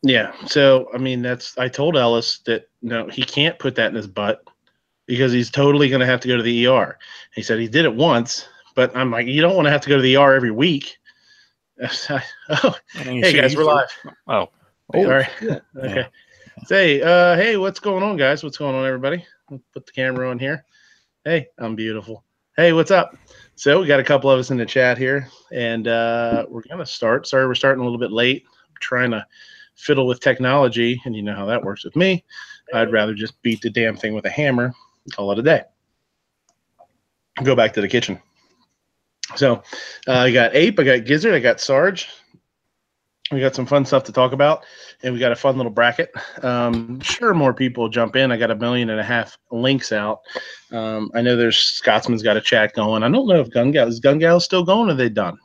Yeah. So, I mean, I told Ellis that no, he can't put that in his butt because he's totally going to have to go to the ER. He said he did it once, but I'm like, you don't want to have to go to the ER every week. Oh, hey guys, we're live. Oh, all right. Yeah. Okay. Say, hey, what's going on, guys? What's going on, everybody? I'll put the camera on here. Hey, I'm beautiful. Hey, what's up? So we got a couple of us in the chat here, and we're gonna start. Sorry, we're starting a little bit late. I'm trying to fiddle with technology, and you know how that works with me. I'd rather just beat the damn thing with a hammer and call it a day. Go back to the kitchen. So I got Ape, I got Gizzard, I got Sarge. We got some fun stuff to talk about, and we got a fun little bracket. Sure, more people will jump in. I got 1.5 million links out. I know there's Scotsman's got a chat going. I don't know if is Gun Gal still going, or are they done?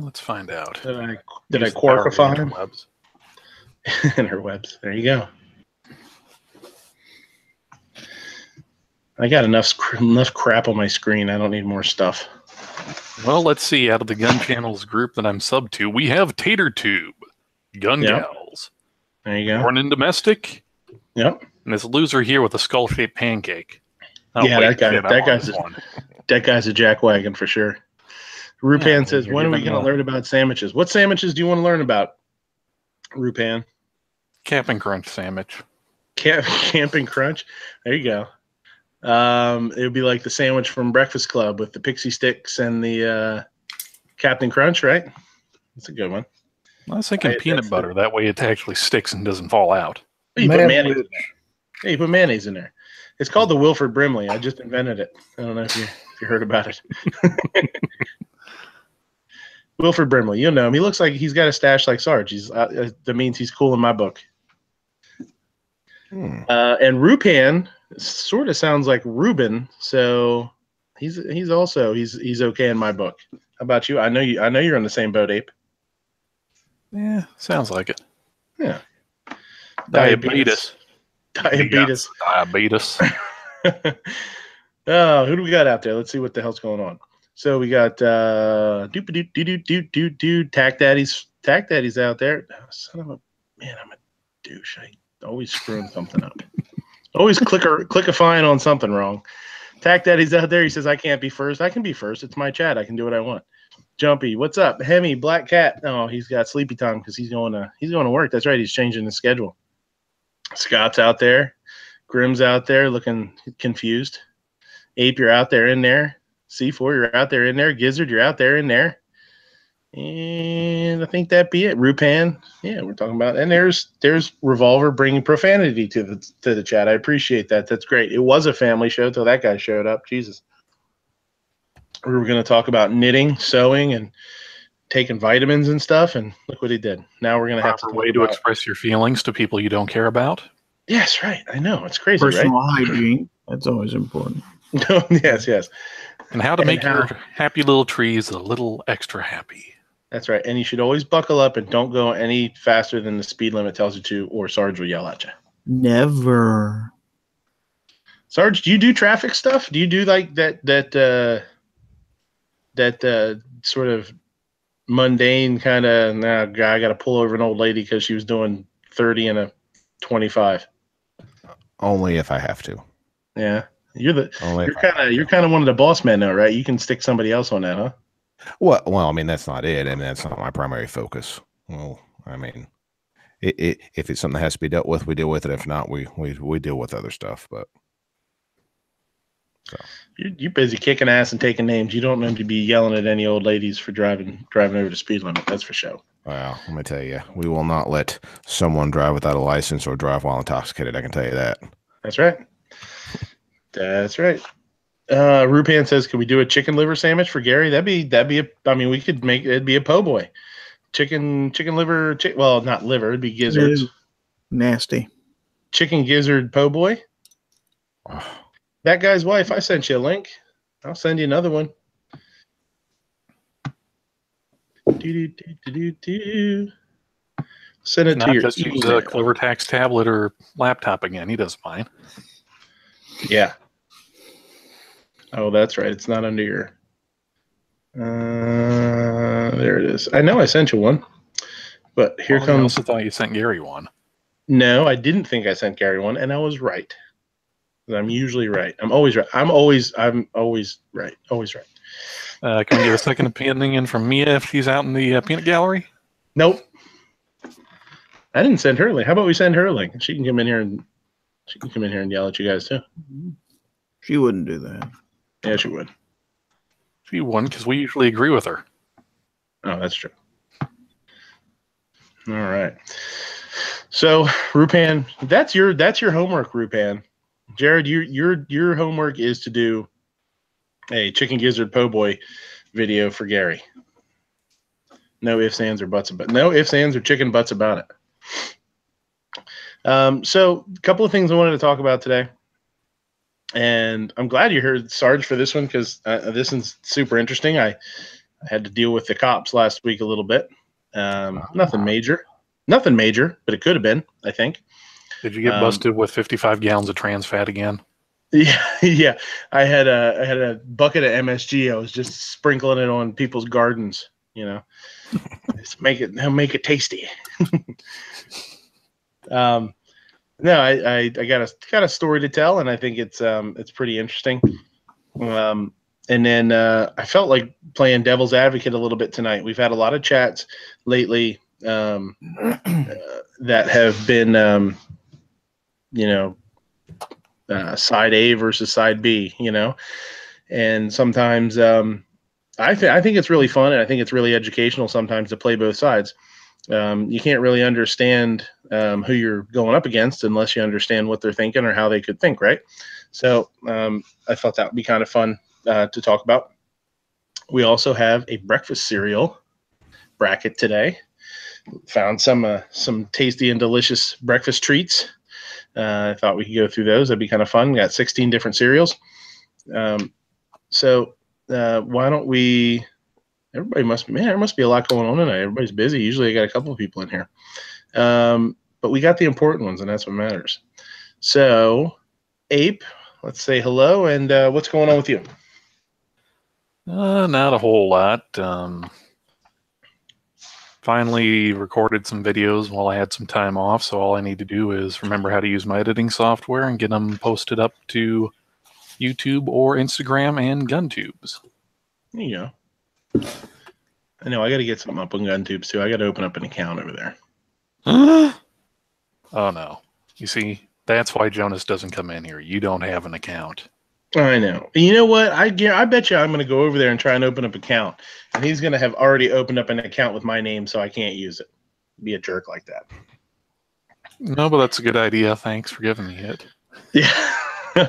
Let's find out. Did I quarkify him? Interwebs. There you go. I got enough crap on my screen. I don't need more stuff. Well, let's see. Out of the Gun Channels group that I'm sub to, we have Tater Tube, Gun Gals. There you go. Born in Domestic. Yep. And this loser here with a skull-shaped pancake. Oh, yeah, wait, that guy's a jackwagon for sure. Rupan says, when are we going to learn about sandwiches? What sandwiches do you want to learn about, Rupan? Camping Crunch sandwich. Camping Crunch? There you go. It would be like the sandwich from Breakfast Club with the pixie sticks and the Captain Crunch, right? That's a good one. I was thinking peanut butter. That way it actually sticks and doesn't fall out. You put mayonnaise in there. Yeah, you put mayonnaise in there. It's called the Wilford Brimley. I just invented it. I don't know if you heard about it. Wilford Brimley. You'll know him. He looks like he's got a stash like Sarge. That means he's cool in my book. And Rupan sort of sounds like Ruben, so he's okay in my book. How about you? I know you're on the same boat, Ape. Yeah, sounds like it. Yeah. Diabetes. Oh, who do we got out there? Let's see what the hell's going on. So we got Tack Daddy's out there. Oh, son of a man, I'm a douche. I always screwing something up. Always clickifying on something wrong. Tack Daddy's out there. He says, I can't be first. I can be first. It's my chat. I can do what I want. Jumpy, what's up? Hemi, Black Cat. Oh, he's got sleepy time because he's going to work. That's right. He's changing the schedule. Scott's out there. Grim's out there looking confused. Ape, you're out there in there. C4, you're out there in there. Gizzard, you're out there in there. And I think that'd be it. Rupan, yeah, we're talking about. And there's Revolver bringing profanity to the chat. I appreciate that. That's great. It was a family show till that guy showed up. Jesus. We were going to talk about knitting, sewing, and taking vitamins and stuff, and look what he did. Now we're going to have to way to express your feelings to people you don't care about. Yes, right. I know. It's crazy, Personal right? hygiene. That's always important. Yes. And how to make your happy little trees a little extra happy. That's right. And you should always buckle up and don't go any faster than the speed limit tells you to, or Sarge will yell at you. Never. Sarge, do you do traffic stuff? Do you do like that sort of mundane kind of, I got to pull over an old lady because she was doing 30 and a 25? Only if I have to. Yeah. You're kind of one of the boss men though, right? You can stick somebody else on that, huh? Well, I mean, that's not it. I mean, that's not my primary focus. Well, I mean, if it's something that has to be dealt with, we deal with it. If not, we deal with other stuff. But so you're busy kicking ass and taking names. You don't need to be yelling at any old ladies for driving over the speed limit. That's for sure. Well, let me tell you, we will not let someone drive without a license or drive while intoxicated. I can tell you that. That's right. That's right. Rupan says, "Can we do a chicken liver sandwich for Gary?" That'd be we could make it'd be a po' boy. Chicken liver. Well, not liver. It'd be gizzards. Ew. Nasty. Chicken gizzard po' boy. Oh. That guy's wife. I sent you a link. I'll send you another one. Send it to your just use a CleverTax tablet or laptop again. He does fine. Yeah. Oh, that's right. It's not under your. There it is. I know I sent you one. But here I comes. also thought you sent Gary one. No, I didn't think I sent Gary one, and I was right. I'm usually right. I'm always right. I'm always right. Always right. Can we get a second opinion from Mia if she's out in the peanut gallery? Nope. I didn't send her a link. How about we send her a link? She can come in here and yell at you guys too. She wouldn't do that. Yeah, she would. She wouldn't, because we usually agree with her. Oh, that's true. All right. So, Rupan, that's your homework, Rupan. Jared, your homework is to do a Chicken Gizzard Po' Boy video for Gary. No ifs, ands, or buts about no ifs, ands, or chicken butts about it. So, a couple of things I wanted to talk about today, and I'm glad you heard Sarge for this one because this one's super interesting. I had to deal with the cops last week a little bit. Nothing major, but it could have been. I think. Did you get busted with 55 gallons of trans fat again? Yeah. I had a bucket of MSG. I was just sprinkling it on people's gardens. Just make it tasty. No, I got a story to tell, and I think it's pretty interesting. And then I felt like playing devil's advocate a little bit tonight. We've had a lot of chats lately that have been side A versus side B, and sometimes I think it's really fun, and I think it's really educational sometimes to play both sides. You can't really understand who you're going up against unless you understand what they're thinking or how they could think, right? So I thought that would be kind of fun to talk about. We also have a breakfast cereal bracket today. Found some tasty and delicious breakfast treats. I thought we could go through those. That'd be kind of fun. We got 16 different cereals. So why don't we? There must be a lot going on tonight. Everybody's busy. Usually, I got a couple of people in here, but we got the important ones, and that's what matters. So, Ape, let's say hello, and what's going on with you? Not a whole lot. Finally recorded some videos while I had some time off, so all I need to do is remember how to use my editing software and get them posted up to YouTube or Instagram and GunTubes. There you go. I know I got to get something up on GunTubes too. I got to open up an account over there. Oh no! You see, that's why Jonas doesn't come in here. You don't have an account. I know. You know what? I bet you I'm going to go over there and try and open up an account, and he's going to have already opened up an account with my name, so I can't use it. Be a jerk like that. No, but that's a good idea. Thanks for giving me it. Yeah,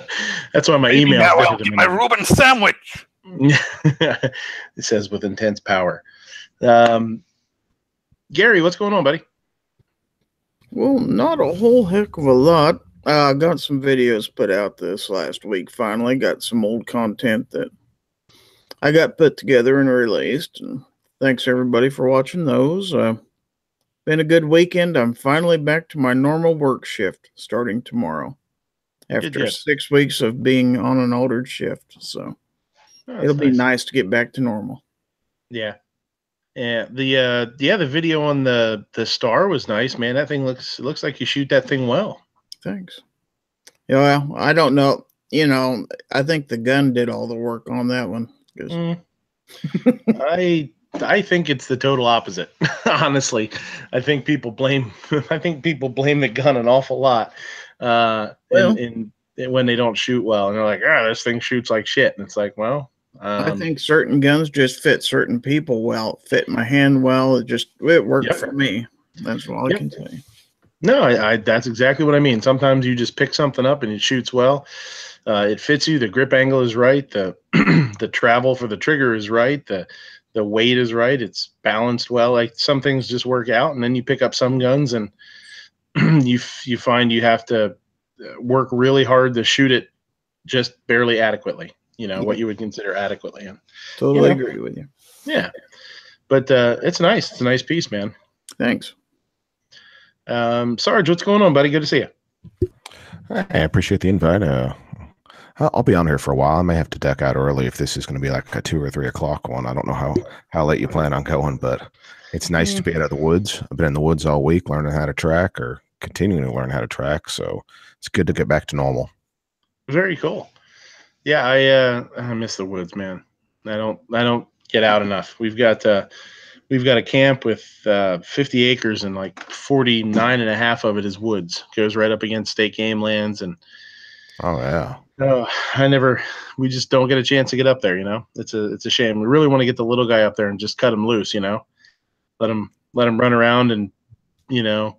that's why my email. Now I'll get my Reuben sandwich. It says with intense power. Gary, what's going on, buddy? Well, not a whole heck of a lot. I got some videos put out this last week. Finally got some old content that I got put together and released. And thanks everybody for watching those. Been a good weekend. I'm finally back to my normal work shift starting tomorrow after 6 weeks of being on an altered shift. So it'll be nice to get back to normal. Yeah. Yeah, the video on the star was nice, man. That thing looks like you shoot that thing well. Thanks. Yeah, well, I don't know. I think the gun did all the work on that one. I think it's the total opposite. Honestly, I think people blame the gun an awful lot. When they don't shoot well, and they're like, this thing shoots like shit, and it's like, well. I think certain guns just fit certain people well. Fit my hand well. It worked for me. That's all I can say. No, that's exactly what I mean. Sometimes you just pick something up and it shoots well. It fits you. The grip angle is right. The the travel for the trigger is right. The weight is right. It's balanced well. Like some things just work out, and then you pick up some guns and you find you have to work really hard to shoot it just barely adequately. What you would consider adequately. And, totally agree with you. Yeah. But it's nice. It's a nice piece, man. Thanks. Sarge, what's going on, buddy? Good to see you. I appreciate the invite. I'll be on here for a while. I may have to duck out early if this is going to be like a 2 or 3 o'clock one. I don't know how late you plan on going, but it's nice to be out of the woods. I've been in the woods all week learning how to track or continuing to learn how to track. So it's good to get back to normal. Very cool. Yeah, I miss the woods, man. I don't get out enough. We've got a camp with 50 acres and like 49 and a half of it is woods. Goes right up against state game lands, and oh yeah. We just don't get a chance to get up there, you know. It's a shame. We really want to get the little guy up there and just cut him loose, you know. Let him run around and, you know,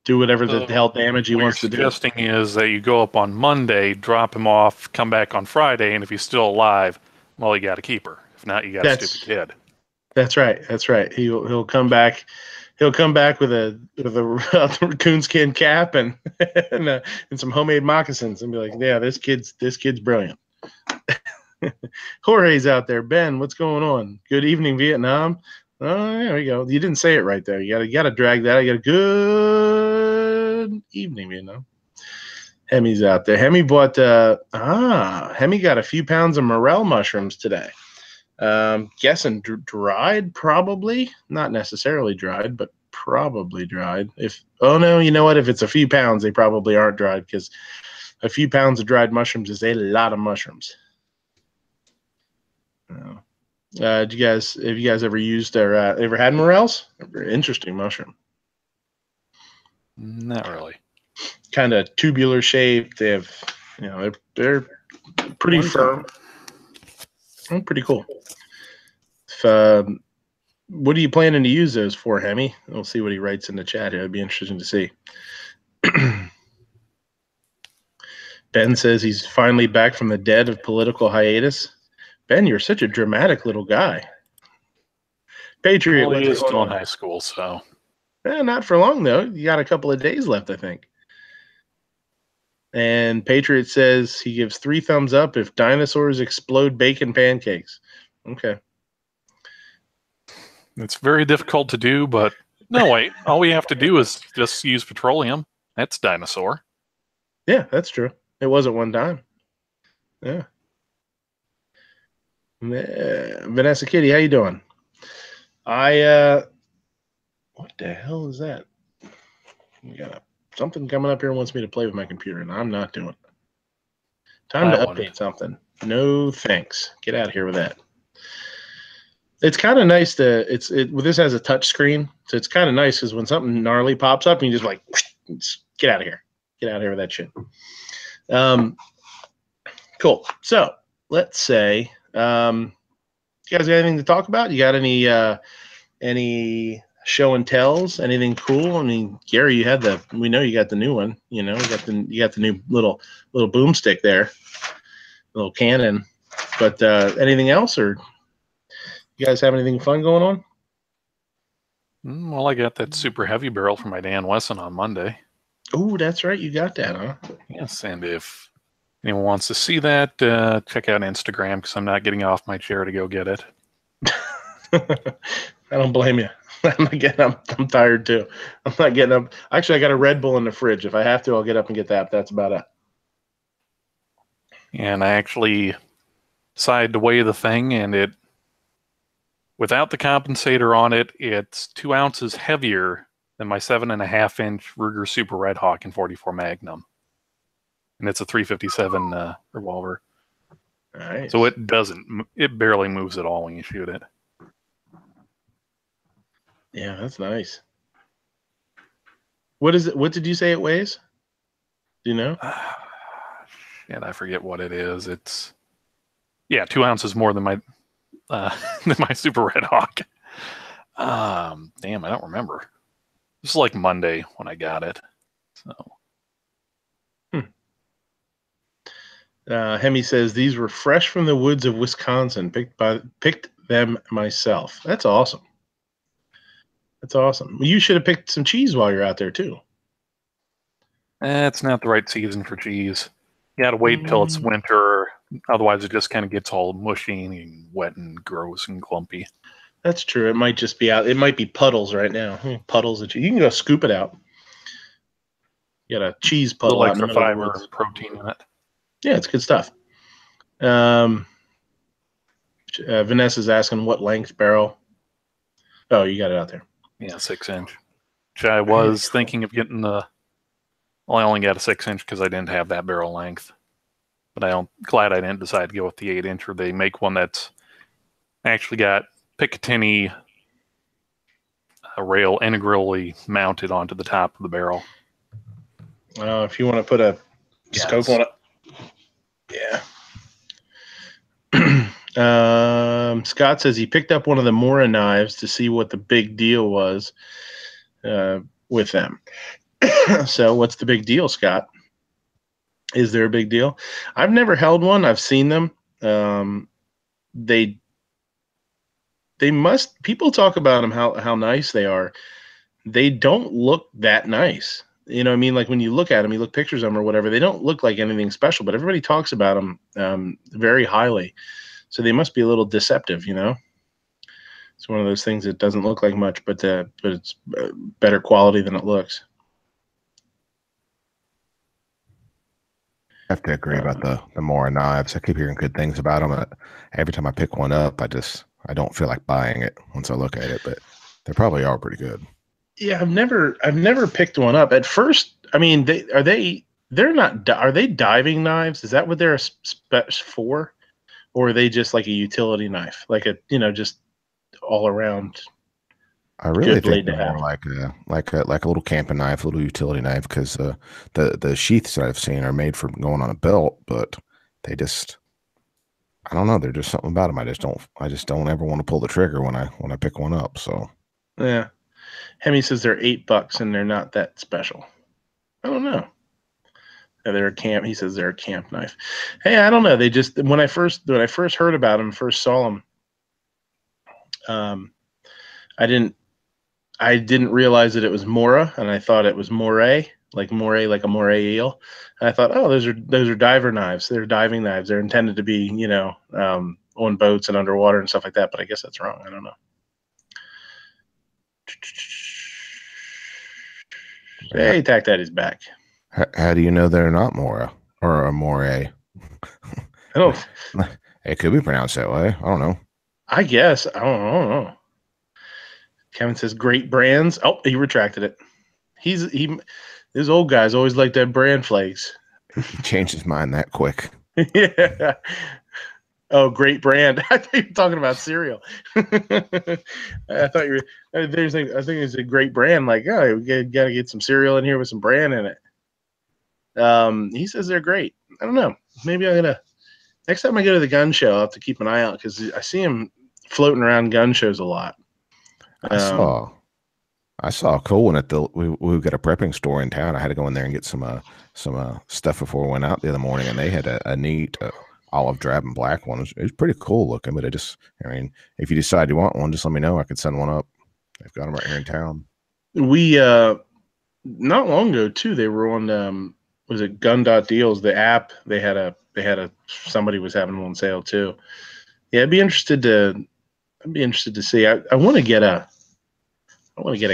do whatever the hell damage he wants to do. What you're suggesting is that you go up on Monday, drop him off, come back on Friday, and if he's still alive, well, you got to keep her. If not, you got a stupid kid. That's right. That's right. He'll come back. He'll come back with a coonskin cap and some homemade moccasins and be like, yeah, this kid's brilliant. Jorge's out there. Ben, what's going on? Good evening, Vietnam. Oh, there we go. You didn't say it right there. You gotta drag that. You got a good evening, Vietnam. Hemi's out there. Hemi bought Hemi got a few pounds of morel mushrooms today. Guessing dried, probably not necessarily dried, but probably dried. Oh no, you know what? If it's a few pounds, they probably aren't dried, because a few pounds of dried mushrooms is a lot of mushrooms. Have you guys ever used or ever had morels? Interesting mushroom. Not really. Kind of tubular shaped. They have, you know, they're pretty firm. Pretty cool. What are you planning to use those for, Hemi? We'll see what he writes in the chat here. It'd be interesting to see. Ben says he's finally back from the dead of political hiatus. Ben, you're such a dramatic little guy. Patriot, well, he is still in high school, so. Not for long, though. You got a couple of days left, I think. And Patriot says he gives 3 thumbs up if dinosaurs explode bacon pancakes. Okay. It's very difficult to do, but no, wait. All we have to do is just use petroleum. That's dinosaur. Yeah, that's true. It was at one time. Yeah. Vanessa Kitty, how you doing? What the hell is that? You got something coming up here wants me to play with my computer, and I'm not doing it. Time to update something. No thanks. Get out of here with that. It's kind of nice this has a touch screen, so it's kind of nice because when something gnarly pops up, and you just like, get out of here. Get out of here with that shit. Cool. So let's say, you guys got anything to talk about? You got any show and tells? Anything cool? I mean, Gary, we know you got the new one. You know, you got the new little boomstick there, little cannon. But anything else, or you guys have anything fun going on? Well, I got that super heavy barrel from my Dan Wesson on Monday. Oh, that's right. You got that, huh? Yes, and if anyone wants to see that, check out Instagram, because I'm not getting off my chair to go get it. I don't blame you. I'm tired too. I'm not getting up. Actually, I got a Red Bull in the fridge. If I have to, I'll get up and get that. That's about it. And I actually decided to weigh the thing, and without the compensator on it, it's 2 ounces heavier than my 7.5-inch Ruger Super Red Hawk in 44 Magnum. And it's a .357 revolver. Nice. So it barely moves at all when you shoot it. Yeah, that's nice. What is it? What did you say it weighs? Do you know? And I forget what it is. It's 2 ounces more than my Super Red Hawk. Damn, I don't remember. This is like Monday when I got it. So. Hemi says these were fresh from the woods of Wisconsin. Picked them myself. That's awesome. That's awesome. You should have picked some cheese while you're out there too. It's not the right season for cheese. You gotta wait until it's winter. Otherwise, it just kind of gets all mushy and wet and gross and clumpy. That's true. It might just be out. It might be puddles right now. Puddles of cheese. You can go scoop it out. You got a cheese puddle out in the middle of the woods. Protein in it. Yeah, it's good stuff. Vanessa's asking what length barrel. Oh, you got it out there. Yeah, 6-inch. Which I was thinking of getting the. Well, I only got a 6-inch because I didn't have that barrel length. But I'm glad I didn't decide to go with the 8-incher. They make one that's actually got Picatinny rail integrally mounted onto the top of the barrel. If you want to put a scope on it. Yeah. Scott says he picked up one of the Mora knives to see what the big deal was with them. So what's the big deal, Scott? Is there a big deal? I've never held one. I've seen them. They must. People talk about them how nice they are. They don't look that nice. You know what I mean? Like when you look at them, you look pictures of them or whatever, they don't look like anything special, but everybody talks about them very highly. So they must be a little deceptive, you know? It's one of those things that doesn't look like much, but it's better quality than it looks. I have to agree about the Mora knives. I keep hearing good things about them. Every time I pick one up, I don't feel like buying it once I look at it, but they probably are pretty good. Yeah, I've never picked one up. At first, I mean, are they diving knives? Is that what they're for? Or are they just like a utility knife? Like just all around. I really think they're more like a little camping knife, a little utility knife, because the sheaths that I've seen are made for going on a belt, but I don't know. There's just something about them. I just don't ever want to pull the trigger when I pick one up. So yeah. Hemi says they're $8 and they're not that special. I don't know. He says they're a camp knife. Hey, I don't know. They just when I first heard about them, first saw them, I didn't realize that it was Mora, and I thought it was moray, like a moray eel. And I thought, oh, those are diver knives. They're diving knives. They're intended to be, on boats and underwater and stuff like that. But I guess that's wrong. I don't know. Hey, Tack Daddy's back. How do you know they're not Mora or a moray? I don't. It could be pronounced that way. I don't know. I guess I don't know. Kevin says great brands. Oh, he retracted it. These old guys always like that brand flakes. He changed his mind that quick. Yeah. Oh, great brand. I think you're talking about cereal. I thought you were. I think it's a great brand. Like, oh, we got to get some cereal in here with some brand in it. He says they're great. I don't know. Maybe I'm gonna next time I go to the gun show, I'll have to keep an eye out because I see him floating around gun shows a lot. I saw a cool one at we got a prepping store in town. I had to go in there and get some stuff before we went out the other morning, and they had a neat olive drab and black one. It was pretty cool looking, but if you decide you want one, just let me know. I could send one up. They've got them right here in town. We not long ago too. They were on was it Gun.Deals, the app? They had a somebody was having them on sale too. Yeah, I'd be interested to see. I want to get a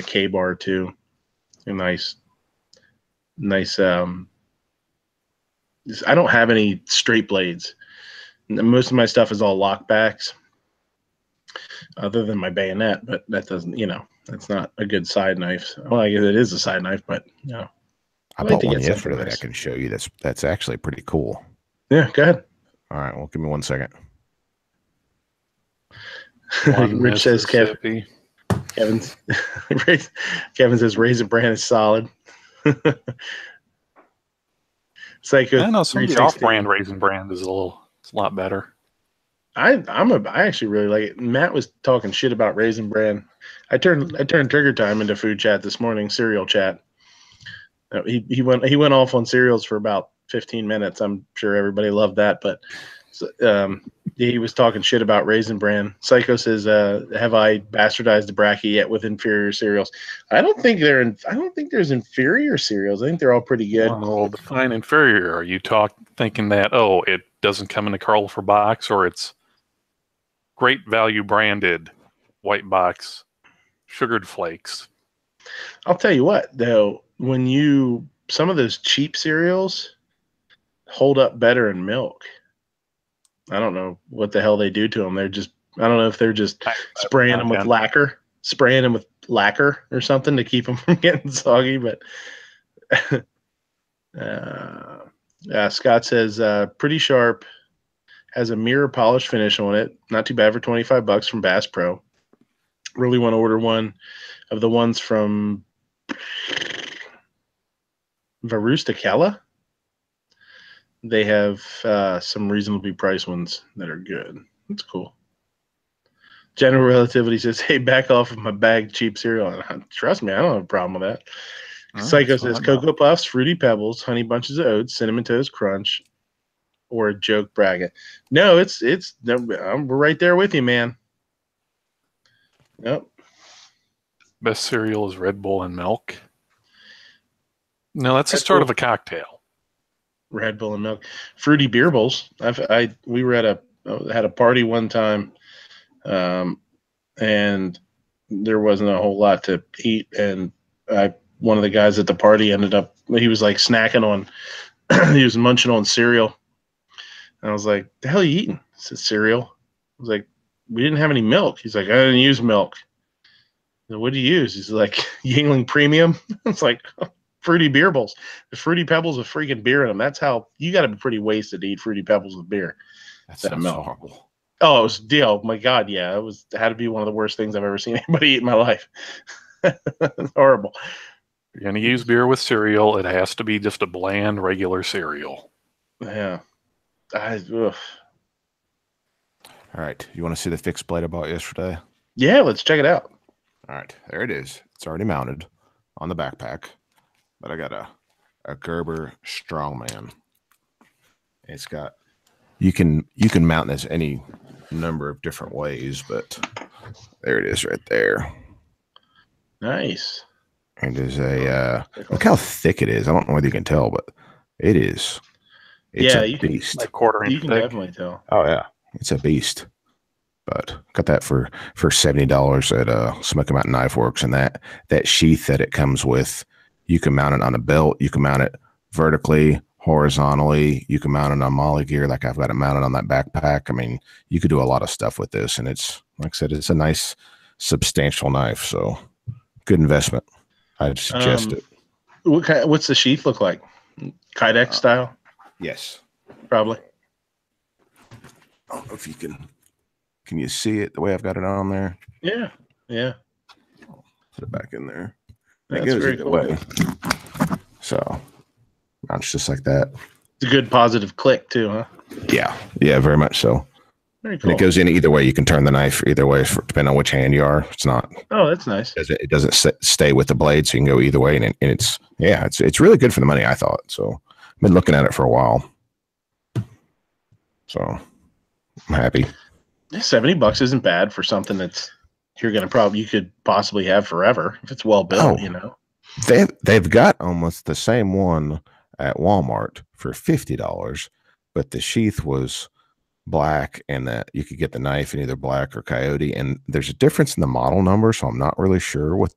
K-bar too. A nice. I don't have any straight blades. Most of my stuff is all lockbacks, other than my bayonet. But that doesn't, that's not a good side knife. Well, I guess it is a side knife, but I bought one yesterday that I can show you. That's actually pretty cool. Yeah, go ahead. All right, well, give me 1 second. Rich says Kevin says Raisin Bran is solid. Psycho. I know some of the off-brand Raisin Bran is it's a lot better. I actually really like it. Matt was talking shit about Raisin Bran. I turned Trigger Time into food chat this morning, cereal chat. He went off on cereals for about 15 minutes. I'm sure everybody loved that, but he was talking shit about Raisin Bran. Psycho says, "Have I bastardized the bracky yet with inferior cereals?" I don't think there's inferior cereals. I think they're all pretty good. Well, define inferior. Are you thinking that it doesn't come in a colorful box, or it's great value branded white box sugared flakes? I'll tell you what, though, some of those cheap cereals, hold up better in milk. I don't know what the hell they do to them. They're just, I don't know if they're just spraying them with lacquer or something to keep them from getting soggy. But Scott says, pretty sharp, has a mirror polish finish on it. Not too bad for $25 from Bass Pro. Really want to order one of the ones from Varustakella. They have some reasonably priced ones that are good. That's cool. General Relativity says, hey, back off of my bag cheap cereal. Trust me, I don't have a problem with that. Psycho says, Cocoa Puffs, Fruity Pebbles, Honey Bunches of Oats, Cinnamon Toast Crunch, or a joke bracket. No, we're right there with you, man. Yep. Best cereal is Red Bull and milk. No, that's the start of a cocktail. Red Bull and milk. Fruity Beer Bowls. We were had a party one time, and there wasn't a whole lot to eat, and one of the guys at the party he was like snacking on, he was munching on cereal. And I was like, the hell are you eating? I said, cereal. I was like, we didn't have any milk. He's like, I didn't use milk. I said, what do you use? He's like, Yingling Premium. It's like, Fruity Beer Bowls. The Fruity Pebbles with freaking beer in them. That's how you got to be pretty wasted to eat Fruity Pebbles with beer. That sounds horrible. Oh, it was deal. My God, yeah. It had to be one of the worst things I've ever seen anybody eat in my life. Horrible. If you're going to use beer with cereal, it has to be just a bland, regular cereal. Yeah. All right. You want to see the fixed blade I bought yesterday? Yeah, let's check it out. All right. There it is. It's already mounted on the backpack. But I got a Gerber Strongman. It's got you can mount this any number of different ways, but there it is right there. Nice. It is look how thick it is. I don't know whether you can tell, but it is. It's a beast. Like quarter-inch You can thick. definitely tell. Oh yeah, it's a beast. But got that for $70 at Smoky Mountain Knife Works, and that sheath that it comes with, you can mount it on a belt. You can mount it vertically, horizontally. You can mount it on molly gear, like I've got it mounted on that backpack. I mean, you could do a lot of stuff with this, and it's, like I said, it's a nice, substantial knife. So good investment. I'd suggest it. What's the sheath look like? Kydex style? Yes. Probably. I don't know if you can you see it the way I've got it on there? Yeah. Yeah. Put it back in there. That's it goes very either cool. way. So mounts just like that. It's a good positive click too, huh? Yeah. Yeah, very much so. Very cool. And it goes in either way. You can turn the knife either way, depending on which hand you are. It's not. Oh, that's nice. It doesn't stay with the blade, so you can go either way. And it's really good for the money, I thought. So I've been looking at it for a while. So I'm happy. $70 isn't bad for something that's you could possibly have forever if it's well built. You know, they've got almost the same one at Walmart for $50, but the sheath was black, and that you could get the knife in either black or coyote, and there's a difference in the model number, so I'm not really sure what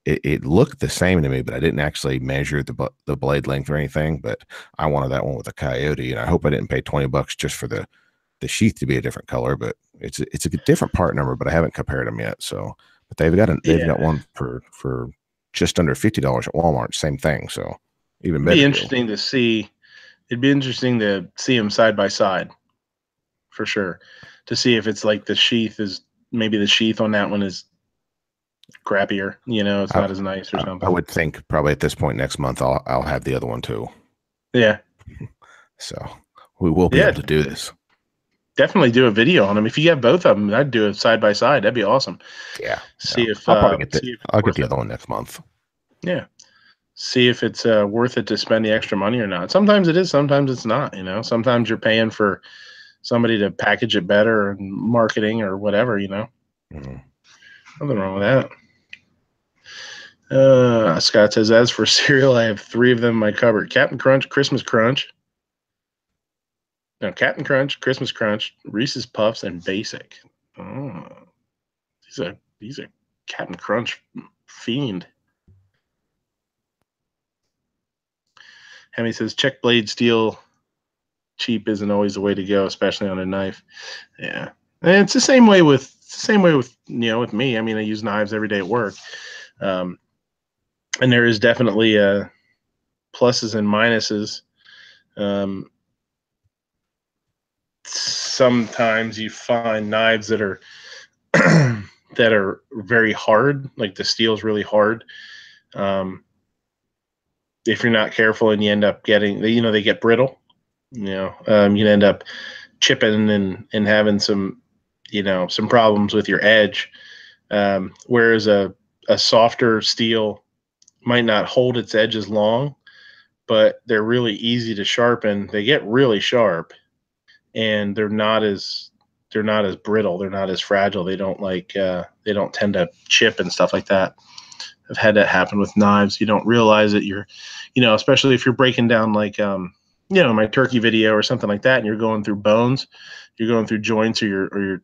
it looked the same to me, but I didn't actually measure the blade length or anything. But I wanted that one with a coyote, and I hope I didn't pay $20 just for the sheath to be a different color. But it's a different part number, but I haven't compared them yet. So, but they've got one for just under $50 at Walmart, same thing. So even better. It'd be interesting to see them side by side, for sure, to see if it's like the sheath on that one is crappier. You know, it's not as nice or something. I would think probably at this point next month I'll have the other one too. Yeah. So we will be able to do this. Definitely do a video on them. If you have both of them, I'd do it side by side. That'd be awesome. Yeah. I'll get the other one next month. Yeah. See if it's worth it to spend the extra money or not. Sometimes it is, sometimes it's not. You know, sometimes you're paying for somebody to package it better and marketing or whatever. You know, Nothing wrong with that. Scott says, as for cereal, I have 3 of them in my cupboard: Captain Crunch, Christmas Crunch. No, Captain Crunch, Christmas Crunch, Reese's Puffs, and Basic. Oh, these are Captain Crunch fiend. Hemi says, check blade steel. Cheap isn't always the way to go, especially on a knife. Yeah, and it's the same way with with me. I mean, I use knives every day at work, and there is definitely pluses and minuses. Sometimes you find knives that are that are very hard, like the steel's really hard. If you're not careful and you end up getting, they get brittle. You end up chipping and having some problems with your edge. Whereas a softer steel might not hold its edge as long, but they're really easy to sharpen. They get really sharp, and they're not as brittle. They're not as fragile. They don't they don't tend to chip and stuff like that. I've had that happen with knives. You don't realize it. You're, especially if you're breaking down like, my turkey video or something like that, and you're going through bones, you're going through joints, or you're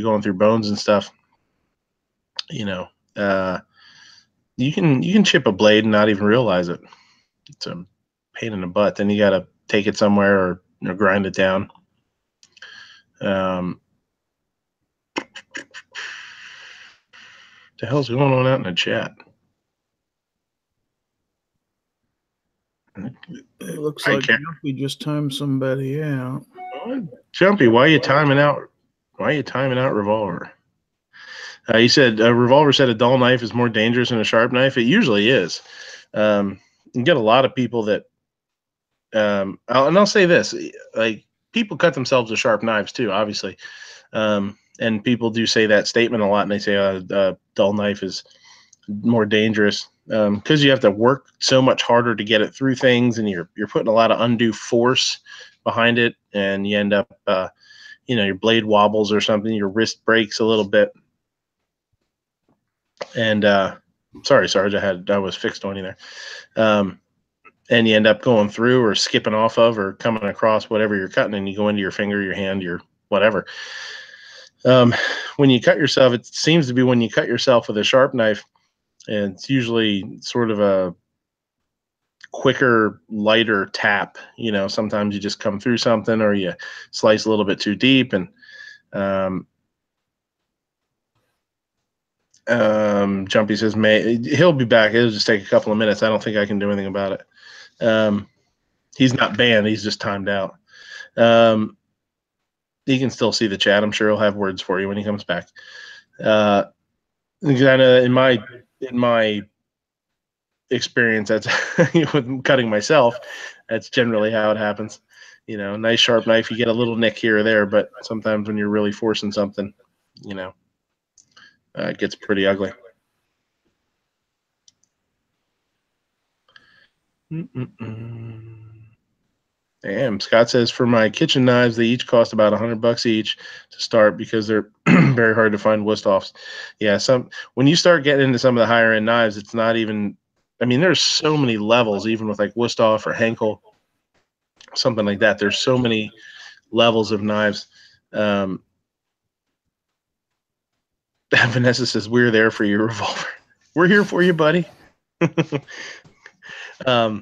going through bones and stuff. You can chip a blade and not even realize it. It's a pain in the butt. Then you got to take it somewhere or grind it down. The hell's going on out in the chat? It looks like Jumpy just timed somebody out. Jumpy, why are you timing out? Why are you timing out Revolver? You said Revolver said a dull knife is more dangerous than a sharp knife. It usually is. You get a lot of people that, and I'll say this: like, people cut themselves with sharp knives too, obviously. And people do say that statement a lot, and they say a dull knife is more dangerous because you have to work so much harder to get it through things, and you're putting a lot of undue force behind it, and you end up, your blade wobbles or something, your wrist breaks a little bit. And sorry, Sarge, I was fixed on you there. And you end up going through or skipping off of or coming across whatever you're cutting, and you go into your finger, your hand, your whatever. When you cut yourself, it seems to be when you cut yourself with a sharp knife, and it's usually sort of a quicker, lighter tap. Sometimes you just come through something, or you slice a little bit too deep, and Jumpy says he'll be back. It'll just take a couple of minutes. I don't think I can do anything about it. He's not banned. He's just timed out. He can still see the chat. I'm sure he'll have words for you when he comes back. In my experience, that's with cutting myself, that's generally how it happens. Nice sharp knife, you get a little nick here or there, but sometimes when you're really forcing something, it gets pretty ugly. Damn, Scott says, for my kitchen knives, they each cost about $100 each to start because they're very hard to find Wusthoffs. Yeah, when you start getting into some of the higher end knives, it's not even. I mean, there's so many levels, even with like Wusthoff or Henkel, something like that. There's so many levels of knives. Vanessa says, we're there for you, Revolver. We're here for you, buddy. A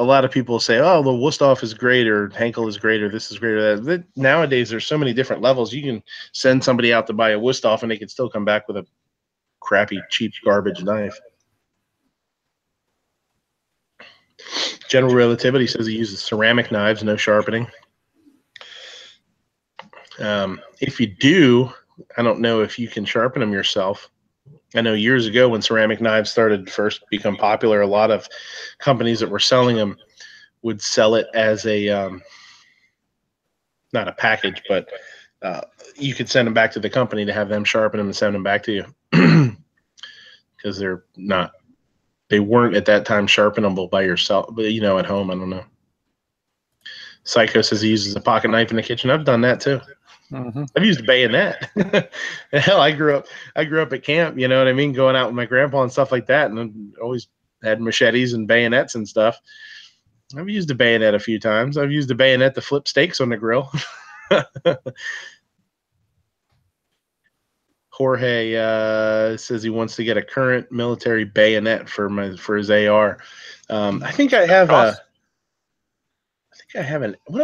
lot of people say, oh, the Wusthoff is great, or Henkel is great, or this is great, or that. Nowadays, there's so many different levels. You can send somebody out to buy a Wusthoff, and they can still come back with a crappy, cheap, garbage knife. General Relativity says he uses ceramic knives, no sharpening. If you do, I don't know if you can sharpen them yourself. I know years ago when ceramic knives started to first become popular, a lot of companies that were selling them would sell it as a not a package, but you could send them back to the company to have them sharpen them and send them back to you because they weren't at that time sharpenable by yourself, but at home, I don't know. Psycho says he uses a pocket knife in the kitchen. I've done that too. Mm-hmm. I've used a bayonet. Hell, I grew up at camp, you know what I mean, going out with my grandpa and stuff like that, and I always had machetes and bayonets and stuff. I've used a bayonet a few times. I've used a bayonet to flip steaks on the grill. Jorge says he wants to get a current military bayonet for his AR. I think I have what do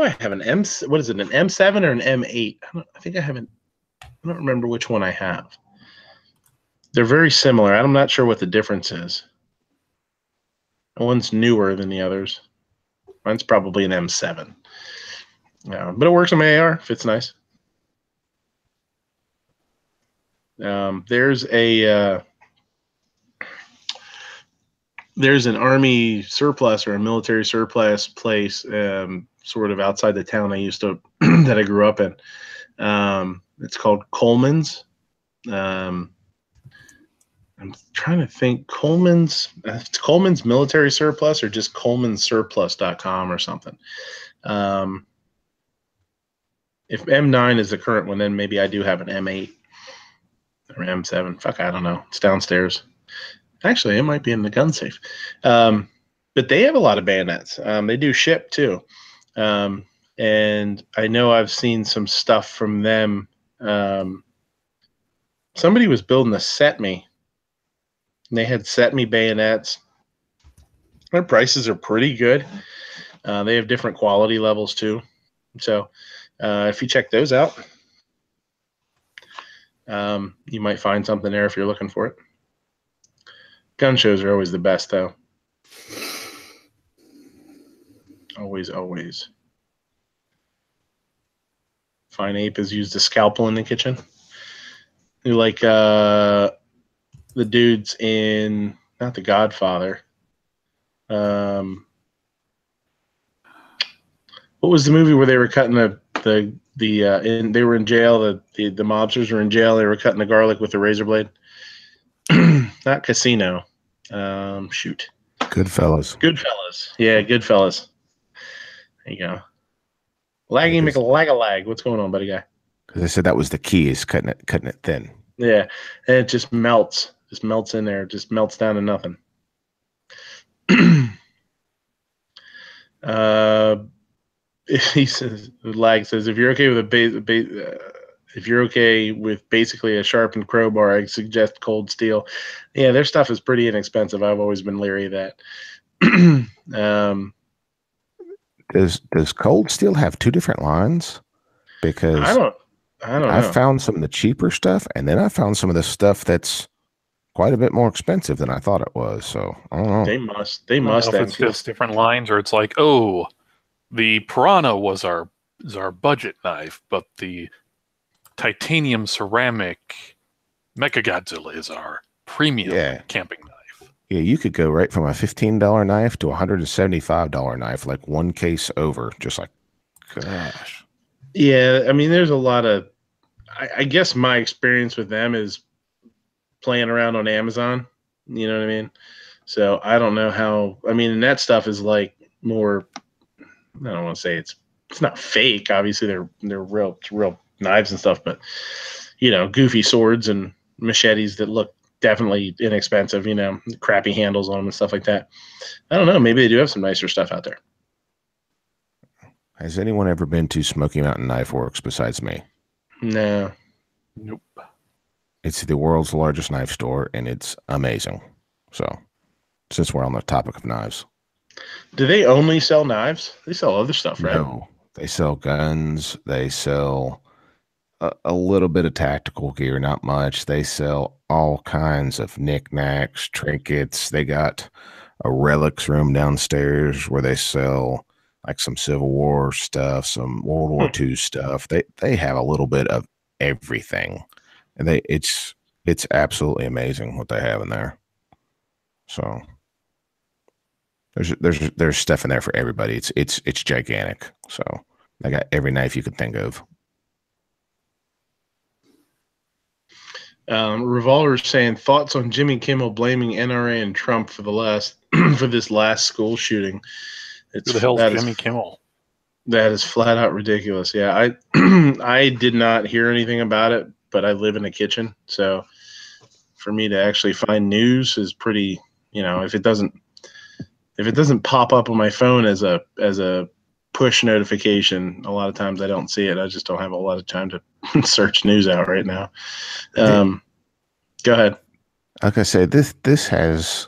I have, an M? What is it, an M7 or an M8? I don't remember which one I have. They're very similar. I'm not sure what the difference is. One's newer than the others. Mine's probably an M7. But it works on my AR. Fits nice. There's an army surplus or a military surplus place sort of outside the town I used to that I grew up in. It's called Coleman's. I'm trying to think. It's Coleman's Military Surplus or just ColemanSurplus.com or something. If M9 is the current one, then maybe I do have an M8 or M7. Fuck, I don't know. It's downstairs. Actually, it might be in the gun safe. But they have a lot of bayonets. They do ship too. And I know I've seen some stuff from them. Somebody was building a Set-Me. And they had Set-Me bayonets. Their prices are pretty good. They have different quality levels too. So if you check those out, you might find something there if you're looking for it. Gun shows are always the best, though. Always, always. Fine Ape has used a scalpel in the kitchen. You like the dudes in, not The Godfather. What was the movie where they were cutting they were in jail, the mobsters were in jail, they were cutting the garlic with a razor blade? Not Casino. Shoot. Goodfellas. Yeah, Goodfellas. There you go. Laggy McLag-a-lag. What's going on, buddy guy? Because I said that was the key, is cutting it thin. Yeah, and it just melts. Just melts in there. Just melts down to nothing. He says, Lag says, if you're okay with basically a sharpened crowbar, I suggest Cold Steel. Yeah, their stuff is pretty inexpensive. I've always been leery of that. Does Cold Steel have two different lines? Because I don't know. I found some of the cheaper stuff, and then I found some of the stuff that's quite a bit more expensive than I thought it was. So I don't know. They must. I don't know if it's just different lines, or it's like, oh, the Piranha was our budget knife, but the titanium ceramic Mechagodzilla is our premium camping knife. Yeah, you could go right from a $15 knife to a $175 knife, like one case over. Just like, gosh. Yeah, I mean, there's a lot of. I guess my experience with them is playing around on Amazon. You know what I mean? So I don't know how. I mean, and that stuff is like more. I don't want to say it's not fake. Obviously, they're real knives and stuff, but goofy swords and machetes that look definitely inexpensive. Crappy handles on them and stuff like that. I don't know. Maybe they do have some nicer stuff out there. Has anyone ever been to Smoky Mountain Knife Works besides me? No. Nope. It's the world's largest knife store, and it's amazing. So, since we're on the topic of knives. Do they only sell knives? They sell other stuff, right? No, they sell guns. They sell a little bit of tactical gear, not much. They sell all kinds of knickknacks, trinkets. They got a relics room downstairs where they sell like some Civil War stuff, some World War II stuff. They have a little bit of everything, and it's absolutely amazing what they have in there. So there's stuff in there for everybody. It's gigantic. So they got every knife you could think of. Revolver's saying thoughts on Jimmy Kimmel blaming NRA and Trump for for this last school shooting. Who the hell's Jimmy Kimmel? That is flat out ridiculous. Yeah, I did not hear anything about it, but I live in a kitchen, so for me to actually find news is pretty. If it doesn't pop up on my phone as a push notification. A lot of times I don't see it. I just don't have a lot of time to search news out right now. Go ahead. Like I said, this has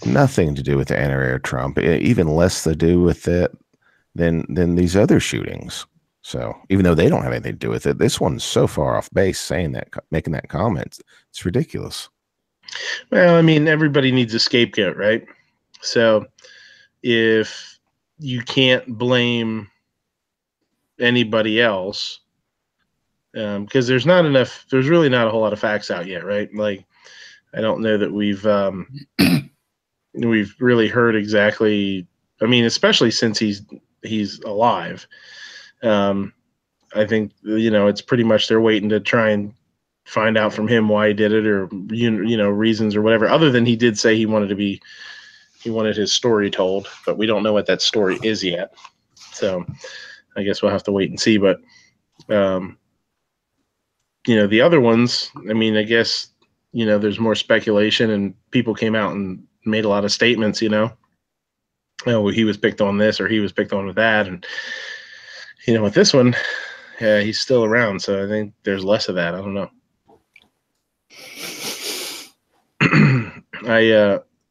nothing to do with the anti-air Trump, even less to do with it than these other shootings. So even though they don't have anything to do with it, this one's so far off base saying that, making that comment, it's ridiculous. Well, I mean, everybody needs a scapegoat, right? So if you can't blame anybody else, because there's really not a whole lot of facts out yet, right? Like, I don't know that we've really heard exactly. I mean, especially since he's alive. I think, it's pretty much they're waiting to try and find out from him why he did it, or reasons or whatever. Other than he did say he wanted his story told, but we don't know what that story is yet. So I guess we'll have to wait and see. But the other ones, I mean, I guess there's more speculation, and people came out and made a lot of statements. Oh, he was picked on this, or he was picked on with that, and with this one, he's still around. So I think there's less of that. I don't know.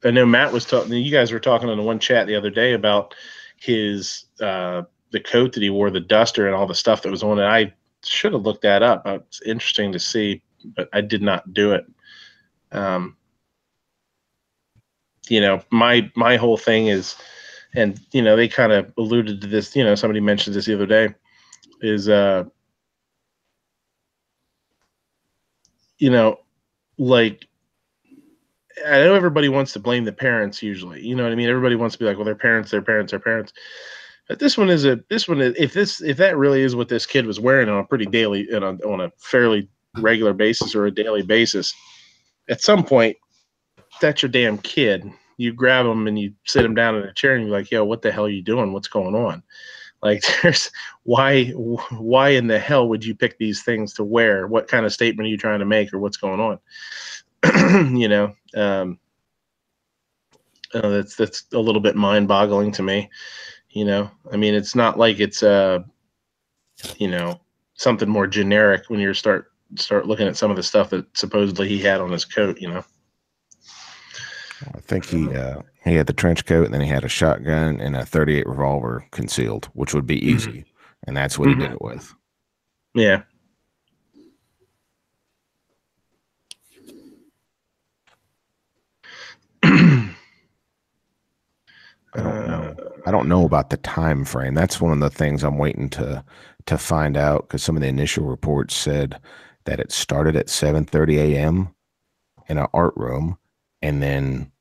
I know Matt was talking. You guys were talking on the one chat the other day about his the coat that he wore, the duster, and all the stuff that was on it. I should have looked that up. It's interesting to see, but I did not do it. My whole thing is, and they kind of alluded to this. Somebody mentioned this the other day. Is like, I know everybody wants to blame the parents usually. You know what I mean? Everybody wants to be like, well, their parents. But this one is if that really is what this kid was wearing on a pretty daily, on a fairly regular basis or a daily basis, at some point, that's your damn kid. You grab him and you sit him down in a chair and you're like, yo, what the hell are you doing? What's going on? Like, why in the hell would you pick these things to wear? What kind of statement are you trying to make, or what's going on? That's a little bit mind-boggling to me. I mean, it's not like it's something more generic when you start looking at some of the stuff that supposedly he had on his coat. I think he had the trench coat, and then he had a shotgun and a .38 revolver concealed, which would be easy, and that's what he did it with. Yeah. I don't know. I don't know about the time frame. That's one of the things I'm waiting to find out, because some of the initial reports said that it started at 7:30 a.m. in an art room, and then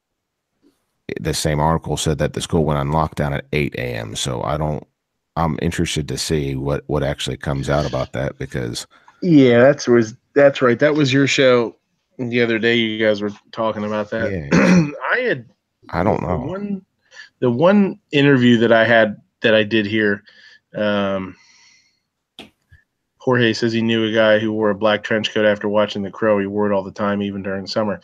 the same article said that the school went on lockdown at 8 a.m. So I'm interested to see what actually comes out about that, because that's right. That was your show the other day. You guys were talking about that. Yeah. I don't know. The one interview that I did here, Jorge says he knew a guy who wore a black trench coat after watching The Crow. He wore it all the time, even during the summer.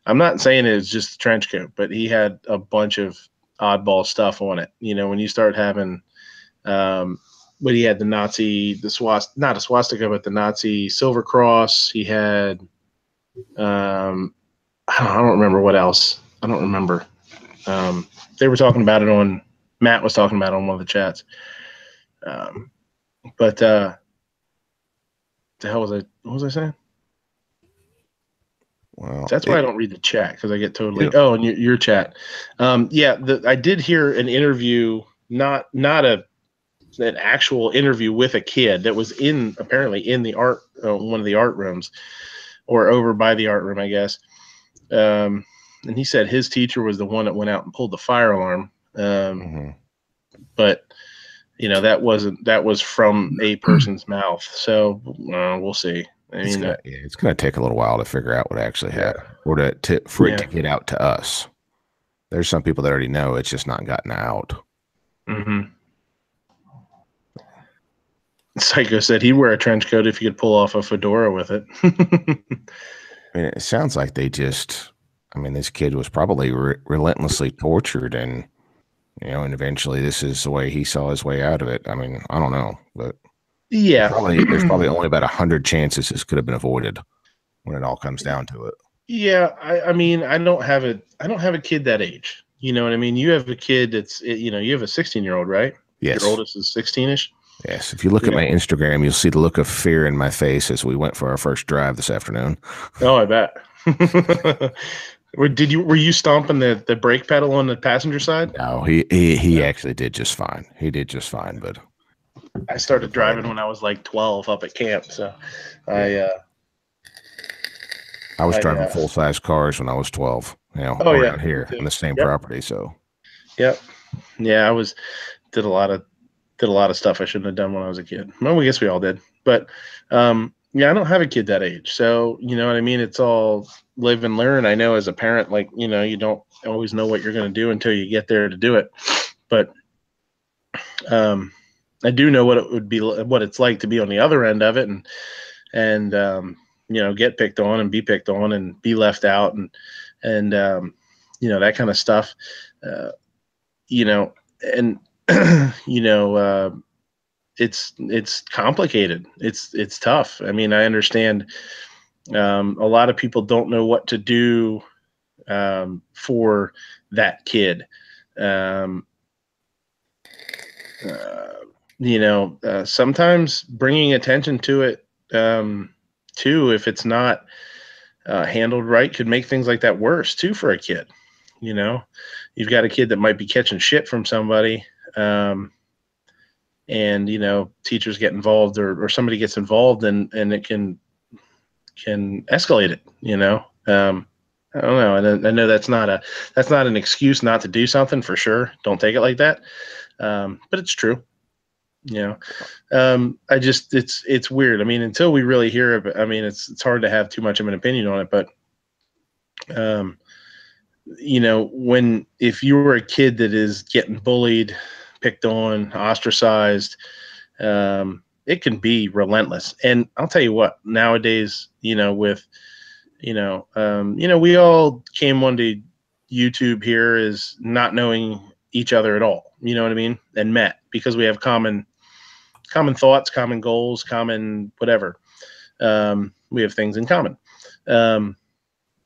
I'm not saying it's just a trench coat, but he had a bunch of oddball stuff on it. When you start having, but he had the Nazi, not a swastika, but the Nazi silver cross. He had, I don't remember what else. I don't remember. They were talking about it Matt was talking about it on one of the chats. But the hell was what was I saying? Well, that's why I don't read the chat, because I get totally. Yeah. Oh, and your chat. I did hear an interview, not an actual interview with a kid that was apparently in the art, one of the art rooms, or over by the art room, I guess. And he said his teacher was the one that went out and pulled the fire alarm. But that was from a person's mouth. So we'll see. It's going to take a little while to figure out what actually happened, or for it to get out to us. There's some people that already know, it's just not gotten out. Psycho said he'd wear a trench coat if he could pull off a fedora with it. I mean, it sounds like this kid was probably relentlessly tortured, and you know, and eventually this is the way he saw his way out of it. I mean, I don't know, but Yeah. there's probably only about 100 chances this could have been avoided when it all comes down to it. Yeah, I mean, I don't have a kid that age. You know what I mean? You have a kid that's, you know, you have a 16-year-old, right? Yes. Your oldest is 16-ish. Yes. If you look at my Instagram, you'll see the look of fear in my face as we went for our first drive this afternoon. Oh, I bet. Were you stomping the brake pedal on the passenger side? No, he actually did just fine. He did just fine, but I started driving when I was like 12 up at camp, so I was driving full-size cars when I was 12, you know, around here on the same property. So, yeah, I did a lot of stuff I shouldn't have done when I was a kid. Well, I guess we all did, but yeah, I don't have a kid that age, so you know what I mean. It's all live and learn. I know as a parent, like, you know, you don't always know what you're going to do until you get there to do it, but I do know what it would be, what it's like to be on the other end of it, and you know, get picked on and be picked on and be left out and you know, that kind of stuff. You know, and you know, it's complicated. It's tough. I mean, I understand. A lot of people don't know what to do for that kid. You know, sometimes bringing attention to it, too, if it's not handled right, could make things like that worse too for a kid. You know, you've got a kid that might be catching shit from somebody, and you know, teachers get involved or somebody gets involved, and it can escalate it. You know, I don't know, and I know that's not an excuse not to do something, for sure. Don't take it like that, but it's true. You know, it's weird. I mean, until we really hear it, I mean, it's hard to have too much of an opinion on it, but you know, if you were a kid that is getting bullied, picked on, ostracized, it can be relentless. And I'll tell you what, nowadays, you know, with, you know, we all came onto YouTube here as not knowing each other at all, you know what I mean? And met because we have common thoughts, common goals, common whatever. We have things in common.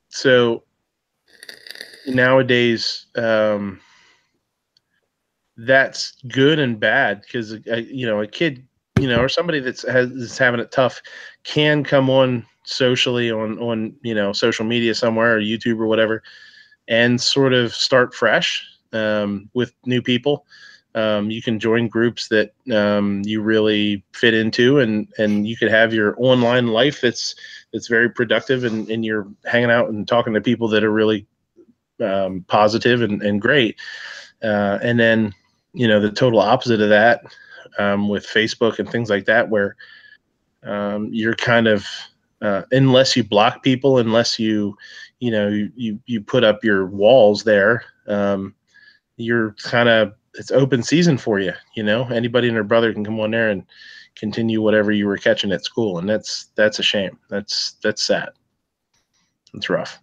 So nowadays, that's good and bad because, you know, a kid, you know, or somebody is having it tough can come on socially on, you know, social media somewhere or YouTube or whatever, and sort of start fresh with new people. You can join groups that you really fit into, and you could have your online life that's very productive, and you're hanging out and talking to people that are really positive and great. And then, you know, the total opposite of that with Facebook and things like that, where you're kind of unless you block people, unless you put up your walls there, you're kind of, it's open season for you. You know, anybody and their brother can come on there and continue whatever you were catching at school, and that's a shame. That's sad. It's rough.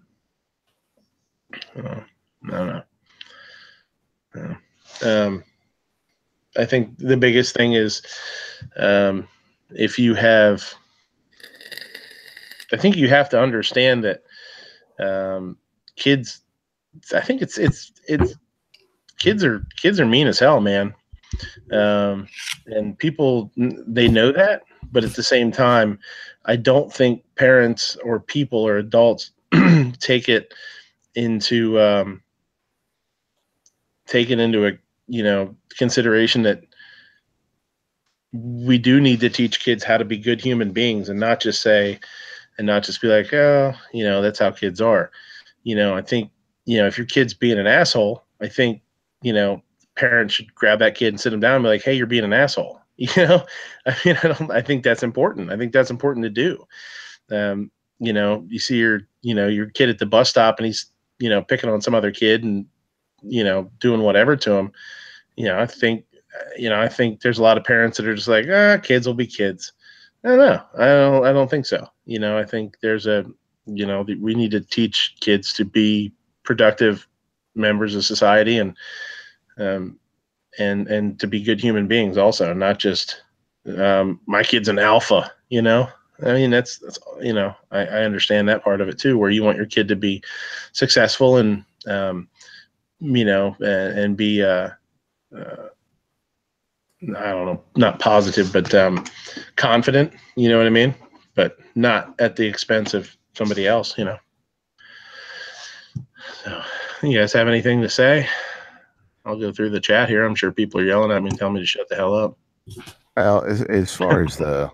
I don't know. I think the biggest thing is if you have, I think you have to understand that kids, I think it's kids are mean as hell, man. And people, they know that, but at the same time, I don't think parents or people or adults take it into a, you know, consideration that we do need to teach kids how to be good human beings, and not just be like, oh, you know, that's how kids are. You know, I think, you know, if your kid's being an asshole, I think, you know, parents should grab that kid and sit him down and be like, hey, you're being an asshole. You know, I mean, I think that's important. I think that's important to do. You know, you see your kid at the bus stop and he's, you know, picking on some other kid and, you know, doing whatever to him. You know, I think there's a lot of parents that are just like, kids will be kids. I don't know. I don't think so. You know, I think we need to teach kids to be productive members of society, and and to be good human beings also, not just my kid's an alpha, you know. I mean, that's you know, I understand that part of it too, where you want your kid to be successful and you know, and be I don't know, not positive, but confident, you know what I mean? But not at the expense of somebody else, you know. So, you guys have anything to say? I'll go through the chat here. I'm sure people are yelling at me and telling me to shut the hell up. Well, as far as the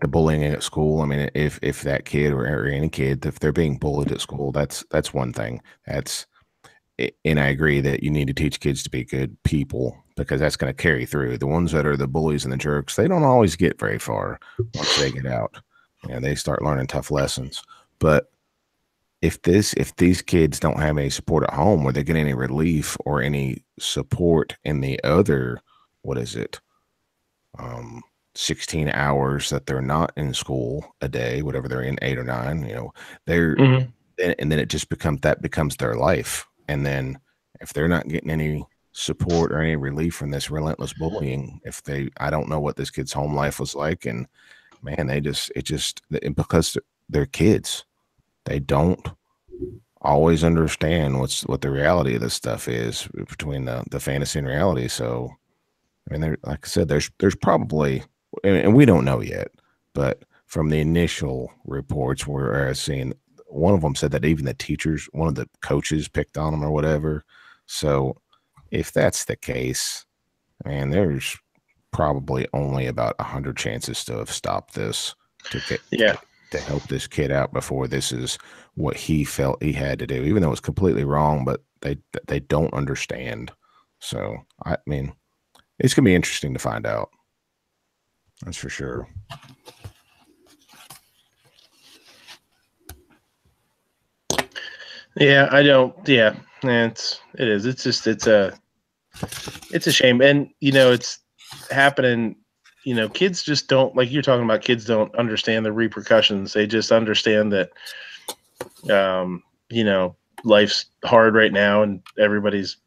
bullying at school, I mean, if that kid or any kid, if they're being bullied at school, that's one thing. And I agree that you need to teach kids to be good people, because that's going to carry through. The ones that are the bullies and the jerks, they don't always get very far once they get out. You know, they start learning tough lessons. But if these kids don't have any support at home, or they get any relief or any support in the other, 16 hours that they're not in school a day, whatever they're in, 8 or 9, you know, and then it just becomes their life. And then if they're not getting any support or any relief from this relentless bullying, I don't know what this kid's home life was like. And man, because they're kids, they don't always understand what the reality of this stuff is between the fantasy and reality. So, I mean, like I said, there's probably, and we don't know yet, but from the initial reports we're seeing, one of them said that even the teachers, one of the coaches picked on them or whatever. So if that's the case, man, there's probably only about 100 chances to have stopped this, to help this kid out before this is what he felt he had to do, even though it's completely wrong, but they don't understand. So, I mean, it's going to be interesting to find out. That's for sure. Yeah, I don't. Yeah, it is. It's just it's a shame, and you know it's happening. You know, kids just don't, like you're talking about. Kids don't understand the repercussions. They just understand that, you know, life's hard right now, and everybody's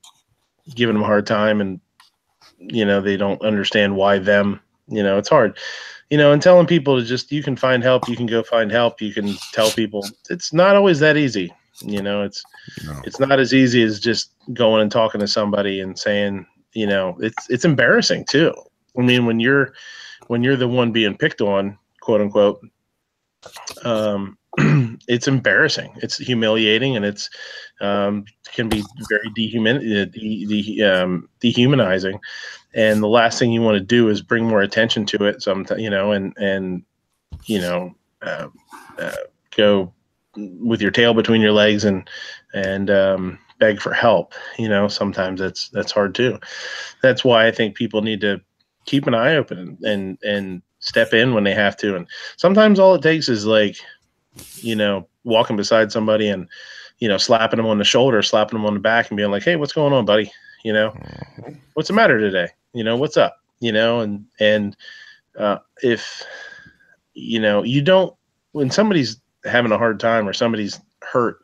giving them a hard time, and you know they don't understand why them. You know, it's hard. You know, and telling people to just, you can find help. You can go find help. You can tell people. It's not always that easy. You know, it's not as easy as just going and talking to somebody and saying, you know, it's embarrassing too. I mean, when you're the one being picked on, quote unquote, it's embarrassing. It's humiliating, and it's can be very dehumanizing. And the last thing you want to do is bring more attention to it. Sometimes, you know, and you know, go with your tail between your legs and beg for help. You know, sometimes that's hard too. That's why I think people need to keep an eye open and step in when they have to. And sometimes all it takes is, like, you know, walking beside somebody and, you know, slapping them on the shoulder, slapping them on the back, and being like, "Hey, what's going on, buddy? You know, what's the matter today? You know, what's up? You know," and if, you know, you don't, when somebody's having a hard time or somebody's hurt,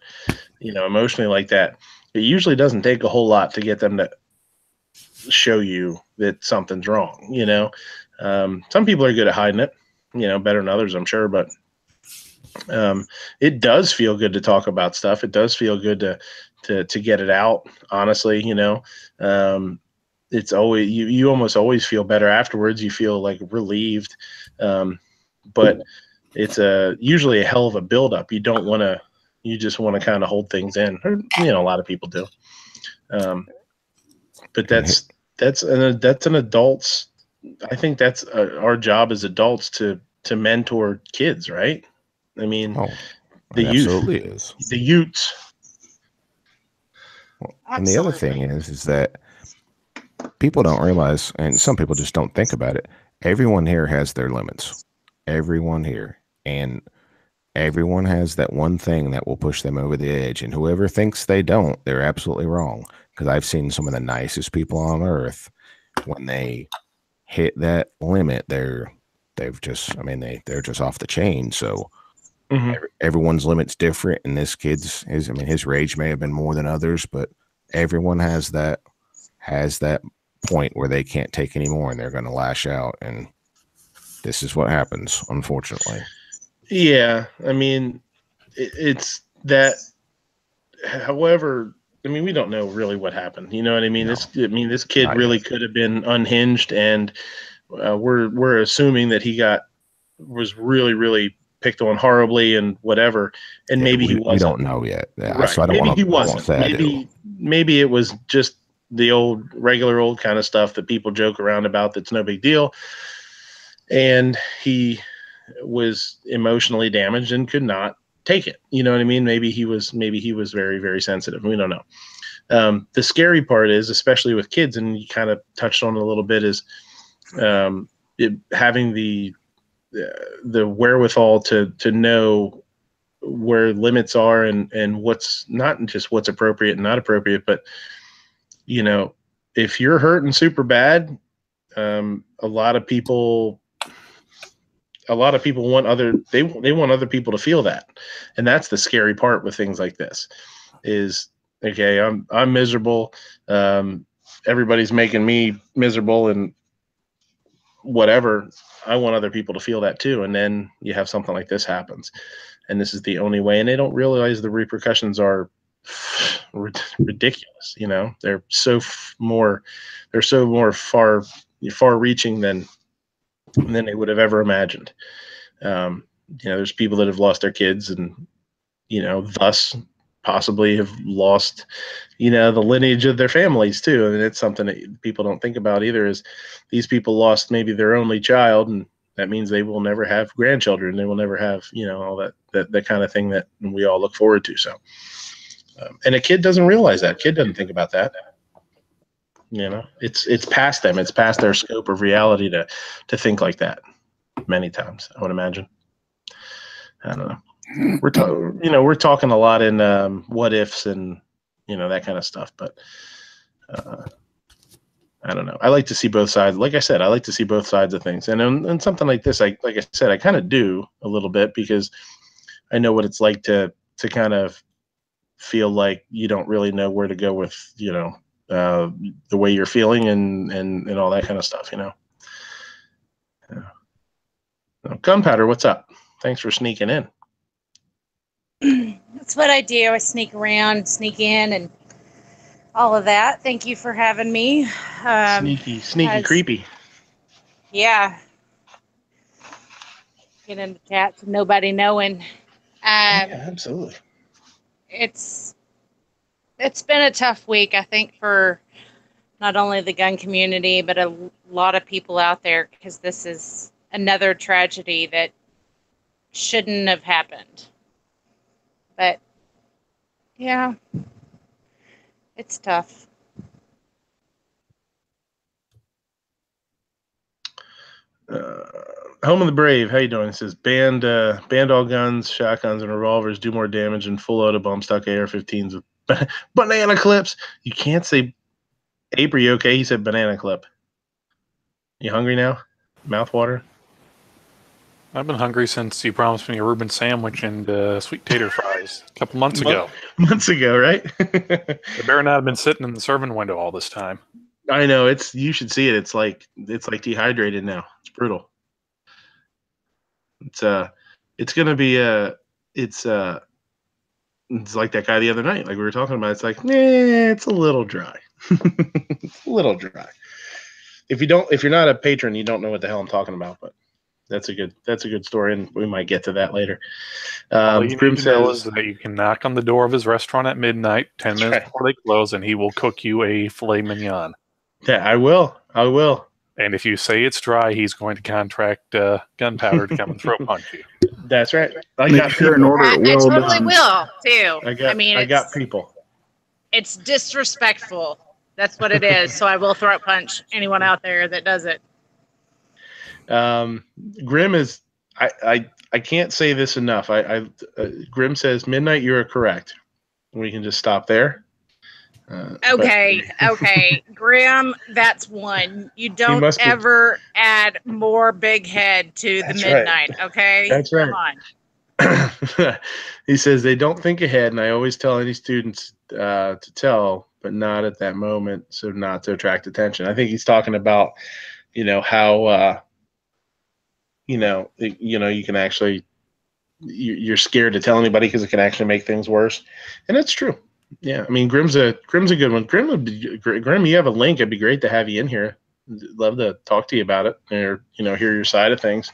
you know, emotionally like that, it usually doesn't take a whole lot to get them to show you that something's wrong. You know, some people are good at hiding it, you know, better than others, I'm sure, but it does feel good to talk about stuff. It does feel good to get it out, honestly. You know, it's always, you almost always feel better afterwards. You feel like relieved, but it's usually a hell of a buildup. You don't want to, you just want to kind of hold things in. Or, you know, a lot of people do. But that's an adult's, I think that's our job as adults to mentor kids, right? I mean, the youth, absolutely is. The youths. Well, and the other thing is that people don't realize, and some people just don't think about it. Everyone here has their limits. Everyone here. And everyone has that one thing that will push them over the edge. And whoever thinks they don't, they're absolutely wrong. Because I've seen some of the nicest people on earth, when they hit that limit, they're just off the chain. So everyone's limit's different. And this kid's, his rage may have been more than others, but everyone has that has that point where they can't take anymore and they're going to lash out, and this is what happens, unfortunately. Yeah, I mean, it's that. However, I mean, we don't know really what happened. You know what I mean? No. This kid Not really yet. could have been unhinged, and we're assuming that he was really, really picked on horribly and whatever, and maybe he wasn't. We don't know yet. Yeah, Right. so I don't Maybe want he to wasn't. say I do. Maybe it was just the regular old kind of stuff that people joke around about that's no big deal. And he was emotionally damaged and could not take it. You know what I mean? Maybe he was very, very sensitive. We don't know. The scary part is, especially with kids, and you kind of touched on it a little bit, is having the wherewithal to know where limits are and what's not just what's appropriate and not appropriate, but you know, if you're hurting super bad, a lot of people want they want other people to feel that, and that's the scary part with things like this. Is okay, I'm miserable. Everybody's making me miserable, and whatever. I want other people to feel that too, and then you have something like this happens, and this is the only way. And they don't realize the repercussions are ridiculous. You know, they're so more far-reaching than they would have ever imagined. You know, there's people that have lost their kids, and you know, thus possibly have lost, you know, the lineage of their families too. And it's something that people don't think about either, is these people lost maybe their only child, and that means they will never have grandchildren. They will never have, you know, all that kind of thing that we all look forward to. So, and a kid doesn't realize that. Kid doesn't think about that. You know, it's past them. It's past their scope of reality to think like that. Many times, I would imagine. I don't know. We're talking a lot in what ifs and, you know, that kind of stuff, but I don't know. I like to see both sides. Like I said, I like to see both sides of things, and something like this, like I said, I kind of do a little bit, because I know what it's like to kind of feel like you don't really know where to go with, you know, the way you're feeling and all that kind of stuff, you know. Gunpowder, what's up? Thanks for sneaking in. That's what I do. I sneak around, sneak in, and all of that. Thank you for having me. Sneaky, creepy. Yeah. Get in the chat to nobody knowing. Yeah, absolutely. It's been a tough week, I think, for not only the gun community, but a lot of people out there, because this is another tragedy that shouldn't have happened. But yeah, it's tough. Home of the Brave, how you doing? It says banned all guns, shotguns, and revolvers do more damage than full auto bomb stock AR-15s with banana clips. You can't say, Abe, are you okay? He said banana clip. You hungry now? Mouth water? I've been hungry since you promised me a Reuben sandwich and sweet tater fries a couple months ago. Months ago, right? The bear and I have been sitting in the serving window all this time. I know, you should see it. It's like dehydrated now. It's brutal. It's gonna be it's like that guy the other night, like we were talking about. It's like, it's a little dry. It's a little dry. If you're not a patron, you don't know what the hell I'm talking about, but that's a good story, and we might get to that later. All you need to know is that you can knock on the door of his restaurant at midnight, 10 minutes before they close, and he will cook you a filet mignon. Yeah, I will. And if you say it's dry, he's going to contract Gunpowder to come and throat punch you. That's right. I totally will too. I got people. It's disrespectful. That's what it is. So I will throat punch anyone out there that does it. Grim is. I can't say this enough. Grim says, Midnight, you are correct. We can just stop there. Okay. Grim, that's one. You don't ever add more big head to the midnight, right. Okay? That's right. Come on. He says, they don't think ahead, and I always tell any students, to tell, but not at that moment, so not to attract attention. I think he's talking about, how you can actually you're scared to tell anybody because it can actually make things worse, and that's true. Yeah, I mean, Grim's a good one. Grim, you have a link. It'd be great to have you in here. Love to talk to you about it, or hear your side of things.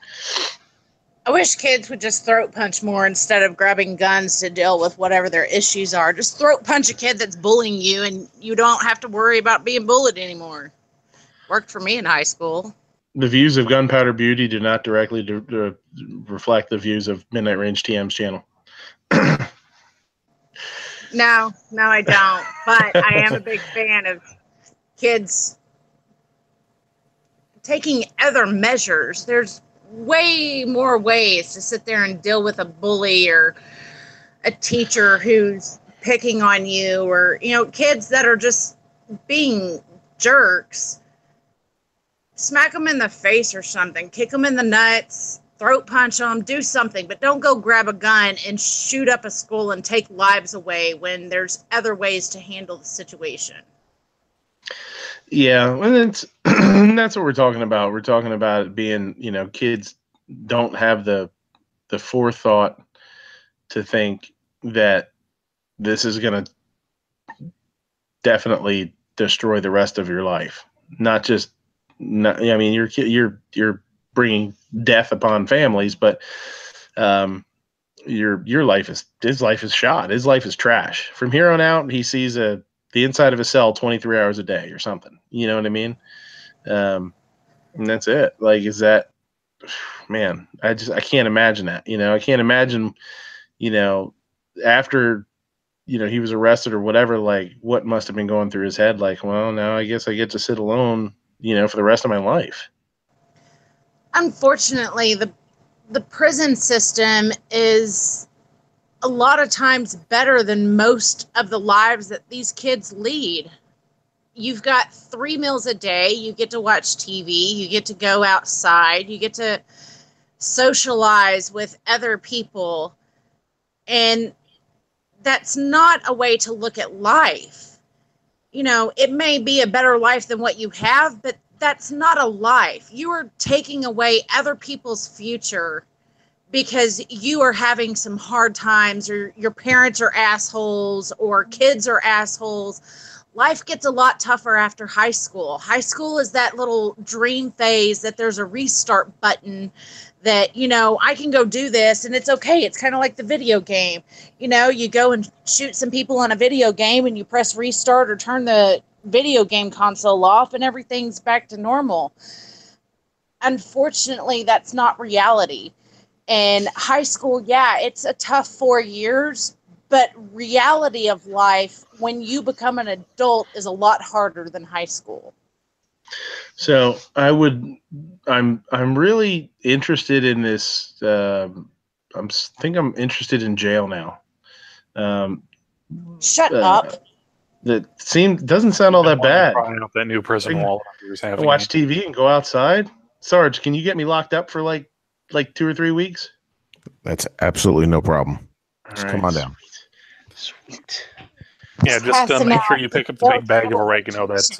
I wish kids would just throat punch more instead of grabbing guns to deal with whatever their issues are. Just throat punch a kid that's bullying you, and you don't have to worry about being bullied anymore. Worked for me in high school. The views of Gunpowder Beauty do not directly reflect the views of Midnight Range TM's channel. No, I don't. But I am a big fan of kids taking other measures. There's way more ways to sit there and deal with a bully or a teacher who's picking on you, or kids that are just being jerks. Smack them in the face or something, kick them in the nuts, throat punch them, do something, but don't go grab a gun and shoot up a school and take lives away when there's other ways to handle the situation. Yeah, and that's what we're talking about. We're talking about it being, kids don't have the forethought to think that this is going to definitely destroy the rest of your life. I mean, you're bringing death upon families, but his life is shot. His life is trash. From here on out, he sees the inside of a cell 23 hours a day or something. You know what I mean? And that's it. Like, is that, man, I can't imagine that. I can't imagine, after, he was arrested or whatever, like what must have been going through his head. Like, well, now I guess I get to sit alone, for the rest of my life. Unfortunately, the prison system is a lot of times better than most of the lives that these kids lead. You've got 3 meals a day. You get to watch TV. You get to go outside. You get to socialize with other people. And that's not a way to look at life. It may be a better life than what you have, but that's not a life. You are taking away other people's future because you are having some hard times, or your parents are assholes, or kids are assholes. Life gets a lot tougher after high school. High school is that little dream phase that there's a restart button that, I can go do this and it's okay. It's kind of like the video game. You go and shoot some people on a video game and you press restart or turn the video game console off and everything's back to normal. Unfortunately, that's not reality. And high school, yeah, it's a tough 4 years, but reality of life when you become an adult is a lot harder than high school. So I'm really interested in this. I'm interested in jail now. Shut up. That doesn't sound all that bad. Trying out that new prison wall. Watch TV and go outside. Sarge, can you get me locked up for like 2 or 3 weeks? That's absolutely no problem. Just come on down. Sweet. Yeah, just make sure you pick up the big bag of oregano that's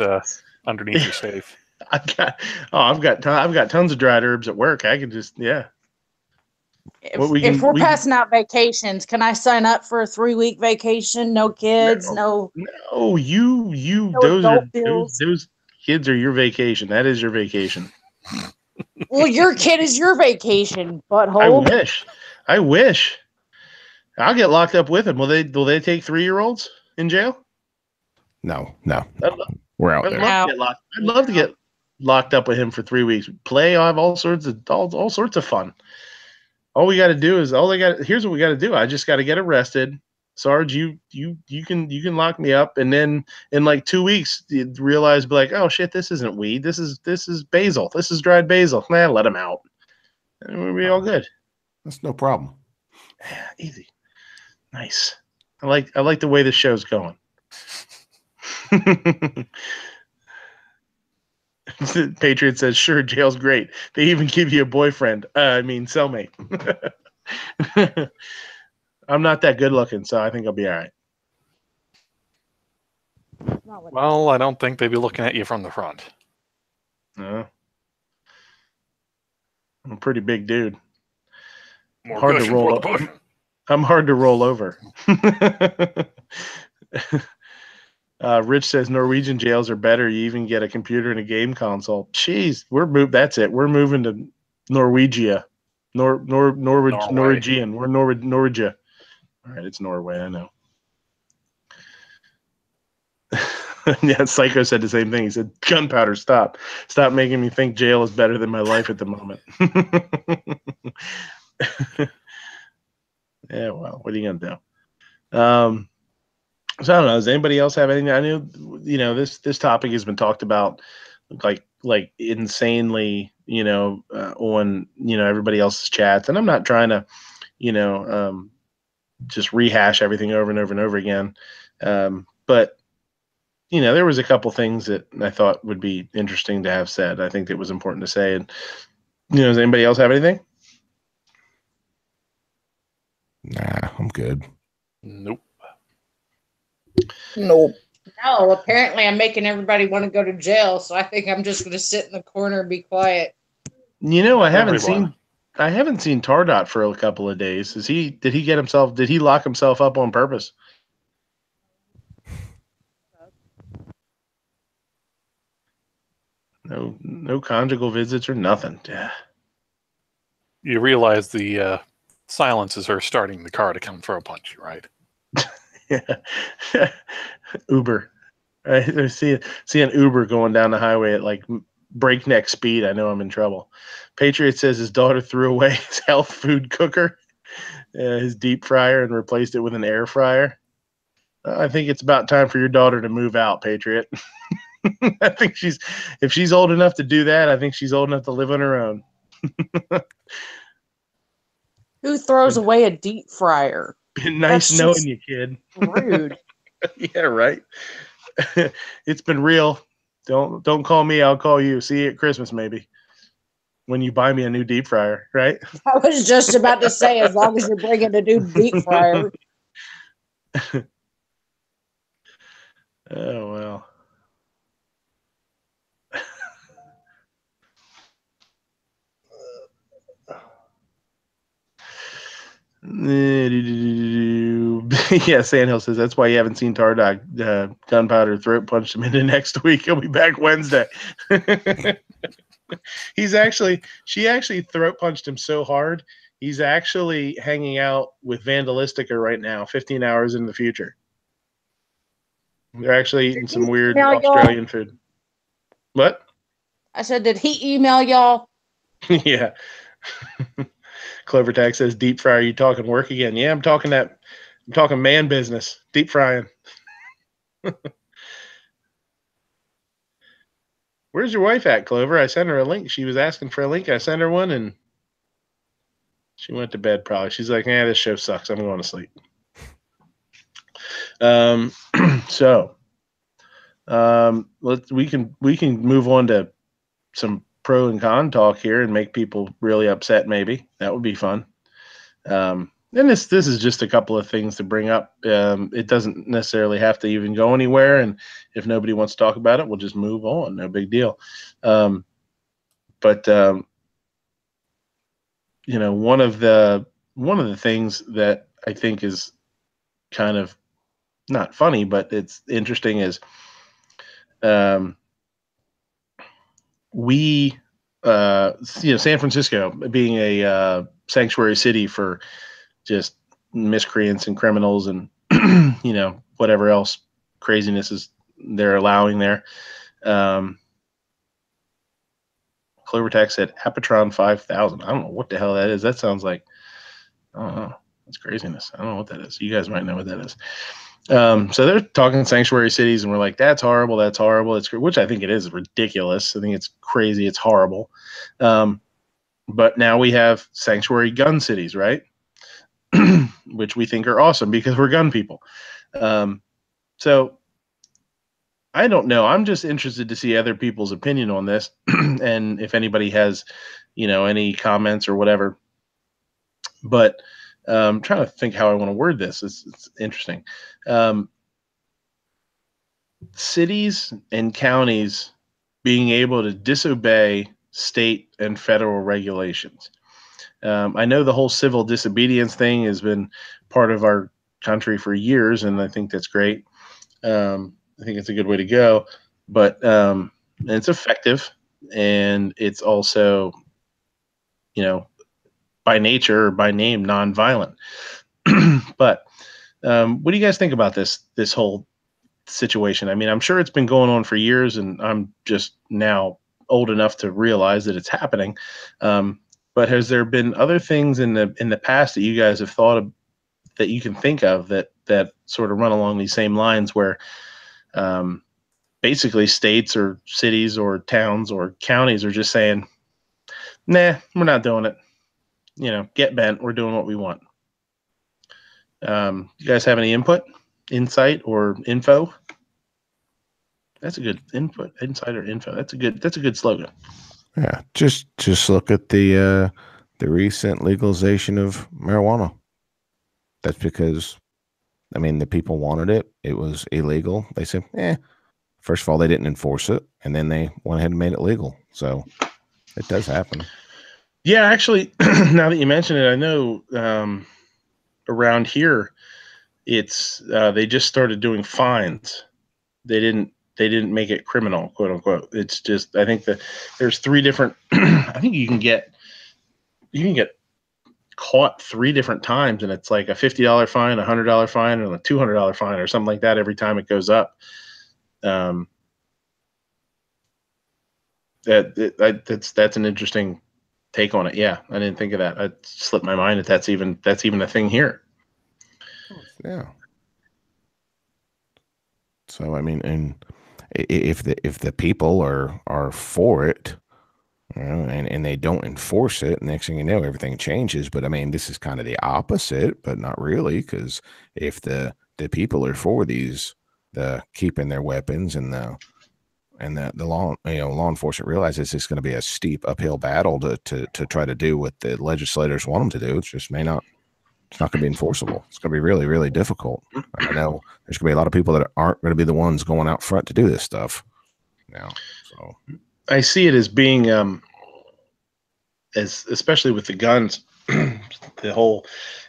underneath your safe. I've got tons of dried herbs at work. I can just If we're passing out vacations, can I sign up for a 3-week vacation? No kids, no. Those kids are your vacation. That is your vacation. Well, your kid is your vacation, butthole. I wish. I'll get locked up with him. Will they take 3-year-olds in jail? No. We're out there. I'd love to get locked up with him for 3 weeks. Play. I'll have all sorts of fun. All we got to do is here's what we got to do. I just got to get arrested. Sarge, you can lock me up, and then in like 2 weeks you realize, be like, oh shit, this isn't weed. This is basil. This is dried basil. Let him out, and we'll be all good. That's no problem. Yeah, easy, nice. I like the way this show's going. Patriot says, sure, jail's great. They even give you a boyfriend. Cellmate. I'm not that good looking, so I think I'll be all right. not what Well, I don't think they'd be looking at you from the front. No. I'm a pretty big dude. More Hard to cushion roll for the up. push. I'm hard to roll over. Rich says Norwegian jails are better. You even get a computer and a game console. Jeez, that's it. We're moving to Norwegia. Norwegian. We're Norwegia. All right, it's Norway, I know. Yeah, Psycho said the same thing. He said, gunpowder, stop. Stop making me think jail is better than my life at the moment. Yeah, well, what are you going to do? So I don't know. Does anybody else have anything? I knew, this topic has been talked about like insanely, on, everybody else's chats. And I'm not trying to, just rehash everything over and over and over again. But, there was a couple things that I thought would be interesting to have said. I think it was important to say. And, does anybody else have anything? Nah, I'm good. Nope. Nope. No, apparently I'm making everybody want to go to jail, so I think I'm just going to sit in the corner and be quiet. I haven't Everyone. seen Tardot for a couple of days. Did he lock himself up on purpose? No conjugal visits or nothing. Yeah. You realize the silence is her starting the car to come throw punch you, right? Yeah. Uber. I see an Uber going down the highway at like breakneck speed. I know I'm in trouble. Patriot says his daughter threw away his health food cooker, his deep fryer, and replaced it with an air fryer. I think it's about time for your daughter to move out, Patriot. I think if she's old enough to do that, I think she's old enough to live on her own. Who throws away a deep fryer? Been nice That's knowing just you, kid. rude. Yeah, right. It's been real. Don't call me. I'll call you. See you at Christmas, maybe, when you buy me a new deep fryer, right? I was just about to say, as long as you're bringing a new deep fryer. Oh, well. Yeah, Sandhill says that's why you haven't seen Tardog. Gunpowder throat punched him into next week. He'll be back Wednesday. She actually throat punched him so hard. He's actually hanging out with Vandalistica right now, 15 hours in the future. They're actually eating some weird Australian food. What? I said, did he email y'all? Yeah. Clover Tag says, deep fryer, you talking work again? Yeah, I'm talking man business. Deep frying. Where's your wife at, Clover? I sent her a link. She was asking for a link. I sent her one, and she went to bed probably. She's like, this show sucks. I'm going to sleep. So we can move on to some pro and con talk here and make people really upset. Maybe that would be fun. And this is just a couple of things to bring up. It doesn't necessarily have to even go anywhere. And if nobody wants to talk about it, we'll just move on. No big deal. But one of the things that I think is kind of not funny, but it's interesting is San Francisco being a sanctuary city for just miscreants and criminals and whatever else craziness is they're allowing there. Clovertax said Apatron 5000. I don't know what the hell that is. That sounds like, I don't know. That's craziness. I don't know what that is. You guys might know what that is. So they're talking sanctuary cities, and we're like, that's horrible. That's horrible. Which I think it is ridiculous. I think it's crazy. It's horrible. But now we have sanctuary gun cities, right? Which we think are awesome because we're gun people. So I don't know. I'm just interested to see other people's opinion on this. And if anybody has, any comments or whatever. But I'm trying to think how I want to word this. It's interesting. cities and counties being able to disobey state and federal regulations. I know the whole civil disobedience thing has been part of our country for years, and I think that's great. I think it's a good way to go, but it's effective, and it's also, by nature or by name, nonviolent. But what do you guys think about this whole situation? I mean, I'm sure it's been going on for years, and I'm just now old enough to realize that it's happening. But has there been other things in the past that you guys have thought of that you can think of that sort of run along these same lines, where basically states or cities or towns or counties are just saying, nah, we're not doing it. Get bent. We're doing what we want. You guys have any insight, or info? That's a good input. Insight or info. That's a good slogan. Yeah, just look at the recent legalization of marijuana. That's because, I mean, the people wanted it. It was illegal. They said, first of all, they didn't enforce it, and then they went ahead and made it legal. So it does happen. Yeah, actually, now that you mention it, I know around here, it's they just started doing fines. They didn't make it criminal, quote unquote. It's just, I think that there's 3 different. I think you can get caught 3 different times, and it's like a $50 fine, a $100 fine, and a $200 fine, or something like that every time it goes up. That's an interesting take on it. Yeah, I didn't think of that. It slipped my mind that that's even a thing here. Yeah. So I mean, and if the people are for it, and they don't enforce it, next thing you know, everything changes. But I mean, this is kind of the opposite, but not really, because if the people are for the keeping their weapons, and the law enforcement realizes it's going to be a steep uphill battle to try to do what the legislators want them to do. It's not going to be enforceable. It's going to be really, really difficult. I know there's going to be a lot of people that aren't going to be the ones going out front to do this stuff now. So I see it as being, especially with the guns, the whole,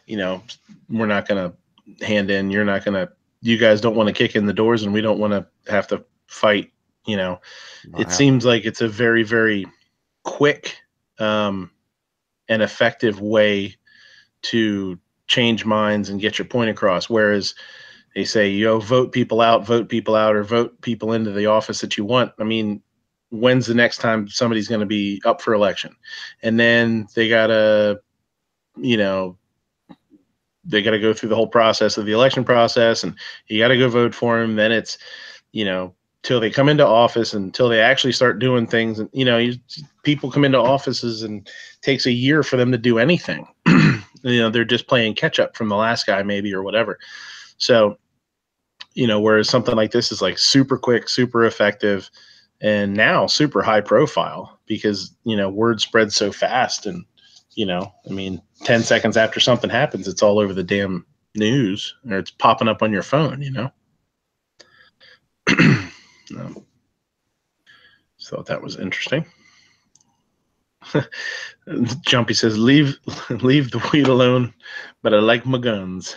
we're not going to hand in. You guys don't want to kick in the doors, and we don't want to have to fight. It seems like it's a very, very quick and effective way to change minds and get your point across. Whereas they say, vote people out, or vote people into the office that you want. I mean, when's the next time somebody's going to be up for election? And then they got to, go through the whole process of the election process, and you got to go vote for them. Then it's, till they come into office, until they actually start doing things. And, people come into offices, and it takes a year for them to do anything. They're just playing catch up from the last guy, maybe, or whatever. So, whereas something like this is like super quick, super effective, and now super high profile, because, word spreads so fast. And, 10 seconds after something happens, it's all over the damn news, or it's popping up on your phone, So that was interesting. Jumpy says, leave the weed alone, but I like my guns.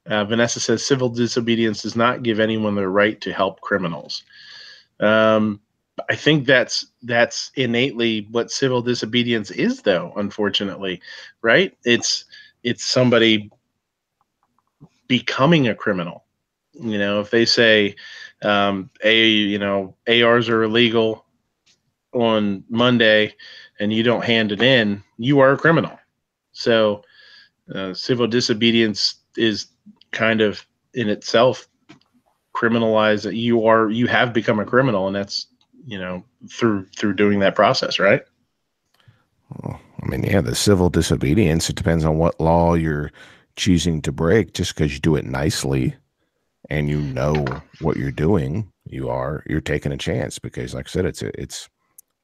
Vanessa says, civil disobedience does not give anyone the right to help criminals. I think that's innately what civil disobedience is, though, unfortunately, right? It's somebody becoming a criminal. If they say, ARs are illegal on Monday, and you don't hand it in, you are a criminal. So civil disobedience is kind of in itself criminalized, that you have become a criminal, and that's through doing that process, right? Well, I mean, yeah, the civil disobedience, it depends on what law you're choosing to break. Just because you do it nicely and you know what you're doing, you're taking a chance, because like I said, it's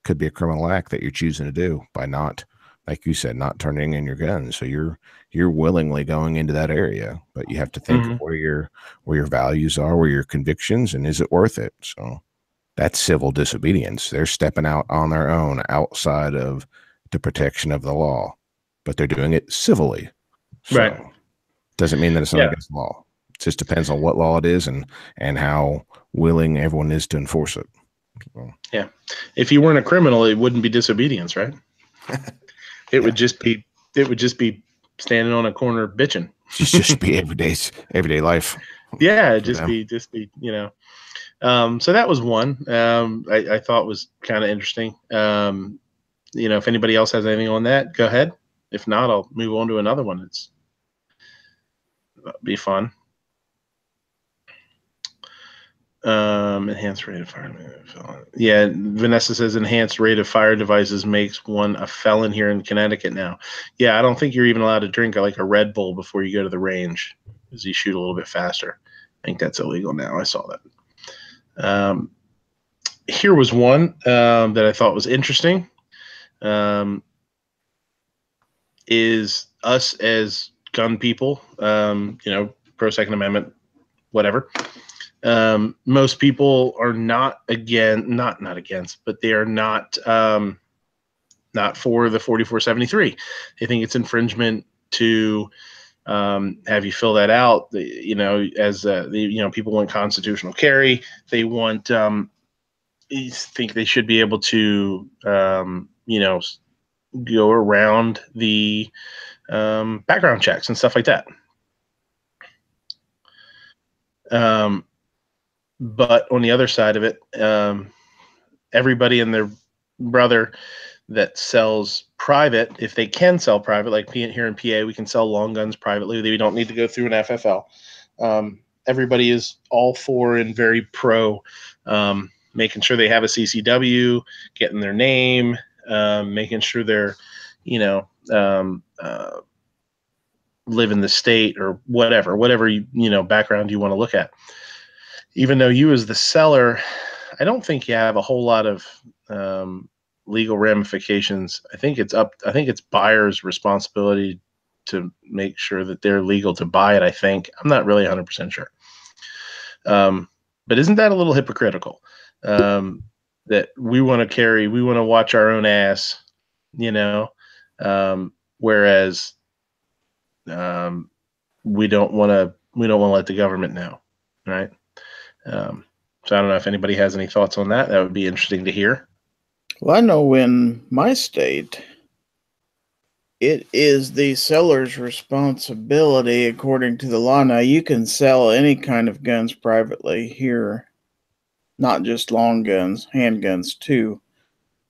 could be a criminal act that you're choosing to do by not like you said, not turning in your guns. So you're willingly going into that area, but you have to think Mhm. where your values are, where your convictions, and is it worth it? So that's civil disobedience. They're stepping out on their own outside of the protection of the law, but they're doing it civilly. So Right. doesn't mean that it's not Yeah. against the law. It just depends on what law it is and how willing everyone is to enforce it. So, Yeah. If you weren't a criminal, it wouldn't be disobedience, right? It would just be standing on a corner bitching. just be everyday life. Yeah, for them. just be, so that was one I thought was kind of interesting. If anybody else has anything on that, go ahead. If not, I'll move on to another one. That'll be fun. Enhanced rate of fire. Yeah, Vanessa says enhanced rate of fire devices makes one a felon here in Connecticut now. Yeah, I don't think you're even allowed to drink like a Red Bull before you go to the range, because you shoot a little bit faster. I think that's illegal now. I saw that. Here was one that I thought was interesting. Is us as gun people, pro Second Amendment, whatever. Most people are not against, but they are not for the 4473. They think it's infringement to have you fill that out. People want constitutional carry. They want think they should be able to go around the background checks and stuff like that. But on the other side of it, everybody and their brother that sells private, if they can sell private, like here in PA, we can sell long guns privately. We don't need to go through an FFL. Everybody is all for and very pro making sure they have a CCW, getting their name, making sure they're, live in the state or whatever background you want to look at. Even though you as the seller, I don't think you have a whole lot of legal ramifications. I think it's buyer's responsibility to make sure that they're legal to buy it. I think I'm not really 100% sure. But isn't that a little hypocritical? That we want to watch our own ass, whereas we don't want to let the government know, right? So I don't know if anybody has any thoughts on that. That would be interesting to hear. Well, I know in my state, it is the seller's responsibility according to the law. Now, you can sell any kind of guns privately here, not just long guns, handguns too,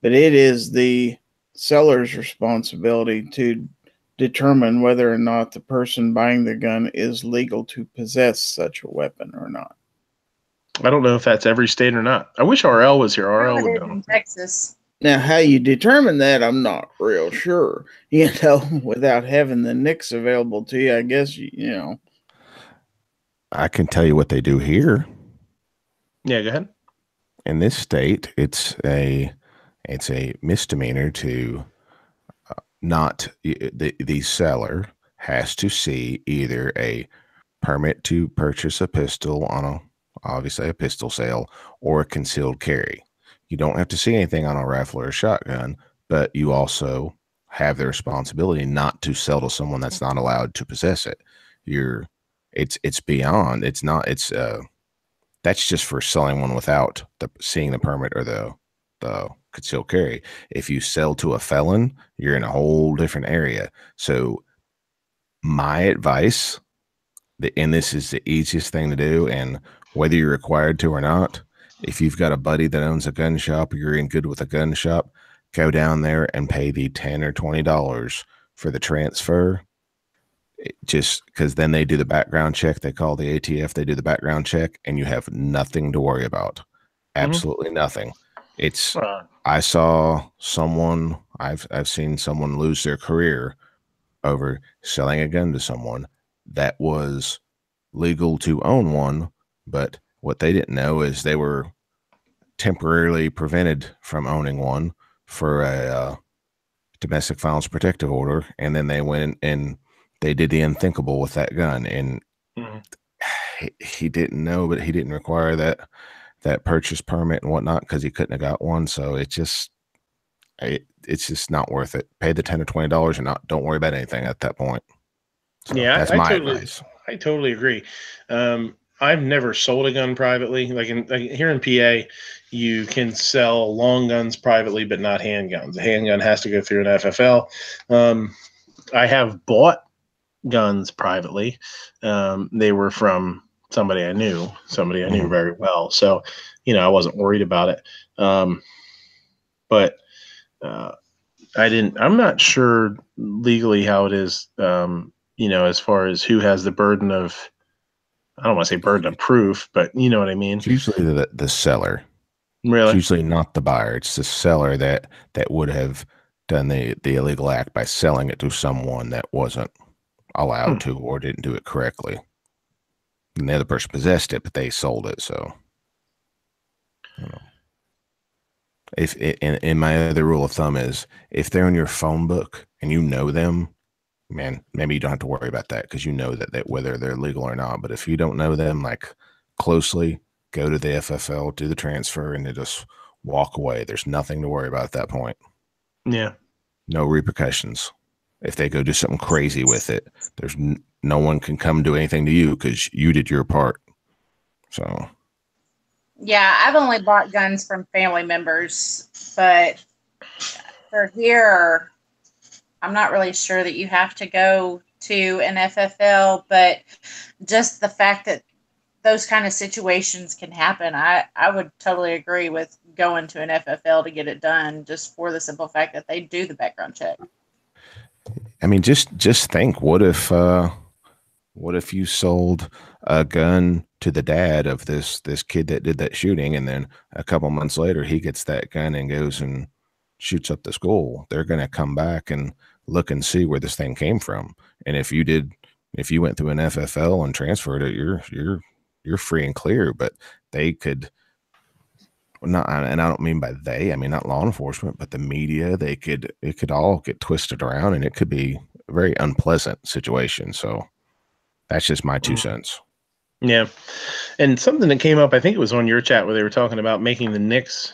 but it is the seller's responsibility to determine whether or not the person buying the gun is legal to possess such a weapon or not. I don't know if that's every state or not. I wish RL was here. RL would It is know. in Texas. Now, how you determine that, I'm not real sure. Without having the NICS available to you, I guess, I can tell you what they do here. Yeah, go ahead. In this state, it's a misdemeanor to the seller has to see either a permit to purchase a pistol on obviously a pistol sale or a concealed carry. You don't have to see anything on a rifle or a shotgun, but you also have the responsibility not to sell to someone that's not allowed to possess it. It's beyond. It's not. It's that's just for selling one without seeing the permit or the concealed carry. If you sell to a felon, you're in a whole different area. So my advice, and this is the easiest thing to do, and whether you're required to or not, if you've got a buddy that owns a gun shop or you're in good with a gun shop, go down there and pay the $10 or $20 for the transfer. Just because then they do the background check. They call the ATF. They do the background check, and you have nothing to worry about. Absolutely nothing. It's I saw someone. I've seen someone lose their career over selling a gun to someone that was legal to own one, but what they didn't know is they were temporarily prevented from owning one for domestic violence protective order, and then they went and they did the unthinkable with that gun, and he didn't know, but he didn't require that purchase permit and whatnot because he couldn't have got one. So it's just not worth it. Pay the $10 or $20 and don't worry about anything at that point. So that's my advice. I totally agree. I've never sold a gun privately. Like here in PA, you can sell long guns privately, but not handguns. A handgun has to go through an FFL. I have bought guns privately. They were from somebody I knew very well. So, I wasn't worried about it. But I'm not sure legally how it is, as far as who has the burden of, I don't want to say burden of proof, but you know what I mean? It's usually the seller. Really? It's usually not the buyer. It's the seller that would have done the illegal act by selling it to someone that wasn't allowed to or didn't do it correctly. And the other person possessed it, but they sold it. So, in my other rule of thumb is if they're in your phone book and you know them, man, maybe you don't have to worry about that because you know that whether they're legal or not. But if you don't know them like closely, go to the FFL, do the transfer, and then just walk away. There's nothing to worry about at that point. Yeah. No repercussions. If they go do something crazy with it, there's no one can come do anything to you because you did your part. So. Yeah, I've only bought guns from family members, but for here, I'm not really sure that you have to go to an FFL, but just the fact that those kind of situations can happen, I would totally agree with going to an FFL to get it done, just for the simple fact that they do the background check. I mean, just think, what if you sold a gun to the dad of this kid that did that shooting, and then a couple months later he gets that gun and goes and shoots up the school? They're going to come back and look and see where this thing came from. And if you went through an FFL and transferred it, you're free and clear. But they could not, and I don't mean by they, I mean not law enforcement, but the media. It could all get twisted around, and it could be a very unpleasant situation. So that's just my 2 cents. Yeah. And something that came up, I think it was on your chat where they were talking about making the NICS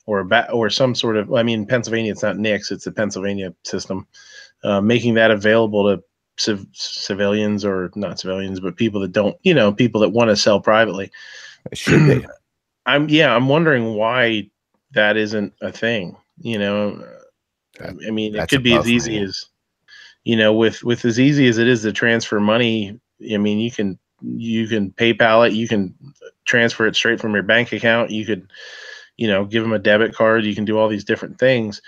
or some sort of, I mean, Pennsylvania, it's not NICS, it's the Pennsylvania system, making that available to civilians, or not civilians, but people that don't, people that want to sell privately. It should be. I'm wondering why that isn't a thing, I mean, it could be as easy as, with as easy as it is to transfer money. I mean, you can PayPal it, you can transfer it straight from your bank account. You could, give them a debit card. You can do all these different things.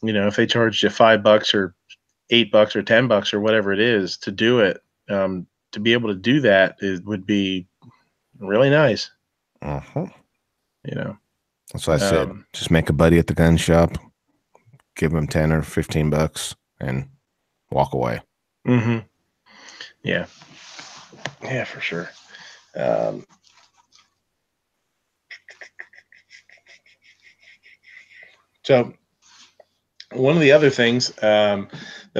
If they charged you $5 or $8 or $10 or whatever it is to do it, to be able to do that, it would be really nice. That's what I said. Just make a buddy at the gun shop, give them 10 or 15 bucks, and walk away. Yeah, for sure. So one of the other things that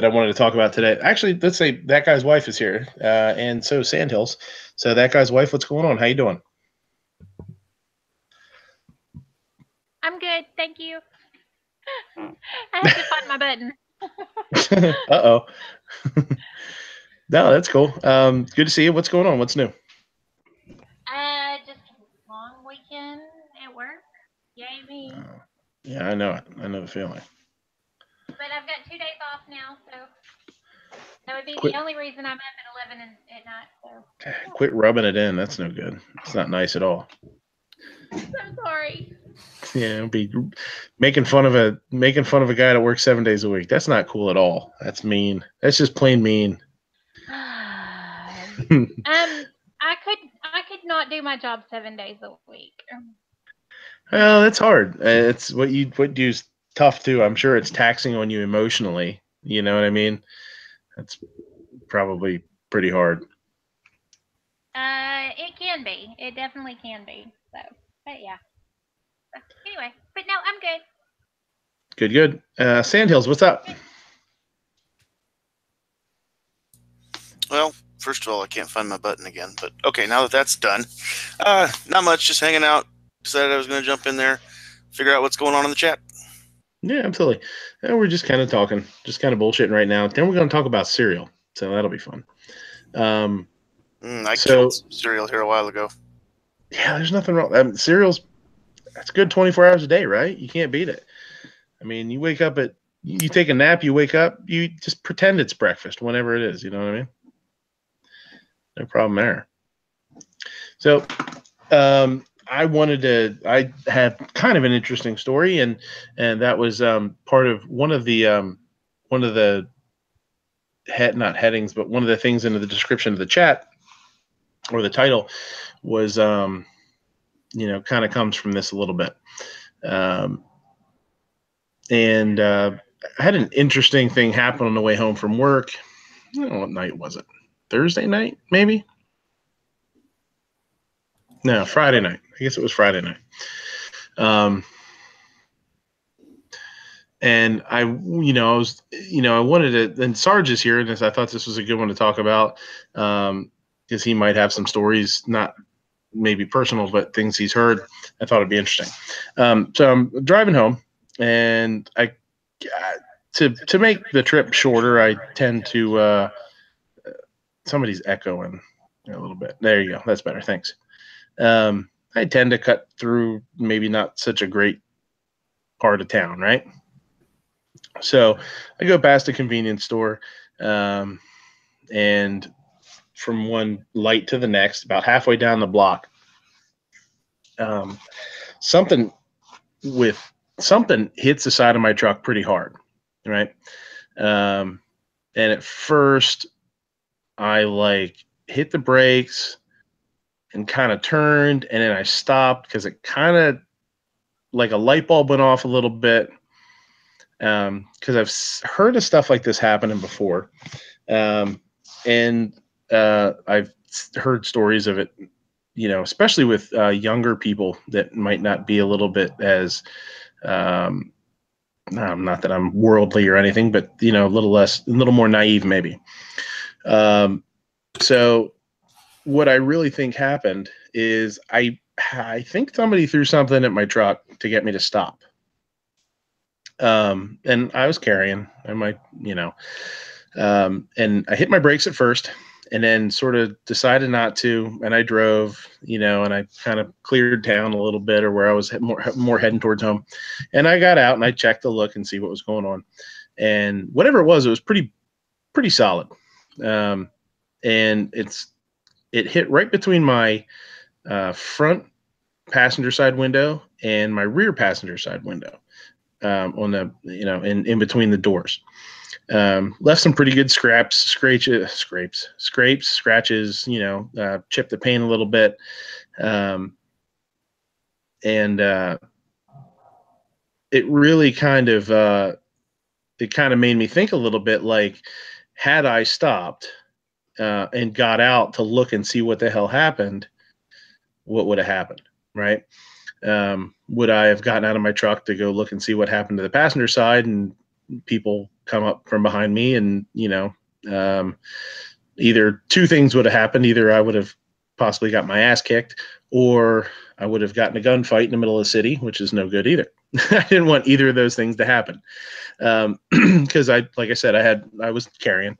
I wanted to talk about today, actually, let's say that guy's wife is here, and so Sandhills. So that guy's wife, what's going on? How you doing? I'm good, thank you. I had to find my button. Uh-oh. No, that's cool. Good to see you. What's going on? What's new? Just a long weekend at work. Yay me. Yeah, I know it. I know the feeling. But I've got 2 days off now, so that would be the only reason I'm up at 11 at night. So quit rubbing it in. That's no good. It's not nice at all. I'm sorry. Yeah, be making fun of a guy that works 7 days a week. That's not cool at all. That's mean. That's just plain mean. I could not do my job 7 days a week. Well, that's hard. It's what you do is tough too. I'm sure it's taxing on you emotionally. You know what I mean? That's probably pretty hard. It can be. It definitely can be. So, but yeah. So, anyway, but no, I'm good. Good, good. Sandhills, what's up? Well, first of all, I can't find my button again, but okay, now that that's done, not much, just hanging out. Decided I was going to jump in there, figure out what's going on in the chat. Yeah, absolutely. We're just kind of talking, just kind of bullshitting right now. Then we're going to talk about cereal, so that'll be fun. I killed some cereal here a while ago. Yeah, there's nothing wrong. Cereal's, that's good 24 hours a day, right? You can't beat it. I mean, you wake up you take a nap, you wake up, you just pretend it's breakfast whenever it is. You know what I mean? No problem there. So, I had kind of an interesting story, and that was part of one of the not headings, but one of the things in the description of the chat or the title was kind of comes from this a little bit. And I had an interesting thing happen on the way home from work. I don't know what night was it? Thursday night, maybe? No, Friday night. I guess it was Friday night. And I wanted to, and Sarge is here, and I thought this was a good one to talk about, because he might have some stories, not maybe personal, but things he's heard. I thought it'd be interesting. So I'm driving home, and to make the trip shorter, I tend to, somebody's echoing a little bit. There you go. That's better. Thanks. I tend to cut through maybe not such a great part of town, right? So I go past a convenience store, and from one light to the next, about halfway down the block, something hits the side of my truck pretty hard, right? And at first, I hit the brakes and kind of turned, and then I stopped because it kind of like a light bulb went off a little bit. Because I've heard of stuff like this happening before, and I've heard stories of it, especially with younger people that might not be a little bit as, not that I'm worldly or anything, but a little more naive maybe. So what I really think happened is I think somebody threw something at my truck to get me to stop. And I was carrying, and and I hit my brakes at first, and then sort of decided not to, and I drove, and I kind of cleared town a little bit, or where I was more heading towards home, and I got out and I checked the look and see what was going on, and whatever it was pretty solid, and it hit right between my front passenger side window and my rear passenger side window. On the, in between the doors, left some pretty good scratches, chipped the paint a little bit. And it really kind of made me think a little bit, like, had I stopped and got out to look and see what the hell happened, what would have happened, right? Would I have gotten out of my truck to go look and see what happened to the passenger side, and people come up from behind me, and either two things would have happened. Either I would have possibly got my ass kicked, or I would have gotten a gunfight in the middle of the city, which is no good either. I didn't want either of those things to happen, because like I said, I was carrying.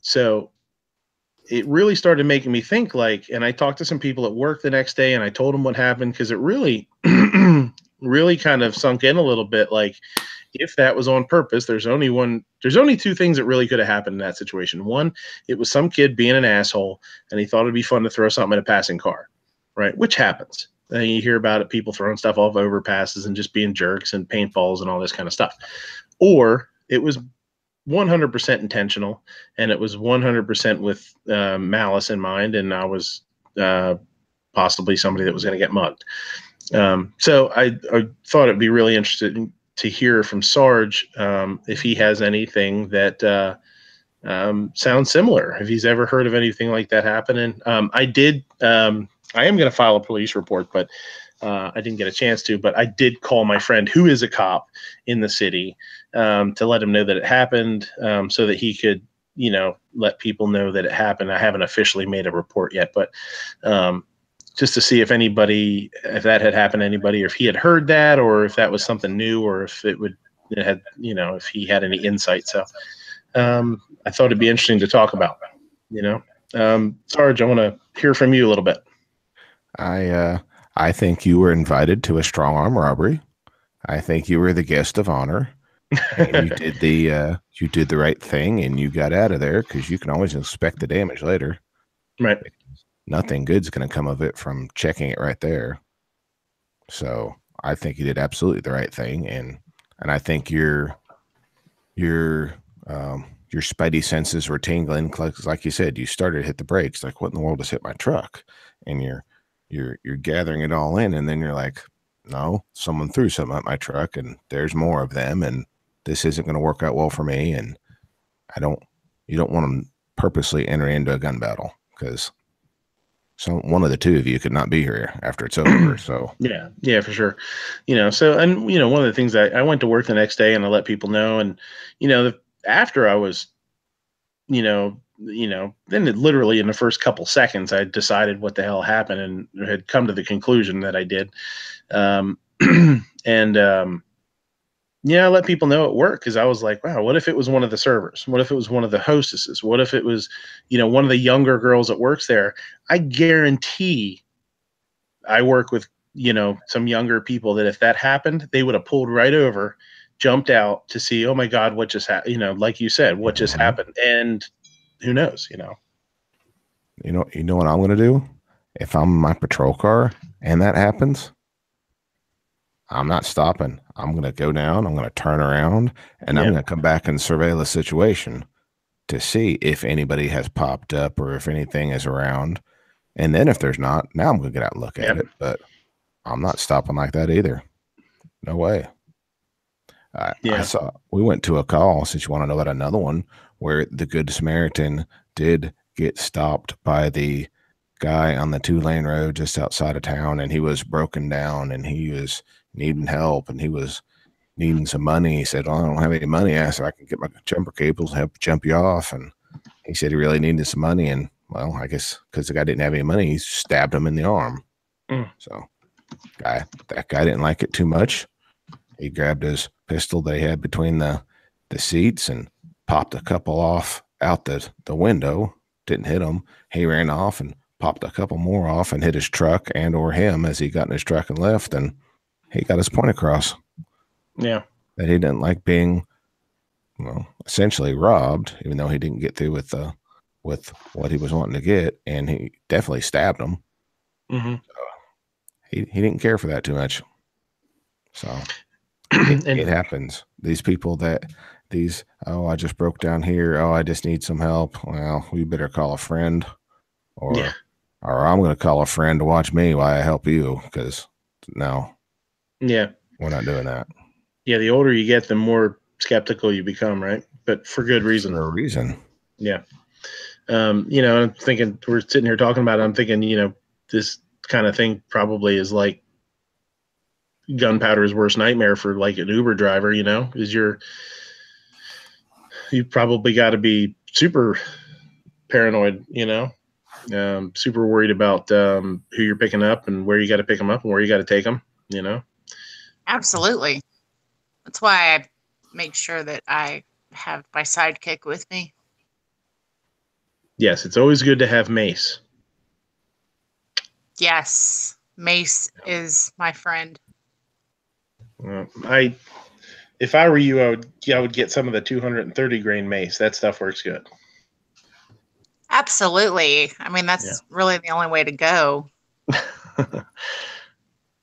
So it really started making me think, and I talked to some people at work the next day, and I told them what happened, because it really, really kind of sunk in a little bit. Like, if that was on purpose, there's only two things that really could have happened in that situation. One, it was some kid being an asshole, and he thought it'd be fun to throw something at a passing car, right? Which happens. And you hear about it, people throwing stuff off overpasses and just being jerks and paintballs and all this kind of stuff. Or it was 100% intentional, and it was 100% with malice in mind, and I was possibly somebody that was going to get mugged. So I thought it'd be really interesting to hear from Sarge if he has anything that sounds similar, if he's ever heard of anything like that happening. I am going to file a police report, but I didn't get a chance to, but I did call my friend who is a cop in the city to let him know that it happened, so that he could, let people know that it happened. I haven't officially made a report yet, but just to see if that had happened to anybody, or if he had heard that, or if that was something new, or if if he had any insight. So I thought it'd be interesting to talk about, Sarge, I want to hear from you a little bit. I think you were invited to a strong arm robbery. I think you were the guest of honor. And you did the right thing, and you got out of there, because you can always inspect the damage later. Right. Nothing good's going to come of it from checking it right there. So I think you did absolutely the right thing, and I think your spidey senses were tingling, like you said. You started to hit the brakes, like, what in the world has hit my truck? And you're gathering it all in, and then you're like, no, someone threw something at my truck, and there's more of them, and this isn't going to work out well for me. And you don't want to purposely enter into a gun battle, because one of the two of you could not be here after it's over. So yeah, for sure. So, and one of the things I went to work the next day, and I let people know, and after I was, then literally in the first couple seconds, I decided what the hell happened, and had come to the conclusion that I did. I let people know at work, because I was like, wow, what if it was one of the servers? What if it was one of the hostesses? What if it was, one of the younger girls that works there? I guarantee I work with, some younger people that if that happened, they would have pulled right over, jumped out to see, oh my God, what just happened? Like you said, what just happened? And who knows, You know what I'm going to do? If I'm in my patrol car and that happens, I'm not stopping. I'm going to go down. I'm going to turn around, and I'm going to come back and surveil the situation to see if anybody has popped up or if anything is around. And then if there's not, now I'm going to get out and look at it. But I'm not stopping like that either. No way. We went to a call, since you want to know about another one, where the Good Samaritan did get stopped by the guy on the 2-lane road just outside of town, and he was broken down, and he was needing help, and he was needing some money. He said, I don't have any money. I said, I can get my jumper cables and help jump you off. And he said he really needed some money. And, well, I guess because the guy didn't have any money, he stabbed him in the arm. So that guy didn't like it too much. He grabbed his pistol that he had between the seats and popped a couple off out the window. Didn't hit him. He ran off and popped a couple more off and hit his truck and or him as he got in his truck and left. And he got his point across. Yeah. That he didn't like being, essentially robbed, even though he didn't get through with what he was wanting to get. And he definitely stabbed him. Mm-hmm. So he didn't care for that too much. So it happens. These people I just broke down here. Oh, I just need some help. Well, we better call a friend, or I'm going to call a friend to watch me while I help you. Because no. Yeah. We're not doing that. Yeah. The older you get, the more skeptical you become, right? But for good reason. For a reason. Yeah. I'm thinking, we're sitting here talking about it. I'm thinking, this kind of thing probably is like gunpowder's worst nightmare for like an Uber driver, is you probably got to be super paranoid, super worried about who you're picking up and where you got to pick them up and where you got to take them, Absolutely. That's why I make sure that I have my sidekick with me. Yes, it's always good to have Mace. Yes, Mace is my friend. If I were you, I would get some of the 230 grain Mace. That stuff works good. Absolutely. I mean, that's really the only way to go.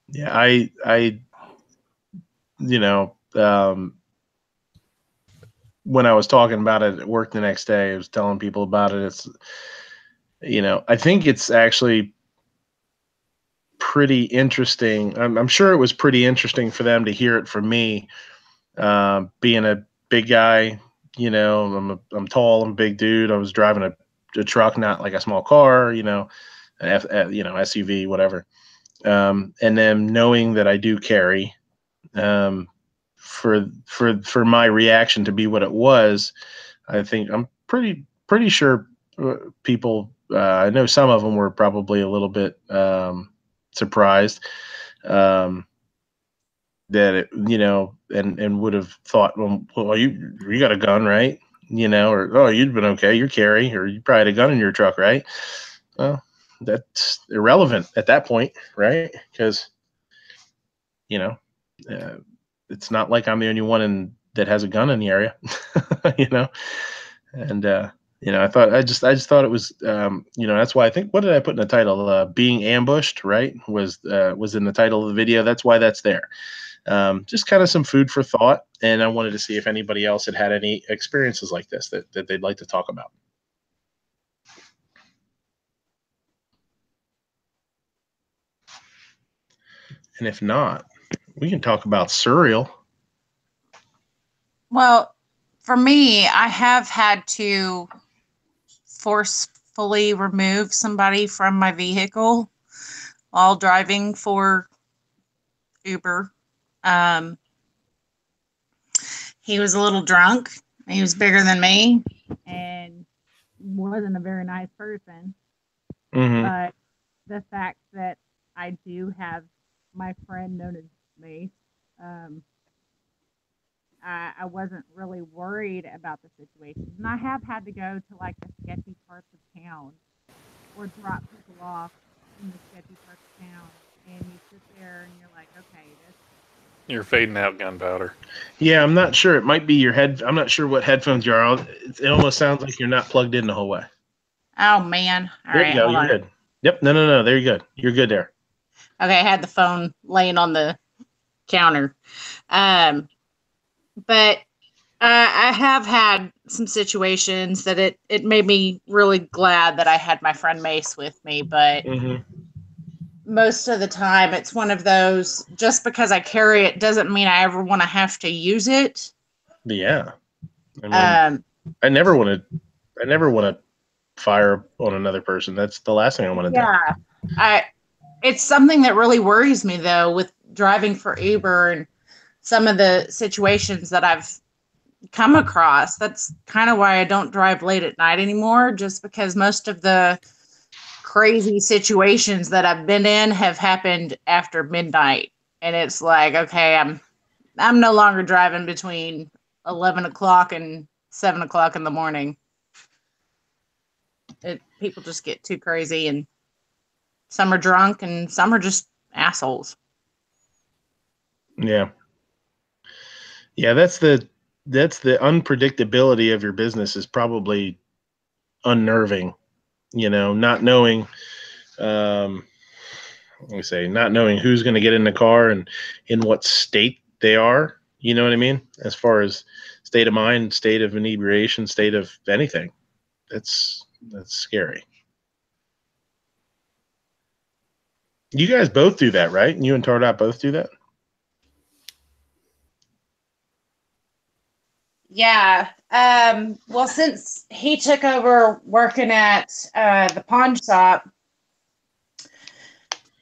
Yeah, when I was talking about it at work the next day, I was telling people about it. It's, I think it's actually pretty interesting. I'm sure it was pretty interesting for them to hear it from me, being a big guy. I'm tall, I'm a big dude. I was driving a truck, not like a small car, SUV, whatever. and then knowing that I do carry, for my reaction to be what it was, I think I'm pretty sure people. I know some of them were probably a little bit surprised that it, and would have thought, well, you got a gun, right? Or oh, you'd been okay, you carry, or you probably had a gun in your truck, right? Well, that's irrelevant at that point, right? Because it's not like I'm the only one that has a gun in the area, And I just thought it was, that's why I think, what did I put in the title? Being ambushed, right? Was in the title of the video. That's why that's there. Just kind of some food for thought, and I wanted to see if anybody else had any experiences like this that they'd like to talk about. And if not, we can talk about surreal. Well, for me, I have had to forcefully remove somebody from my vehicle while driving for Uber. He was a little drunk. He was bigger than me and wasn't a very nice person. Mm-hmm. But the fact that I do have my friend known as Mace, I wasn't really worried about the situation. And I have had to go to like the sketchy parts of town or drop people off in the sketchy parts of town. And you sit there and you're like, okay, You're fading out, Gunpowder. Yeah, I'm not sure. It might be your head. I'm not sure what headphones you're on. It almost sounds like you're not plugged in the whole way. oh man. All There right, you go. hold You're on. good. Yep. No. There you go. You're good there. Okay, I had the phone laying on the counter. But I have had some situations that it made me really glad that I had my friend Mace with me. But Mm-hmm. most of the time, it's one of those, just because I carry it doesn't mean I ever want to have to use it. Yeah. I mean, I never want to fire on another person. That's the last thing I want to do. Yeah. It's something that really worries me, though, with driving for Uber and some of the situations that I've come across. That's kind of why I don't drive late at night anymore, just because most of the crazy situations that I've been in have happened after midnight. And it's like, okay, I'm no longer driving between 11 o'clock and 7 o'clock in the morning. People just get too crazy, and some are drunk and some are just assholes. Yeah. Yeah, that's the unpredictability of your business is probably unnerving, not knowing, not knowing who's going to get in the car and in what state they are, you know what I mean? As far as state of mind, state of inebriation, state of anything. That's scary. You guys both do that, right? You and Tardot both do that? Yeah. Well, since he took over working at the pawn shop,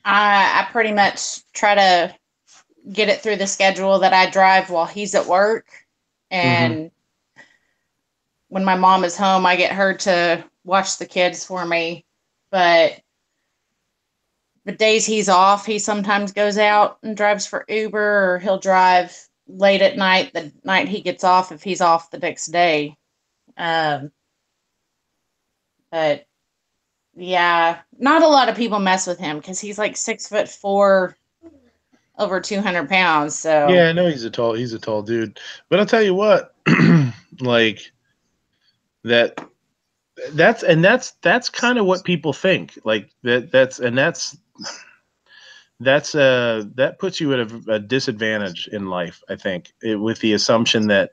I pretty much try to get it through the schedule that I drive while he's at work. And when my mom is home, I get her to watch the kids for me. But the days he's off, he sometimes goes out and drives for Uber, or he'll drive late at night the night he gets off if he's off the next day. But yeah, not a lot of people mess with him because he's like 6'4", over 200 pounds. So yeah, I know he's a tall dude. But I'll tell you what, like that's kind of what people think. Like that puts you at a disadvantage in life, I think, with the assumption that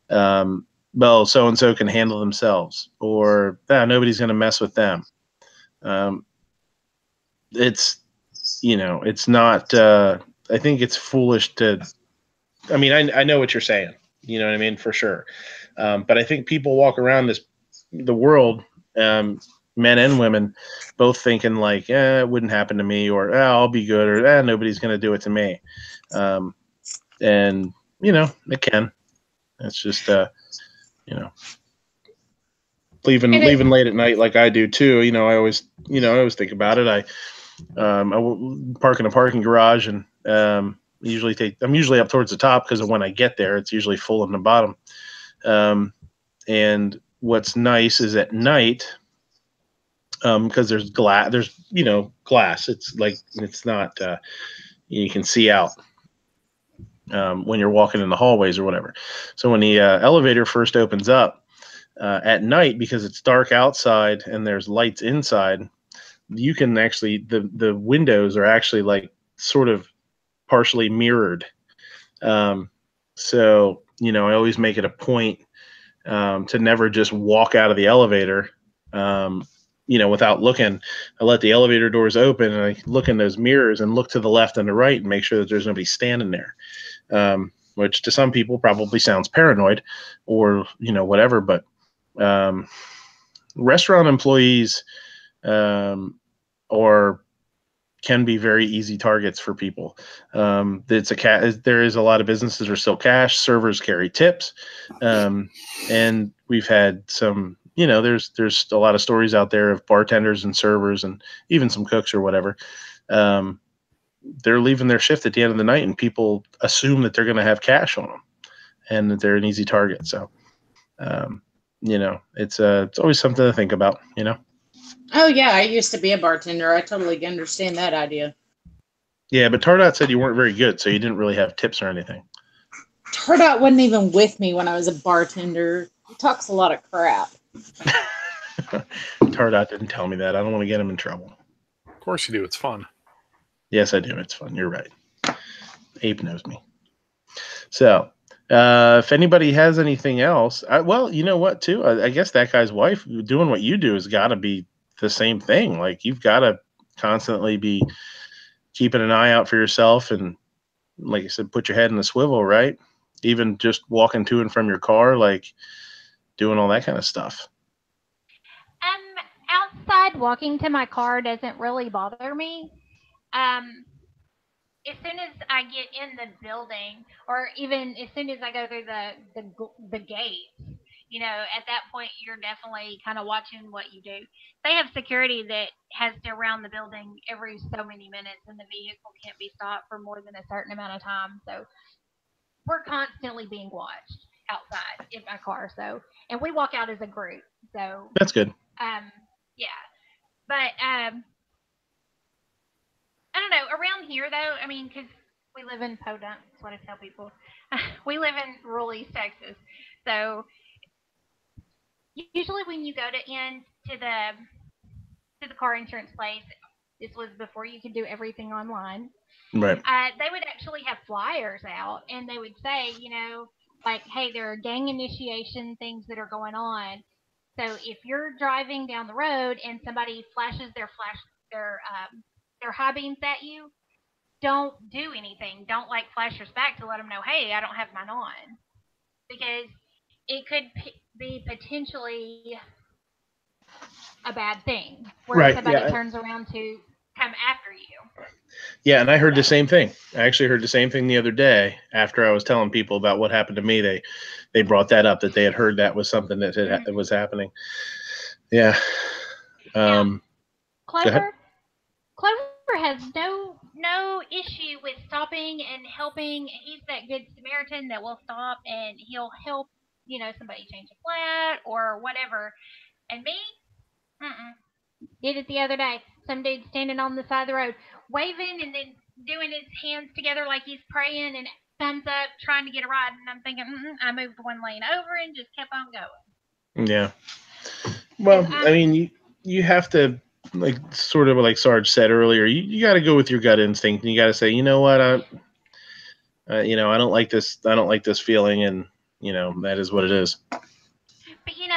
well, so and so can handle themselves, or nobody's going to mess with them. It's it's not. I think it's foolish to. I mean, I know what you're saying. You know what I mean, for sure. But I think people walk around the world, men and women both thinking like, it wouldn't happen to me, or I'll be good, or nobody's going to do it to me. And, it can. It's just, leaving late at night like I do too. I always think about it. I park in a parking garage, and I'm usually up towards the top because of when I get there, it's usually full in the bottom. And what's nice is at night, because there's glass. It's like it's not. You can see out when you're walking in the hallways or whatever. So when the elevator first opens up at night, because it's dark outside and there's lights inside, you can actually the windows are actually like sort of partially mirrored. So I always make it a point to never just walk out of the elevator, without looking. I let the elevator doors open and I look in those mirrors and look to the left and the right and make sure that there's nobody standing there. Which to some people probably sounds paranoid or, whatever, but restaurant employees can be very easy targets for people. There is a lot of businesses are still cash. Servers carry tips, and we've had some. There's a lot of stories out there of bartenders and servers and even some cooks or whatever. They're leaving their shift at the end of the night, and people assume that they're going to have cash on them, and that they're an easy target. So, it's always something to think about. Oh yeah, I used to be a bartender. I totally understand that idea. Yeah, but Tardot said you weren't very good, so you didn't really have tips or anything. Tardot wasn't even with me when I was a bartender. He talks a lot of crap. Tardot didn't tell me that. I don't want to get him in trouble. Of course you do. It's fun. Yes, I do. It's fun. You're right. Ape knows me. So, if anybody has anything else, well, you know what, too? I guess that guy's wife doing what you do has got to be the same thing. Like, you've got to constantly be keeping an eye out for yourself, and like I said, put your head in the swivel, right? Even just walking to and from your car, like doing all that kind of stuff. Outside walking to my car doesn't really bother me. As soon as I get in the building, or even as soon as I go through the gates, at that point you're definitely kind of watching what you do. They have security that has to round the building every so many minutes, and the vehicle can't be stopped for more than a certain amount of time. So we're constantly being watched outside in my car. So, and we walk out as a group. So that's good. Yeah, but I don't know. Around here, though, I mean, because we live in Podunk, that's what I tell people. We live in rural East Texas, so usually when you go to the car insurance place, this was before you could do everything online. Right. They would actually have flyers out, and they would say, like, hey, there are gang initiation things that are going on. So if you're driving down the road and somebody flashes their high beams at you, don't do anything. Don't flash yours back to let them know, hey, I don't have mine on, because it could be potentially a bad thing where somebody turns around to come after you. Yeah, and I heard the same thing. I actually heard the same thing the other day after I was telling people about what happened to me. They brought that up, that they had heard that was something that was happening. Yeah. Clover has no issue with stopping and helping. He's that good Samaritan that will stop and he'll help, somebody change a flat or whatever. And me, did it the other day. Some dude standing on the side of the road, waving and then doing his hands together like he's praying and thumbs up, trying to get a ride. And I'm thinking, I moved one lane over and just kept on going. Yeah. Well, I mean, you have to, sort of like Sarge said earlier, you got to go with your gut instinct, and you got to say, you know what, I don't like this. I don't like this feeling, and that is what it is. But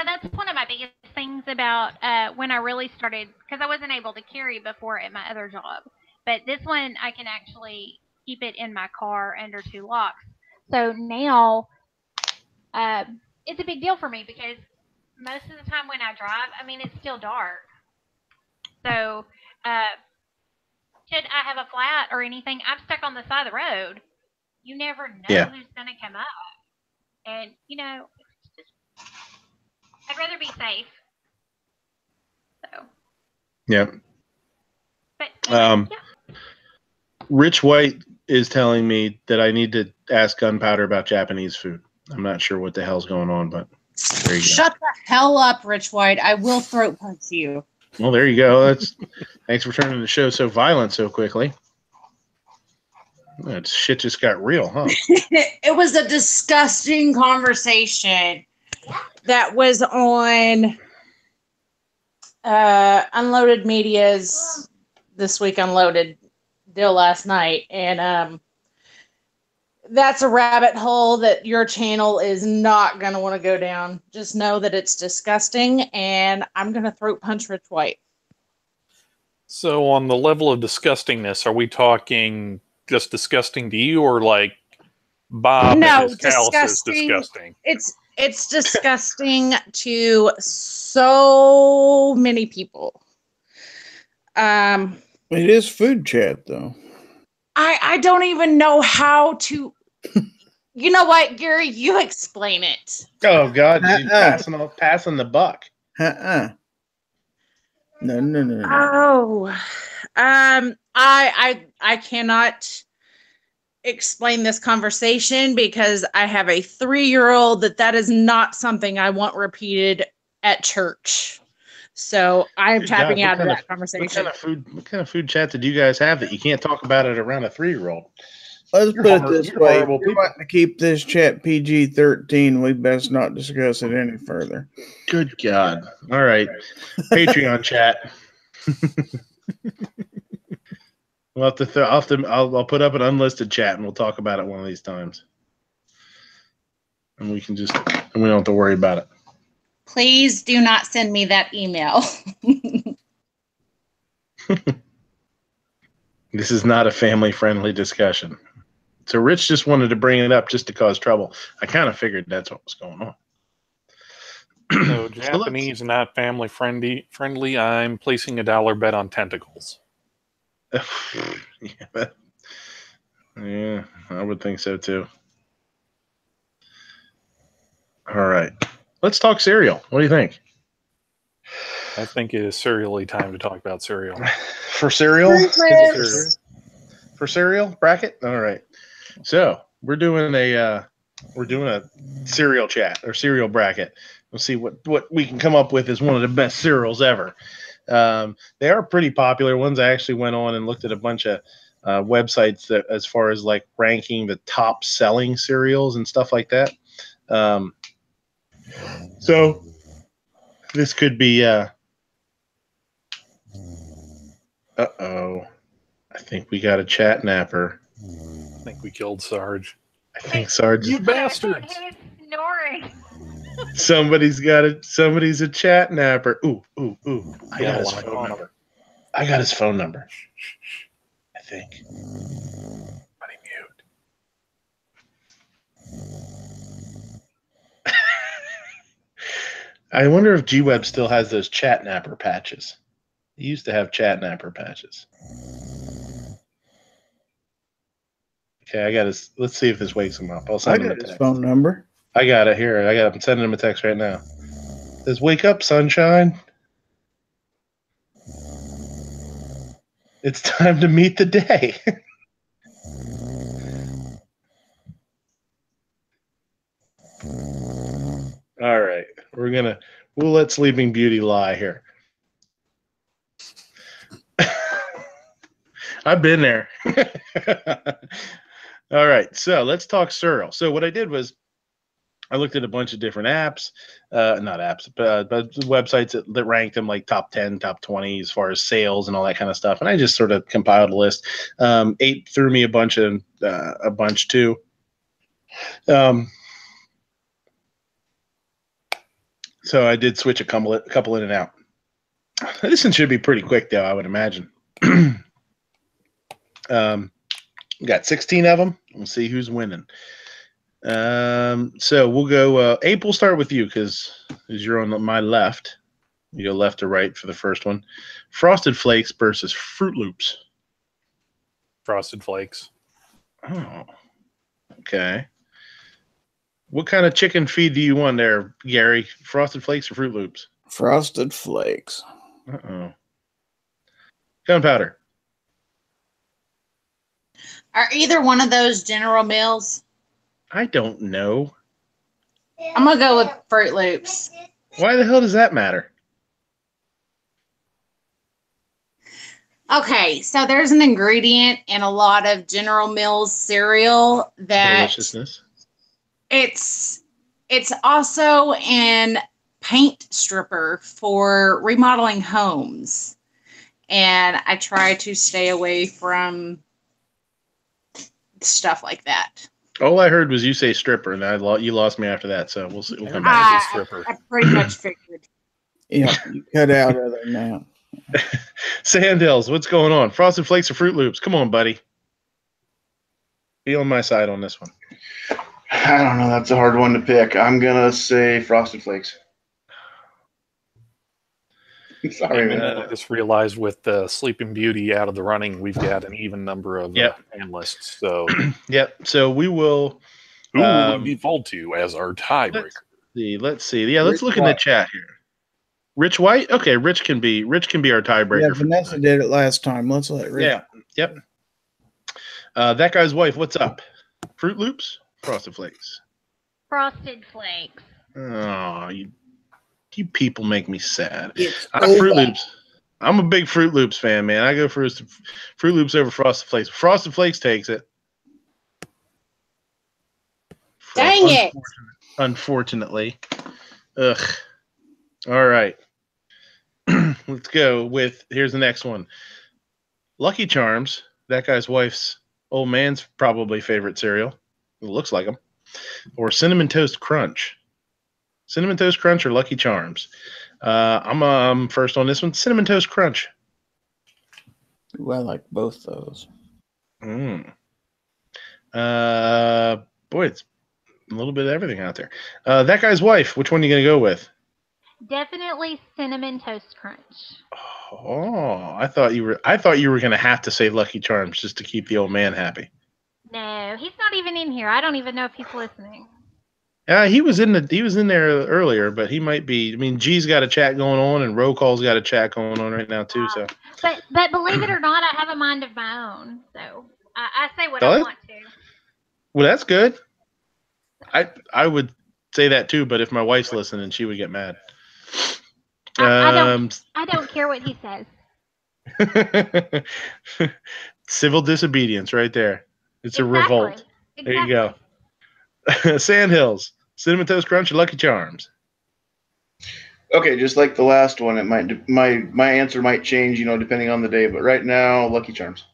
that's one of my biggest things about when I really started, because I wasn't able to carry before at my other job, but this one I can actually keep it in my car under 2 locks. So now it's a big deal for me, because most of the time when I drive, I mean, it's still dark. So, should I have a flat or anything, I'm stuck on the side of the road. You never know who's going to come up. And, you know, it's just, I'd rather be safe. So. Yeah. But, yeah. Rich White is telling me that I need to ask Gunpowder about Japanese food. I'm not sure what the hell's going on, but there you go. Shut the hell up, Rich White. I will throat punch you. Well, there you go. Thanks for turning the show so violent so quickly. That shit just got real, huh? It was a disgusting conversation that was on Unloaded Media's This Week Unloaded deal last night, and that's a rabbit hole that your channel is not going to want to go down. Just know that it's disgusting, and I'm going to throat punch Rich White. So on the level of disgustingness, are we talking just disgusting to you, or like Bob and his calluses disgusting? It's disgusting to so many people. It is food chat, though. I don't even know how to. You know what, Gary? You explain it. Oh God, you passing the buck. No. Oh, I cannot explain this conversation because I have a 3-year-old that is not something I want repeated at church. So I'm tapping out of that conversation. What kind of food chat did you guys have that you can't talk about it around a 3-year-old? Let's put it this way. If we want to keep this chat PG-13, we best not discuss it any further. Good God. All right. Patreon chat. We'll have to I'll put up an unlisted chat and we'll talk about it one of these times. And we don't have to worry about it. Please do not send me that email. This is not a family-friendly discussion. So Rich just wanted to bring it up just to cause trouble. I kind of figured that's what was going on. So Japanese not family friendly. I'm placing a $1 bet on tentacles. Yeah, I would think so too. All right. Let's talk cereal. What do you think? I think it is serially time to talk about cereal. For cereal? For cereal bracket? All right. So we're doing a cereal chat or cereal bracket. We'll see what we can come up with as one of the best cereals ever. They are pretty popular ones. I actually went on and looked at a bunch of websites that, as far as like ranking the top selling cereals and stuff like that. So this could be uh-oh. I think we got a chat napper. I think we killed Sarge. I think Sarge. You bastards! He's snoring. Somebody's a chat napper. Ooh. I got his phone number. I think. Buddy mute. I wonder if G-Web still has those chat napper patches. He used to have chat napper patches. Okay, let's see if this wakes him up. I'll send him a text. His phone number. I got it here. I'm sending him a text right now. It says, "Wake up, sunshine. It's time to meet the day." All right. We'll let Sleeping Beauty lie here. I've been there. All right. So let's talk cereal. So what I did was I looked at a bunch of different apps, not apps, but websites that ranked them like top 10, top 20 as far as sales and all that kind of stuff. And I just sort of compiled a list. Ape threw me a bunch too. So I did switch a couple in and out. This one should be pretty quick, though, I would imagine. We got 16 of them. We'll see who's winning. So we'll go. Ape, we'll start with you because you're on my left. You go left to right for the first one. Frosted Flakes versus Fruit Loops. Frosted Flakes. Oh, okay. What kind of chicken feed do you want there, Gary? Frosted Flakes or Fruit Loops? Frosted Flakes. Uh-oh. Gunpowder. Are either one of those General Mills? I don't know. I'm going to go with Fruit Loops. Why the hell does that matter? Okay, so there's an ingredient in a lot of General Mills cereal that Deliciousness. it's also an paint stripper for remodeling homes. And I try to stay away from stuff like that. All I heard was you say stripper, and you lost me after that. So we'll see. We'll come back. Stripper. I pretty much figured. Yeah, you cut out of there now. Sandhills, what's going on? Frosted Flakes or Fruit Loops? Come on, buddy. Be on my side on this one. I don't know. That's a hard one to pick. I'm gonna say Frosted Flakes. Sorry, And man. I just realized with the Sleeping Beauty out of the running, we've got an even number of panelists. So, Yep. So we will. who will we default to as our tiebreaker? Let's see. Yeah, let's Rich look in the White. chat here. Rich White. Okay, Rich can be our tiebreaker. Yeah, Vanessa did it last time. Let's let Rich. Yeah. Yep. That guy's wife. What's up? Fruit Loops, Frosted Flakes. Frosted Flakes. Oh, you people make me sad. It's Fruit Loops. I'm a big Fruit Loops fan, man. I go for Fruit Loops over Frosted Flakes. Frosted Flakes takes it. Dang it. Unfortunately. Ugh. All right. Let's go with, here's the next one. Lucky Charms, that guy's wife's old man's probably favorite cereal. It looks like them. Or Cinnamon Toast Crunch. Cinnamon Toast Crunch or Lucky Charms? I'm first on this one. Cinnamon Toast Crunch. Ooh, I like both those. Boy, it's a little bit of everything out there. That guy's wife. Which one are you going to go with? Definitely Cinnamon Toast Crunch. Oh, I thought you were going to have to say Lucky Charms just to keep the old man happy. No, he's not even in here. I don't even know if he's listening. He was in there earlier, but he might be. I mean, G's got a chat going on, and Roll Call's got a chat going on right now too. So, but believe it or not, I have a mind of my own. So I say what I want to. Well, that's good. I would say that too, but if my wife's listening, she would get mad. I don't care what he says. Civil disobedience, right there. It's a revolt. Exactly. There you go. Sandhills, Cinnamon Toast Crunch, or Lucky Charms. Okay, just like the last one, it might my answer might change, depending on the day. But right now, Lucky Charms.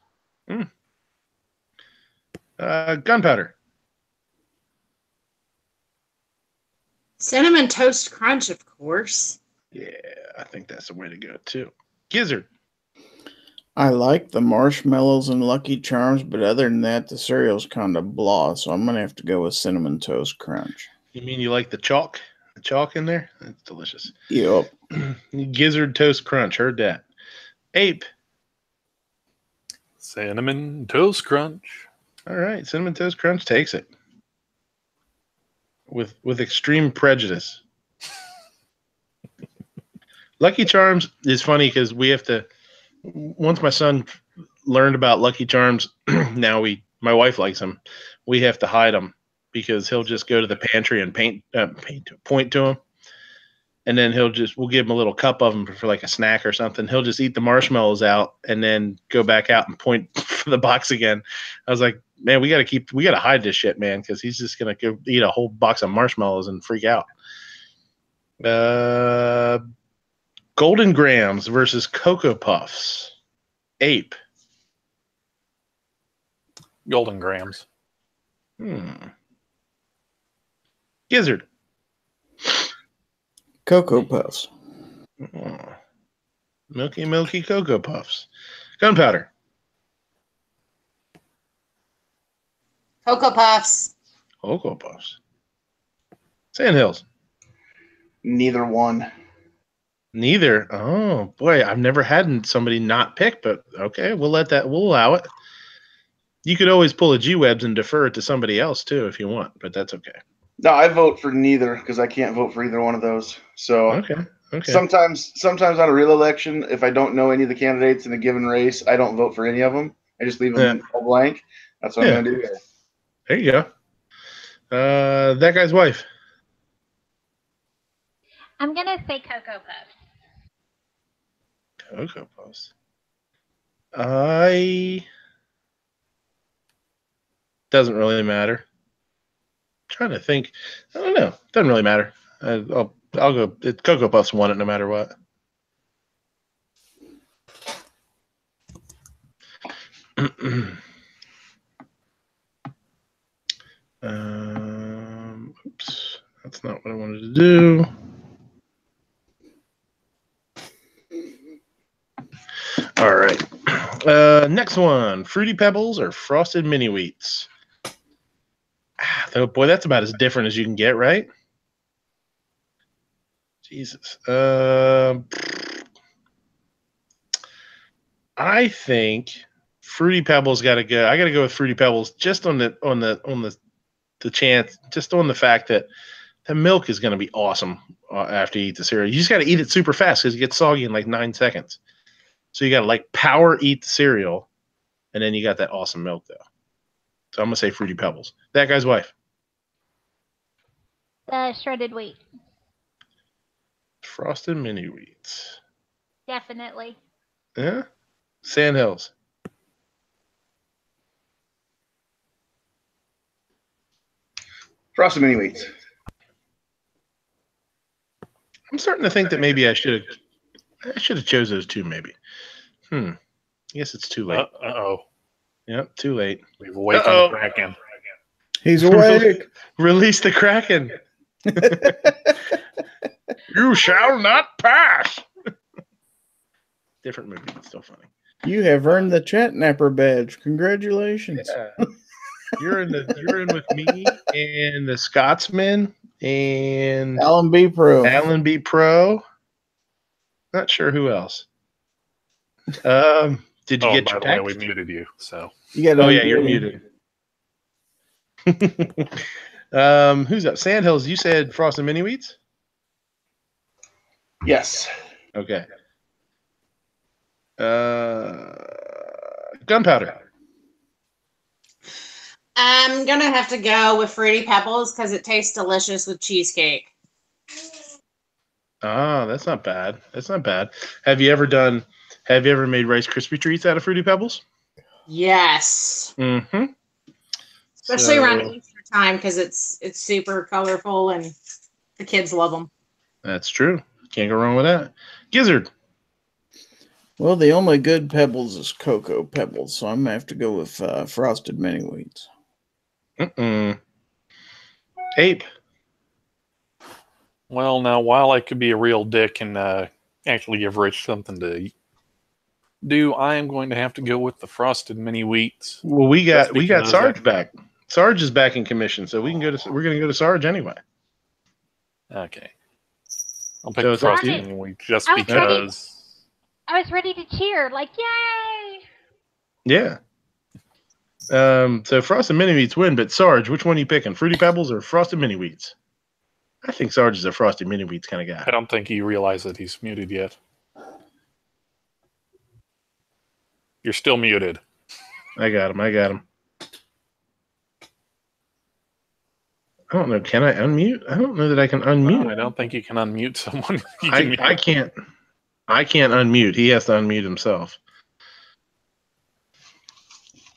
Gunpowder. Cinnamon Toast Crunch, of course. Yeah, I think that's the way to go too. Gizzard. I like the marshmallows and Lucky Charms, but other than that, the cereal's kind of blah, so I'm going to have to go with Cinnamon Toast Crunch. You mean you like the chalk? The chalk in there? That's delicious. Yep. Gizzard Toast Crunch. Heard that. Ape. Cinnamon Toast Crunch. All right. Cinnamon Toast Crunch takes it. With extreme prejudice. Lucky Charms is funny because we have to, once my son learned about Lucky Charms, now my wife likes them. We have to hide them because he'll just go to the pantry and point to them. And then we'll give him a little cup of them for like a snack or something. He'll just eat the marshmallows out and then go back out and point for the box again. I was like, man, we got to hide this shit, man, because he's just going to go eat a whole box of marshmallows and freak out. Golden Grams versus Cocoa Puffs. Ape. Golden Grams. Gizzard. Cocoa Puffs. Oh. Milky Cocoa Puffs. Gunpowder. Cocoa Puffs. Cocoa Puffs. Sandhills. Neither one. Neither. Oh boy, I've never had somebody not pick, but okay, we'll allow it. You could always pull a G-Webs and defer it to somebody else too if you want, but that's okay. No, I vote for neither because I can't vote for either one of those. So Okay. sometimes on a real election, if I don't know any of the candidates in a given race, I don't vote for any of them. I just leave them all blank. That's what I'm going to do here. There you go. That guy's wife. I'm gonna say Cocoa Puffs. Cocoa Puffs. Doesn't really matter. I'm trying to think. I don't know. Doesn't really matter. I'll go. Cocoa Puffs won it no matter what. Oops. That's not what I wanted to do. All right. Next one. Fruity Pebbles or Frosted Mini Wheats? Oh boy, that's about as different as you can get, right? Jesus. I think Fruity Pebbles got to go. I got to go with Fruity Pebbles just on the chance, just on the fact that the milk is going to be awesome after you eat the cereal. You just got to eat it super fast because it gets soggy in like 9 seconds. So you got to like power eat the cereal, and then you got that awesome milk though. So I'm gonna say Fruity Pebbles. That guy's wife. The shredded wheat. Frosted Mini Wheats. Definitely. Yeah. Sandhills. Frosted Mini Wheats. I'm starting to think that maybe I should have chose those two. Maybe. I guess it's too late. Uh-oh. Yep, too late. We've awakened the Kraken. He's awake. Release the Kraken. You shall not pass. Different movie, but still funny. You have earned the Chatnapper badge. Congratulations. Yeah. You're in with me and the Scotsman and Alan B. Pro. Alan B. Pro. Not sure who else. Did you get by your the way, text? we muted you, so. You got you're muted. Who's up? Sandhills, you said Frosted Mini Wheats? Yes. Okay. Gunpowder. I'm gonna have to go with Fruity Pebbles because it tastes delicious with cheesecake. Ah, that's not bad. That's not bad. Have you ever made Rice Krispie treats out of Fruity Pebbles? Yes. Mm-hmm. Especially around Easter time because it's super colorful and the kids love them. That's true. Can't go wrong with that. Gizzard. Well, the only good Pebbles is Cocoa Pebbles, so I'm going to have to go with Frosted Mini Wheats. Ape. Well, now, while I could be a real dick and actually give Rich something to do, I am going to have to go with the Frosted Mini Wheats. Well, we got Sarge back. Sarge is back in commission, so we're going to go to Sarge anyway. Okay. I'll pick the Frosted Mini Wheats just because. I was ready to cheer, like, yay! Yeah. So Frosted Mini Wheats win, but Sarge, which one are you picking? Fruity Pebbles or Frosted Mini Wheats? I think Sarge is a Frosted Mini Wheats kind of guy. I don't think he realized that he's muted yet. You're still muted. I got him. I don't know. Can I unmute? I don't know that I can unmute. No, I don't think you can unmute someone. I can't. I can't unmute. He has to unmute himself.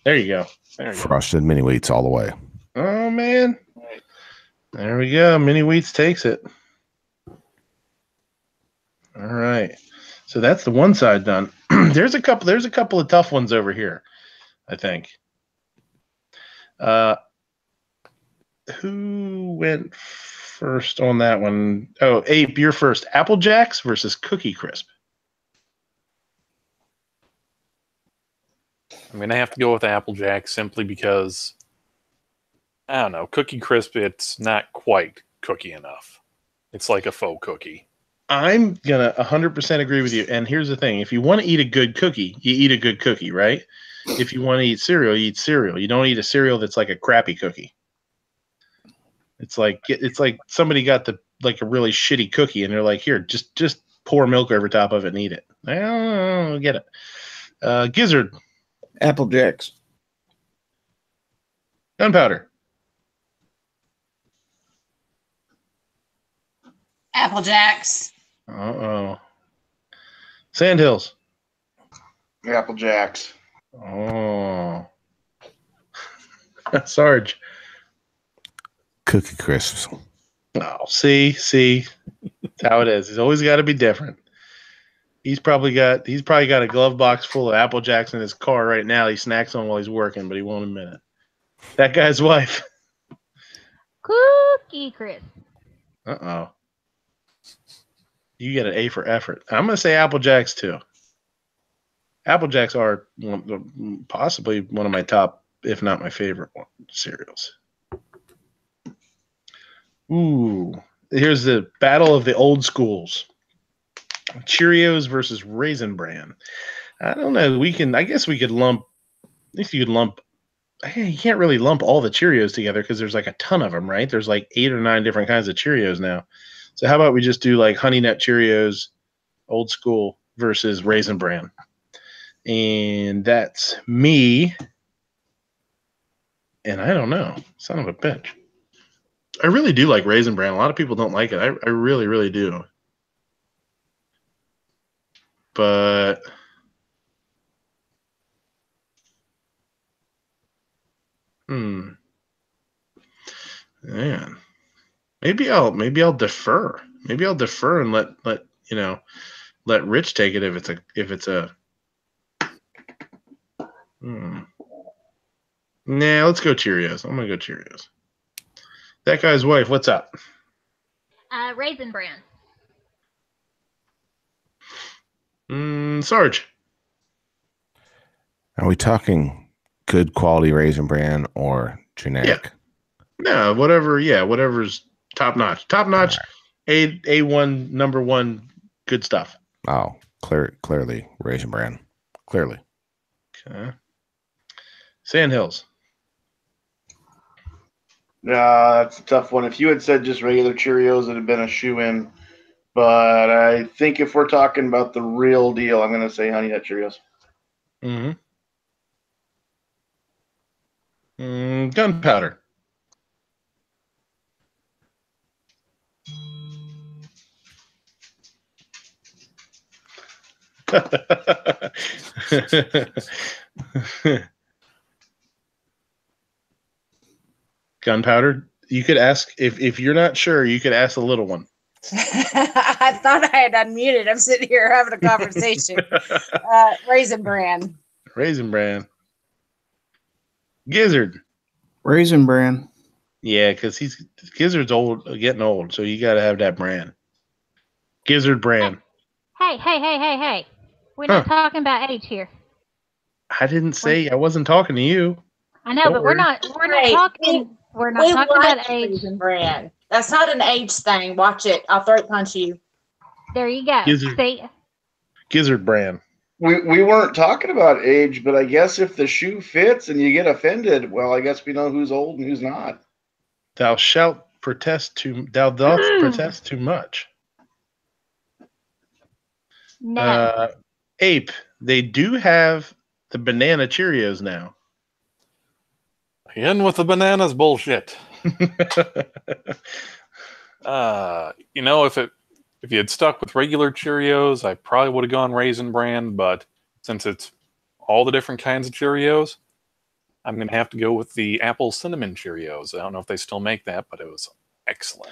There you go. Frosted Mini Wheats all the way. Oh, man. There we go. Mini Wheats takes it. All right. So that's the one side done. There's a couple of tough ones over here, I think. Who went first on that one? Oh, Ape, you're first. Apple Jacks versus Cookie Crisp. I'm going to have to go with Apple Jack simply because, I don't know, Cookie Crisp, it's not quite cookie enough. It's like a faux cookie. I'm gonna 100% agree with you. And here's the thing: if you want to eat a good cookie, you eat a good cookie, right? If you want to eat cereal, you eat cereal. You don't eat a cereal that's like a crappy cookie. It's like somebody got a really shitty cookie, and they're like, here, just pour milk over top of it and eat it. I don't get it. Gizzard, Apple Jacks. Gunpowder, Apple Jacks. Sandhills. Apple Jacks. Oh, Sarge. Cookie Crisps. Oh, see, that's how it is. It's always got to be different. He's probably got a glove box full of Apple Jacks in his car right now. He snacks on while he's working, but he won't admit it. That guy's wife. Cookie Crisp. You get an A for effort. I'm gonna say Apple Jacks too. Apple Jacks are possibly one of my top, if not my favorite cereals. Ooh, here's the battle of the old schools. Cheerios versus Raisin Bran. I don't know. I guess we could lump. At least you could lump. You can't really lump all the Cheerios together because there's like a ton of them, right? There's like 8 or 9 different kinds of Cheerios now. So how about we just do like Honey Nut Cheerios, old school versus Raisin Bran, and that's me. And I don't know, son of a bitch. I really do like Raisin Bran. A lot of people don't like it. I really, really do. But man, maybe I'll defer. Maybe I'll defer and let Rich take it if it's a. Nah, let's go Cheerios. I'm gonna go Cheerios. That guy's wife, what's up? Raisin Bran. Sarge. Are we talking good quality Raisin Bran or generic? Yeah. No, whatever. Yeah, whatever's top notch. Top notch. Right. A1 number 1 good stuff. Oh, clearly Raisin Bran. Clearly. Okay. Sandhills. That's a tough one. If you had said just regular Cheerios, it'd have been a shoe-in. But I think if we're talking about the real deal, I'm going to say Honey Nut Cheerios. Gunpowder. Gunpowder. You could ask if you're not sure. You could ask the little one. I thought I had unmuted. I'm sitting here having a conversation. Raisin Bran. Raisin Bran. Gizzard. Raisin Bran. Yeah, because Gizzard's getting old, so you got to have that brand. Gizzard Bran. Hey. We're not talking about age here. I didn't say I wasn't talking to you. I know, but we're not talking about age. Raisin Bran. That's not an age thing. Watch it. I'll throat punch you. There you go. Gizzard Bran. We weren't talking about age, but I guess if the shoe fits and you get offended, well, I guess we know who's old and who's not. Thou dost protest too much. No. Ape, they do have the banana Cheerios now. In with the bananas bullshit. If you had stuck with regular Cheerios, I probably would have gone Raisin Bran, but since it's all the different kinds of Cheerios, I'm going to have to go with the apple cinnamon Cheerios. I don't know if they still make that, but it was excellent.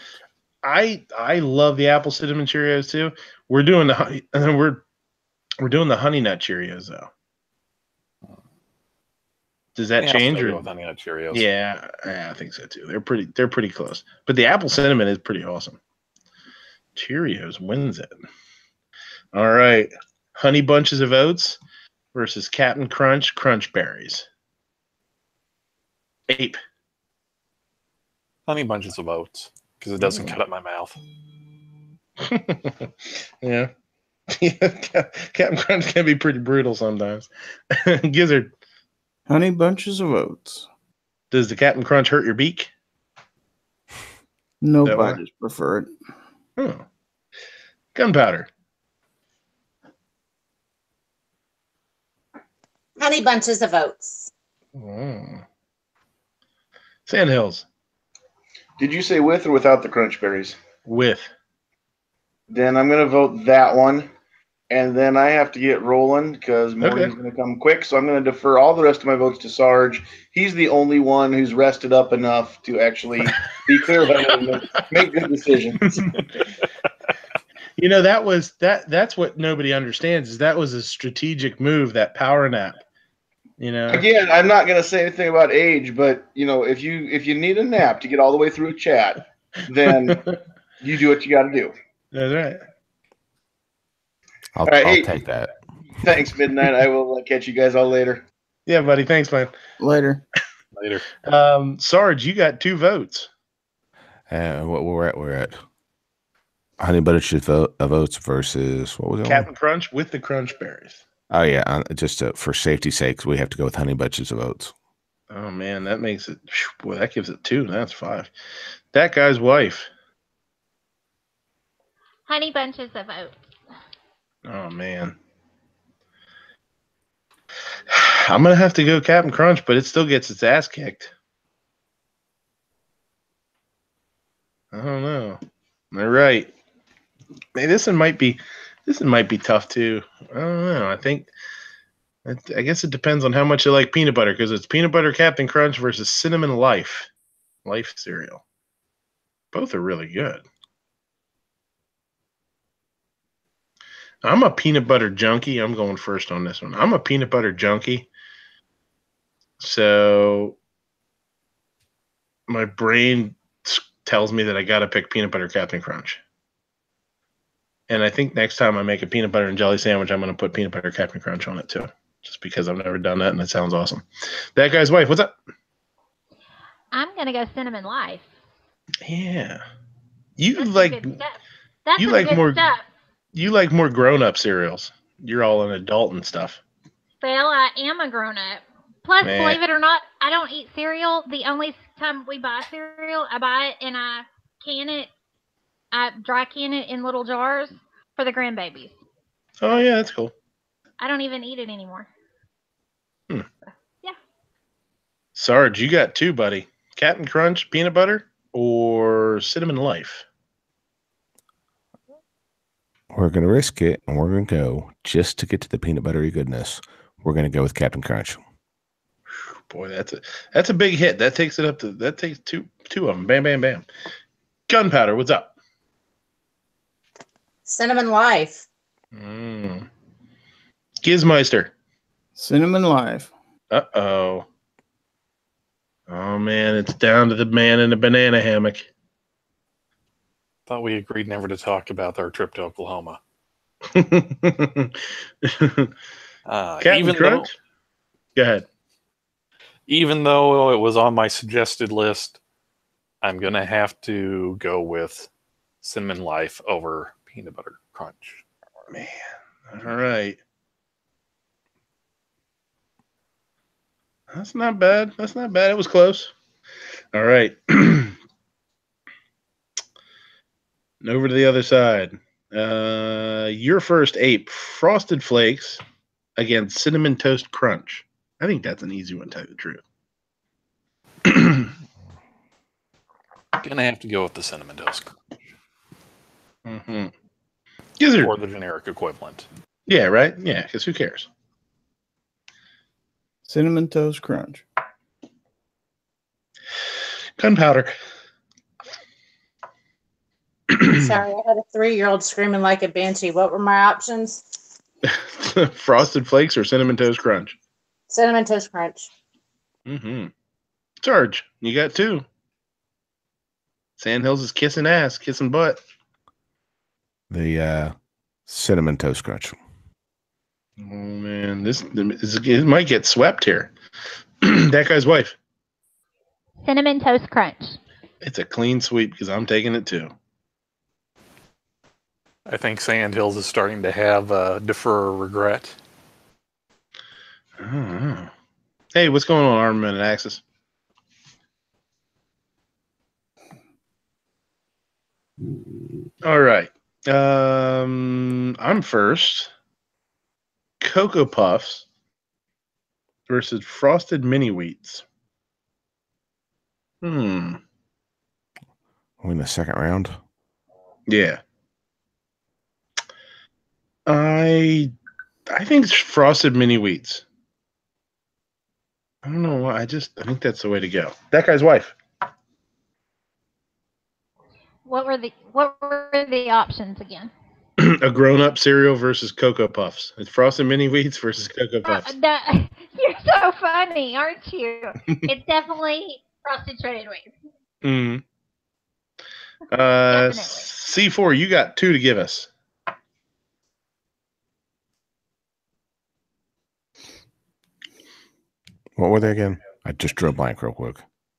I love the apple cinnamon Cheerios too. We're doing the honey nut Cheerios though. Does that change? Or with Honey Nut Cheerios? Yeah, I think so too. They're pretty close. But the apple cinnamon is pretty awesome. Cheerios wins it. All right, Honey Bunches of Oats versus Captain Crunch Crunch Berries. Ape. Honey Bunches of Oats because it doesn't cut up my mouth. Yeah. Captain Crunch can be pretty brutal sometimes. Gizzard, Honey Bunches of Oats. does the Captain Crunch hurt your beak? Nope, That I one? just prefer it. Oh. Gunpowder. Honey Bunches of Oats. Oh. Sandhills. Did you say with or without the crunch berries? With. Then I'm going to vote that one. And then I have to get rolling because morning's going to come quick. So I'm going to defer all the rest of my votes to Sarge. He's the only one who's rested up enough to actually be clear-headed and make good decisions. You know, that's what nobody understands is that was a strategic move, that power nap. You know, Again, I'm not going to say anything about age, but you know, if you need a nap to get all the way through a chat, then you do what you got to do. That's right. I'll Hey, take that. Thanks, Midnight. I will catch you guys all later. Yeah, buddy. Thanks, man. Later. Later. Sarge, you got 2 votes. What we're at Honey Bunches of Oats versus what was it? Captain Crunch with the crunch berries. Oh yeah, just for safety's sake, we have to go with Honey Bunches of Oats. Oh man, that makes it. Boy, that gives it 2. That's 5. That guy's wife. Honey Bunches of Oats. Oh man. I'm gonna have to go Captain Crunch, but it still gets its ass kicked. I don't know. All right. Hey, this one might be tough too. I don't know. I guess it depends on how much you like peanut butter, because it's peanut butter Captain Crunch versus cinnamon Life cereal. Both are really good. I'm a peanut butter junkie. I'm going first on this one. I'm a peanut butter junkie. So my brain tells me that I got to pick peanut butter Captain Crunch. And I think next time I make a peanut butter and jelly sandwich, I'm going to put peanut butter Captain Crunch on it too, just because I've never done that and it sounds awesome. That guy's wife, what's up? I'm gonna go Cinnamon Life. Yeah. That's some good stuff. That's you some like good more stuff. You like more grown-up cereals. You're all an adult and stuff. Well, I am a grown-up. Plus, Man. believe it or not, I don't eat cereal. The only time we buy cereal, I buy it and I can it. I dry can it in little jars for the grandbabies. Oh yeah, that's cool. I don't even eat it anymore. Hmm. Yeah. Sarge, you got 2, buddy. Captain Crunch, peanut butter, or Cinnamon Life? We're going to risk it, and we're going to go just to get to the peanut buttery goodness. We're going to go with Captain Crunch. Boy, that's a big hit. That takes it up to two of them. Bam, bam, bam. Gunpowder, what's up? Cinnamon Life. Gizmeister. Cinnamon Life. Uh-oh. Oh, man, it's down to the man in the banana hammock. Thought we agreed never to talk about our trip to Oklahoma. Captain Crunch? Go ahead. Even though it was on my suggested list, I'm going to have to go with Cinnamon Life over Peanut Butter Crunch. Man, all right. That's not bad. It was close. All right. Over to the other side. Your first ape, Frosted Flakes against Cinnamon Toast Crunch. I think that's an easy one, to tell you the truth. Gonna have to go with the Cinnamon Toast Crunch. Mm-hmm. Gizzard. Or the generic equivalent. Yeah, right? Yeah, because who cares? Cinnamon Toast Crunch. Gunpowder. Sorry, I had a 3-year-old screaming like a banshee. What were my options? Frosted Flakes or Cinnamon Toast Crunch? Cinnamon Toast Crunch. Mm-hmm. Sarge, you got 2. Sandhills is kissing ass, kissing butt. The Cinnamon Toast Crunch. Oh, man. It might get swept here. That guy's wife. Cinnamon Toast Crunch. It's a clean sweep because I'm taking it too. I think Sandhills is starting to have defer or regret. Hey, what's going on, Armament and Axis? All right. I'm first. Cocoa Puffs versus Frosted Mini Wheats. We're in the second round. Yeah. I think it's Frosted Mini Wheats. I don't know why. I think that's the way to go. That guy's wife. What were the options again? A grown-up cereal versus Cocoa Puffs. It's Frosted Mini Wheats versus Cocoa Puffs. You're so funny, aren't you? It's definitely frosted shredded wheat. Definitely. C4, you got 2 to give us. What were they again? I just drew a blank real quick.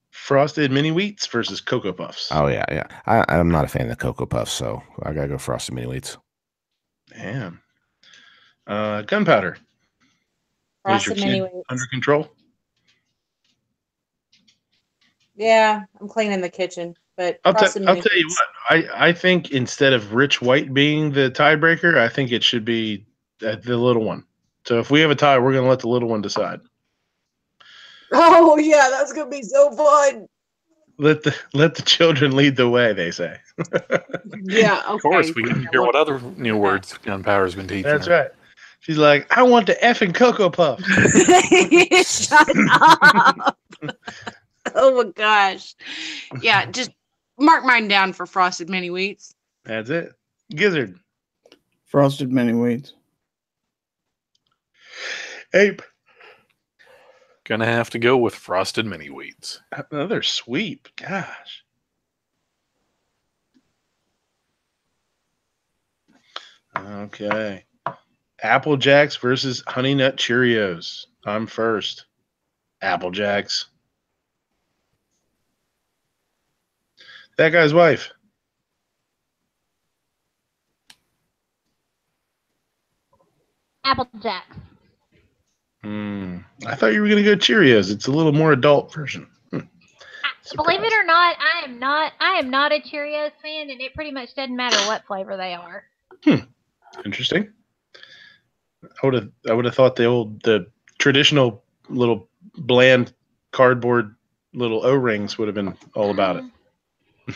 Frosted Mini Wheats versus Cocoa Puffs. Oh, yeah. I'm not a fan of the Cocoa Puffs, so I got to go Frosted Mini Wheats. Damn. Gunpowder. Frosted Mini Wheats. Under control? Yeah, I'm cleaning the kitchen, but I'll tell you what. I think instead of Rich White being the tiebreaker, I think it should be the little one. So if we have a tie, we're going to let the little one decide. Oh yeah, that's gonna be so fun. Let the children lead the way, they say. Yeah, okay. Of course, we can hear what other new words Gunpowder's been teaching. That's right. She's like, I want the effing Cocoa Puffs. Shut up. Oh my gosh. Yeah, just mark mine down for Frosted Mini Wheats. That's it. Gizzard. Frosted Mini Wheats. Ape. Gonna have to go with Frosted Mini Wheats. Another sweep. Gosh. Okay. Apple Jacks versus Honey Nut Cheerios. I'm first. Apple Jacks. That guy's wife. Apple Jacks. I thought you were going to go Cheerios. It's a little more adult version. Believe it or not, I am not a Cheerios fan, and it pretty much doesn't matter what flavor they are. Interesting. I would have thought the traditional little bland cardboard little O-rings would have been all about it.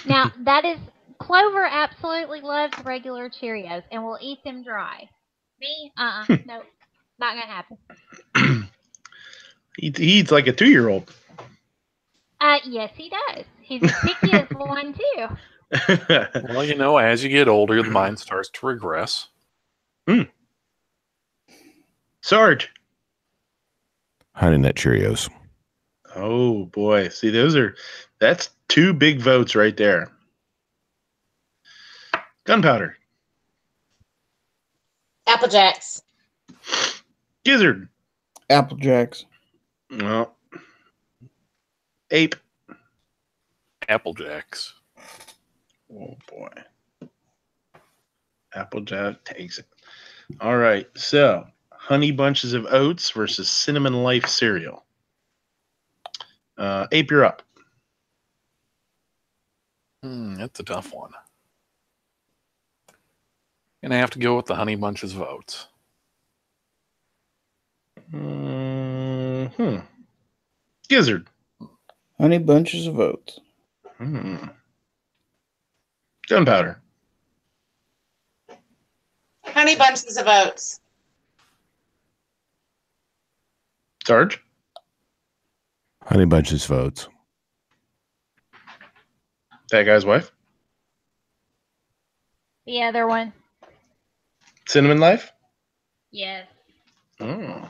Now that is Clover absolutely loves regular Cheerios and will eat them dry. Me, no, not gonna happen. He eats like a 2-year-old. Yes, he does. He's the pickiest one too. Well, as you get older, the mind starts to regress. Sarge. Honey Nut Cheerios. Oh boy. See, that's 2 big votes right there. Gunpowder. Apple Jacks. Gizzard. Apple Jacks. Well. Ape. Apple Jacks. Oh boy. Applejack takes it. All right. So, Honey Bunches of Oats versus Cinnamon Life cereal. Ape, you're up. That's a tough one. Gonna have to go with the Honey Bunches of Oats. Gizzard. Honey Bunches of Oats. Gunpowder. Honey Bunches of Oats. Sarge. Honey Bunches of Oats. That guy's wife. The other one. Cinnamon Life. Yes. Oh.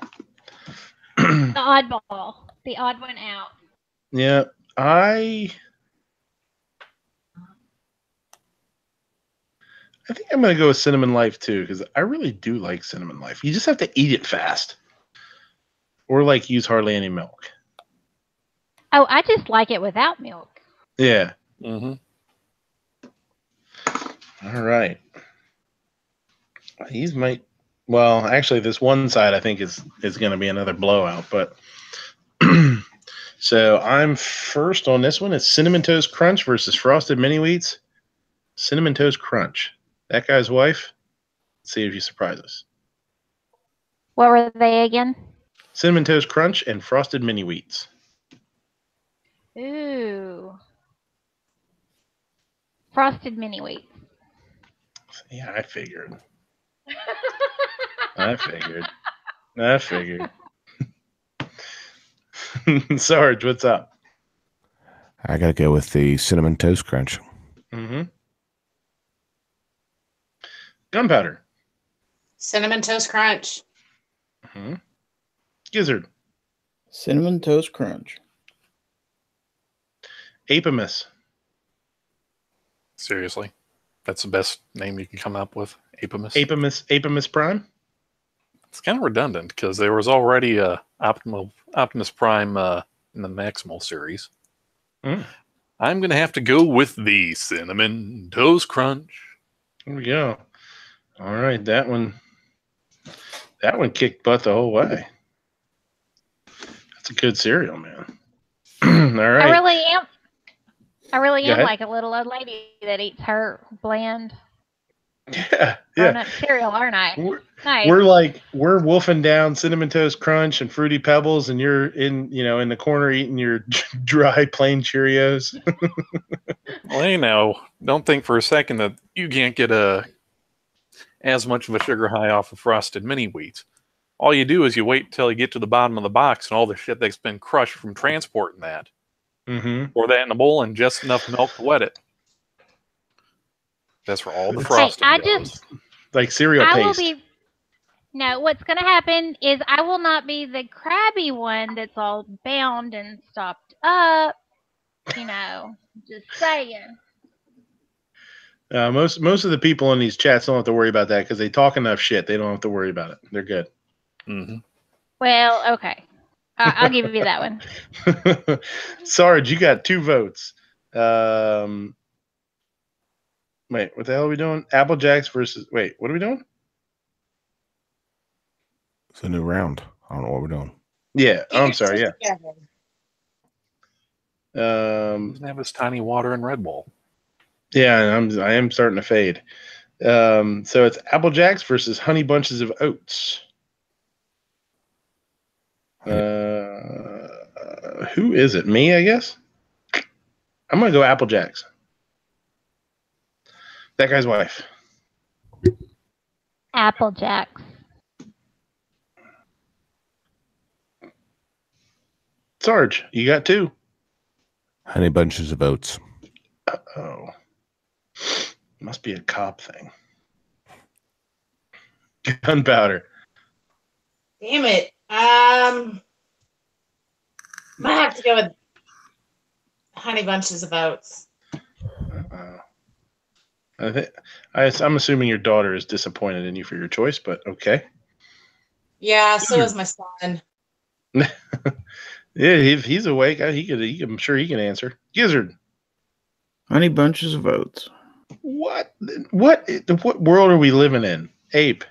The oddball. The odd one out. Yeah, I think I'm going to go with Cinnamon Life too, because I really do like Cinnamon Life. You just have to eat it fast. Or use hardly any milk. Oh, I just like it without milk. Yeah. Mm-hmm. All right. He's might. Well, actually, this one side I think is going to be another blowout. But so I'm first on this one. It's Cinnamon Toast Crunch versus Frosted Mini Wheats. Cinnamon Toast Crunch. That guy's wife. Let's see if you surprise us. What were they again? Cinnamon Toast Crunch and Frosted Mini Wheats. Ooh. Frosted Mini Wheats. Yeah, I figured. I figured. Sarge, what's up? I got to go with the Cinnamon Toast Crunch. Mm-hmm. Gunpowder. Cinnamon Toast Crunch. Mm-hmm. Gizzard. Cinnamon Toast Crunch. Apimus. Seriously, that's the best name you can come up with. Apimus. Apimus Prime. It's kind of redundant because there was already a Optimus Prime in the Maximal series. I'm gonna have to go with the Cinnamon Toast Crunch. Here we go. All right, that one kicked butt the whole way. That's a good cereal, man. All right. I really am like a little old lady that eats her bland Yeah. cereal, aren't I? Nice. We're wolfing down Cinnamon Toast Crunch and Fruity Pebbles, and you're in the corner eating your dry plain Cheerios. Well, hey, now, don't think for a second that you can't get as much of a sugar high off of Frosted Mini Wheats. All you do is you wait until you get to the bottom of the box and all the shit that's been crushed from transporting that. Mm-hmm. Pour that in a bowl and just enough milk to wet it. That's where all the frosting goes. Like cereal paste. What's going to happen is I will not be the crabby one that's all bound and stopped up. Just saying. Most of the people in these chats don't have to worry about that because they talk enough shit. They don't have to worry about it. They're good. Mm-hmm. Well, okay. I'll give you that one. Sarge, you got 2 votes. Wait, what the hell are we doing? Apple Jacks versus... Wait, what are we doing? It's a new round. I don't know what we're doing. Yeah. I'm sorry. Yeah. Doesn't have this tiny water and Red Bull. Yeah, I am starting to fade. So it's Apple Jacks versus Honey Bunches of Oats. Who is it? Me, I guess. I'm gonna go Apple Jacks. That guy's wife. Apple Jacks. Sarge, you got 2. Honey Bunches of Oats. Oh, must be a cop thing. Gunpowder. Damn it. I might have to go with Honey Bunches of Oats. I'm assuming your daughter is disappointed in you for your choice, but okay. Yeah, so is my son. Yeah, if he's awake, I'm sure he can answer. Gizzard. Honey Bunches of Oats. What world are we living in? Ape.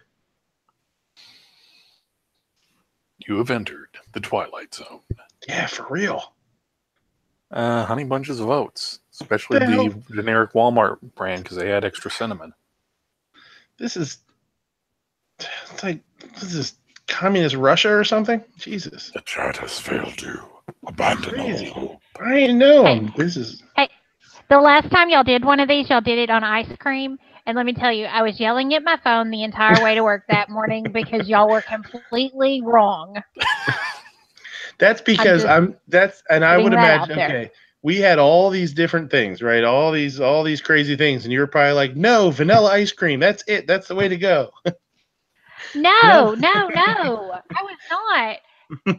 You have entered the Twilight Zone. Yeah, for real. Honey Bunches of Oats, especially the generic Walmart brand because they had extra cinnamon. This is communist Russia or something? Jesus. The chat has failed you. Abandon all hope. I know. Hey, the last time y'all did one of these, y'all did it on ice cream. And let me tell you, I was yelling at my phone the entire way to work that morning because y'all were completely wrong. That's because I would imagine, okay, we had all these different things, right? All these crazy things. And you were probably like, no, vanilla ice cream. That's it. That's the way to go. No. I was not.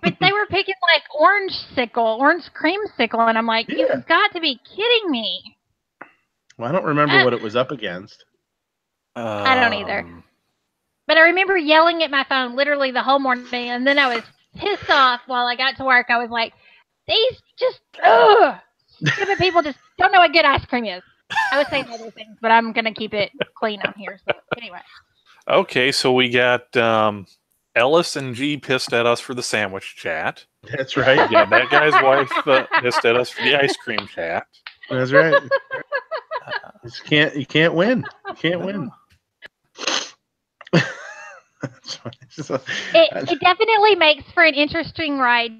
But they were picking like orange creamsicle. And I'm like, you've got to be kidding me. Well, I don't remember what it was up against. I don't either. But I remember yelling at my phone literally the whole morning. And then I was pissed off while I got to work. I was like, these just, stupid people just don't know what good ice cream is. I was saying other things, but I'm going to keep it clean on here. So anyway. Okay, so we got Ellis and G pissed at us for the sandwich chat. That's right. Yeah, that guy's wife pissed at us for the ice cream chat. That's right. You can't win. You can't win. It definitely makes for an interesting ride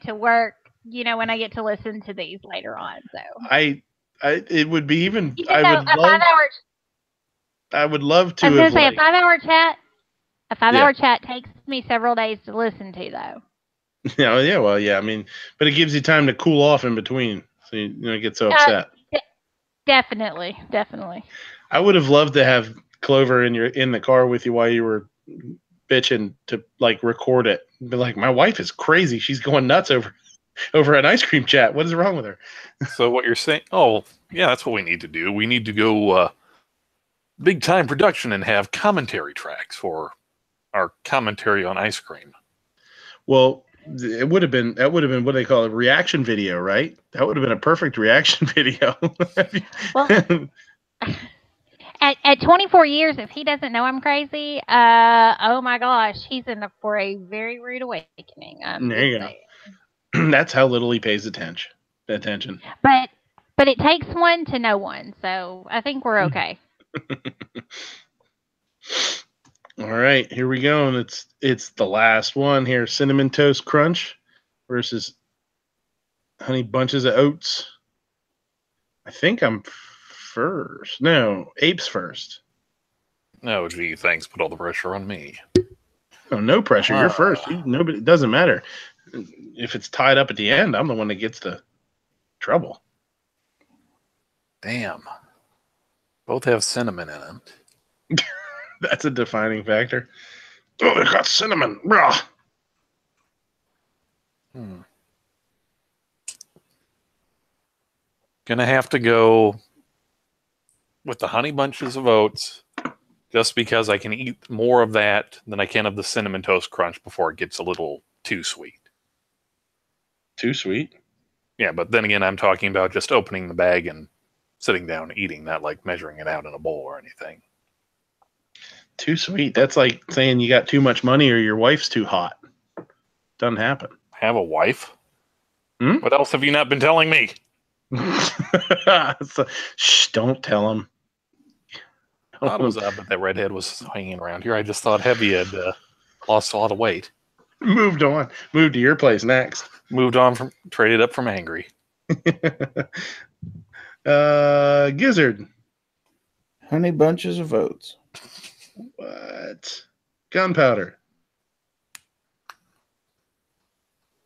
to work, you know, when I get to listen to these later on. So it would be even. I would love to. I was going to say like, a 5-hour chat. A 5-hour chat takes me several days to listen to, though. Yeah. Well, yeah. I mean, but it gives you time to cool off in between, so you don't get so upset. Definitely. I would have loved to have Clover in the car with you while you were bitching to like record it. Be like, my wife is crazy. She's going nuts over an ice cream chat. What is wrong with her? So what you're saying? Oh, yeah, that's what we need to do. We need to go big time production and have commentary tracks for our commentary on ice cream. Well, that would have been what they call a reaction video, right? That would have been a perfect reaction video. Well, at 24 years, if he doesn't know I'm crazy, oh my gosh, he's in for a very rude awakening. There you go. That's how little he pays attention. But it takes one to know one, so I think we're okay. All right, here we go, and it's the last one here. Cinnamon Toast Crunch versus Honey Bunches of Oats. I think I'm first. No, Ape's first. No, gee, thanks. Put all the pressure on me. Oh, no pressure. You're first. Nobody. It doesn't matter. If it's tied up at the end, I'm the one that gets the trouble. Damn. Both have cinnamon in them. That's a defining factor. Oh, they got cinnamon. Rah. Gonna have to go with the Honey Bunches of Oats just because I can eat more of that than I can of the Cinnamon Toast Crunch before it gets a little too sweet. Too sweet? Yeah, but then again, I'm talking about just opening the bag and sitting down and eating, not like measuring it out in a bowl or anything. Too sweet. That's like saying you got too much money or your wife's too hot. Doesn't happen. Have a wife? What else have you not been telling me? So, shh, don't tell him. I thought it was up, but that redhead was hanging around here. I just thought Heavy had lost a lot of weight. Moved on. Moved to your place next. Moved on traded up from Angry. Gizzard. Honey Bunches of Oats. What? Gunpowder.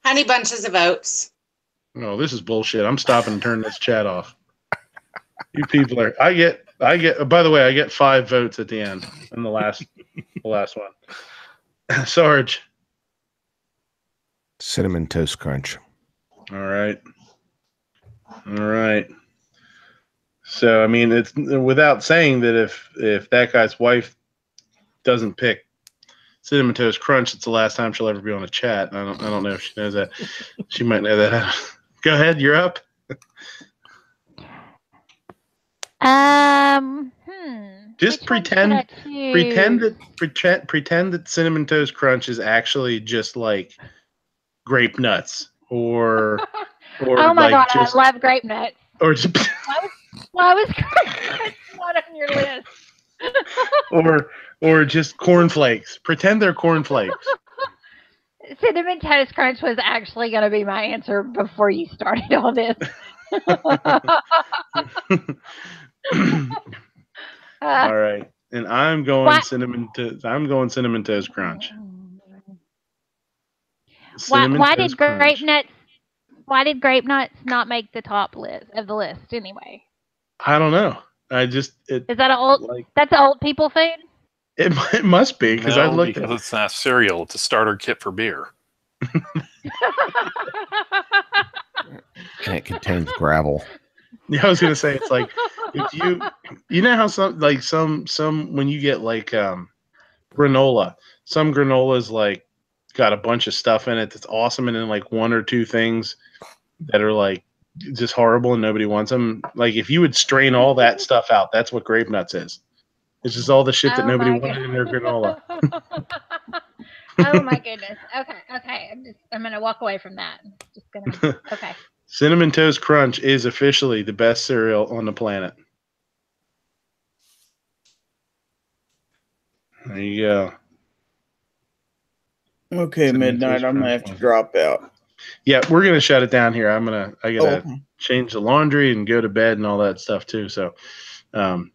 Honey Bunches of Oats. No, this is bullshit. I'm stopping and turning this chat off. You people are. I get. By the way, I get 5 votes at the end in the last one. Sarge. Cinnamon Toast Crunch. All right. So I mean, it's without saying that if that guy's wife doesn't pick Cinnamon Toast Crunch, it's the last time she'll ever be on a chat. I don't know if she knows that. She might know that. Go ahead, you're up. Just pretend that Cinnamon Toast Crunch is actually just like grape nuts or oh my god, I love grape nuts. Or just why was grape nuts not on your list? or just cornflakes. Pretend they're cornflakes. Cinnamon Toast Crunch was actually going to be my answer before you started all this. All right, and I'm going Cinnamon Toast Crunch. Why did grape nuts not make the top list of the list anyway? I don't know. Is that that's old people food? It must be because because it's not cereal. It's a starter kit for beer. And it contains gravel. Yeah, I was gonna say it's like if you know how some when you get like granola, some granolas like got a bunch of stuff in it that's awesome, and then like 1 or 2 things that are like just horrible and nobody wants them. Like if you would strain all that stuff out, that's what grape nuts is. It's just all the shit that Oh nobody my wanted in their granola. Oh my goodness. Okay. I'm gonna walk away from that. Just gonna. Okay. Cinnamon Toast Crunch is officially the best cereal on the planet. There you go. Okay, Cinnamon Midnight. Toast I'm gonna Crunch have to one. drop out. Yeah, we're gonna shut it down here. I gotta Okay. change the laundry and go to bed and all that stuff too. So, that's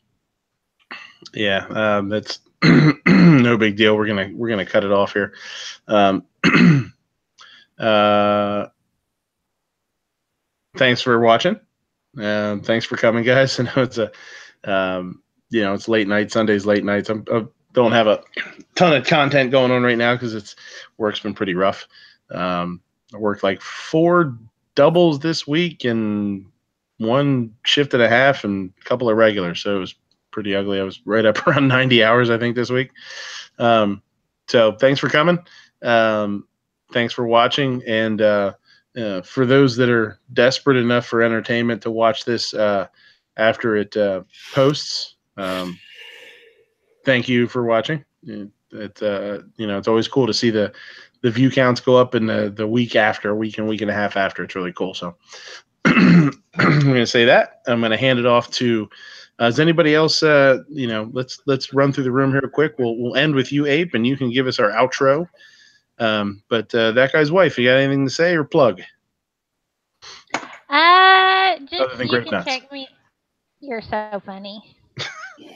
no big deal. We're gonna cut it off here. Thanks for watching. Thanks for coming, guys. I know it's it's late night. Sunday's late nights. I don't have a ton of content going on right now because work's been pretty rough. I worked like 4 doubles this week and 1 shift and a half and a couple of regulars. So it was pretty ugly. I was right up around 90 hours, I think, this week. So thanks for coming. Thanks for watching. And for those that are desperate enough for entertainment to watch this after it posts, thank you for watching. It's always cool to see the view counts go up in the week after, a week and a half after. It's really cool. So I'm going to say that. I'm going to hand it off to. Does anybody else? Let's run through the room here quick. We'll end with you, Ape, and you can give us our outro. But that guy's wife, you got anything to say or plug? Just than you grape can nuts. check me. You're so funny.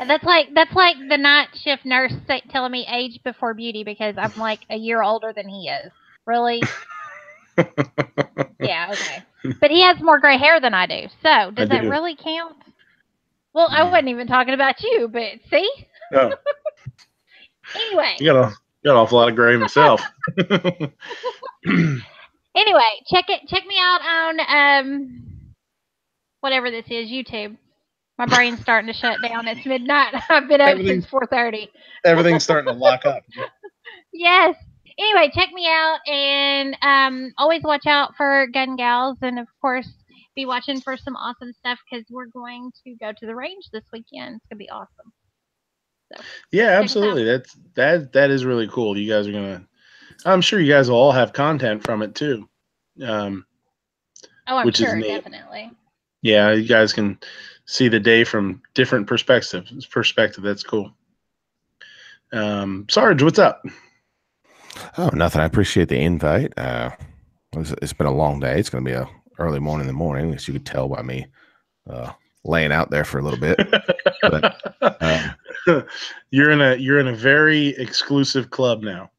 That's like the night shift nurse telling me age before beauty because I'm like a year older than he is. Really? Yeah, okay. But he has more gray hair than I do. So does that really count? Well, I wasn't even talking about you, but see? Oh. Anyway. You got an awful lot of gray myself. Anyway, check me out on whatever this is, YouTube. My brain's starting to shut down. It's midnight. I've been up since 4:30. Everything's starting to lock up. Yes. Anyway, check me out and always watch out for Gun Gals and of course be watching for some awesome stuff because we're going to go to the range this weekend. It's gonna be awesome. So, yeah, absolutely. That is really cool. You guys are gonna. I'm sure you guys will all have content from it too. I'm which sure, is neat. definitely. Yeah, you guys can see the day from different perspectives. That's cool. Sarge, what's up? Oh, nothing. I appreciate the invite. It's been a long day. It's going to be a early morning in the morning, as you could tell by me laying out there for a little bit. But, you're in a very exclusive club now,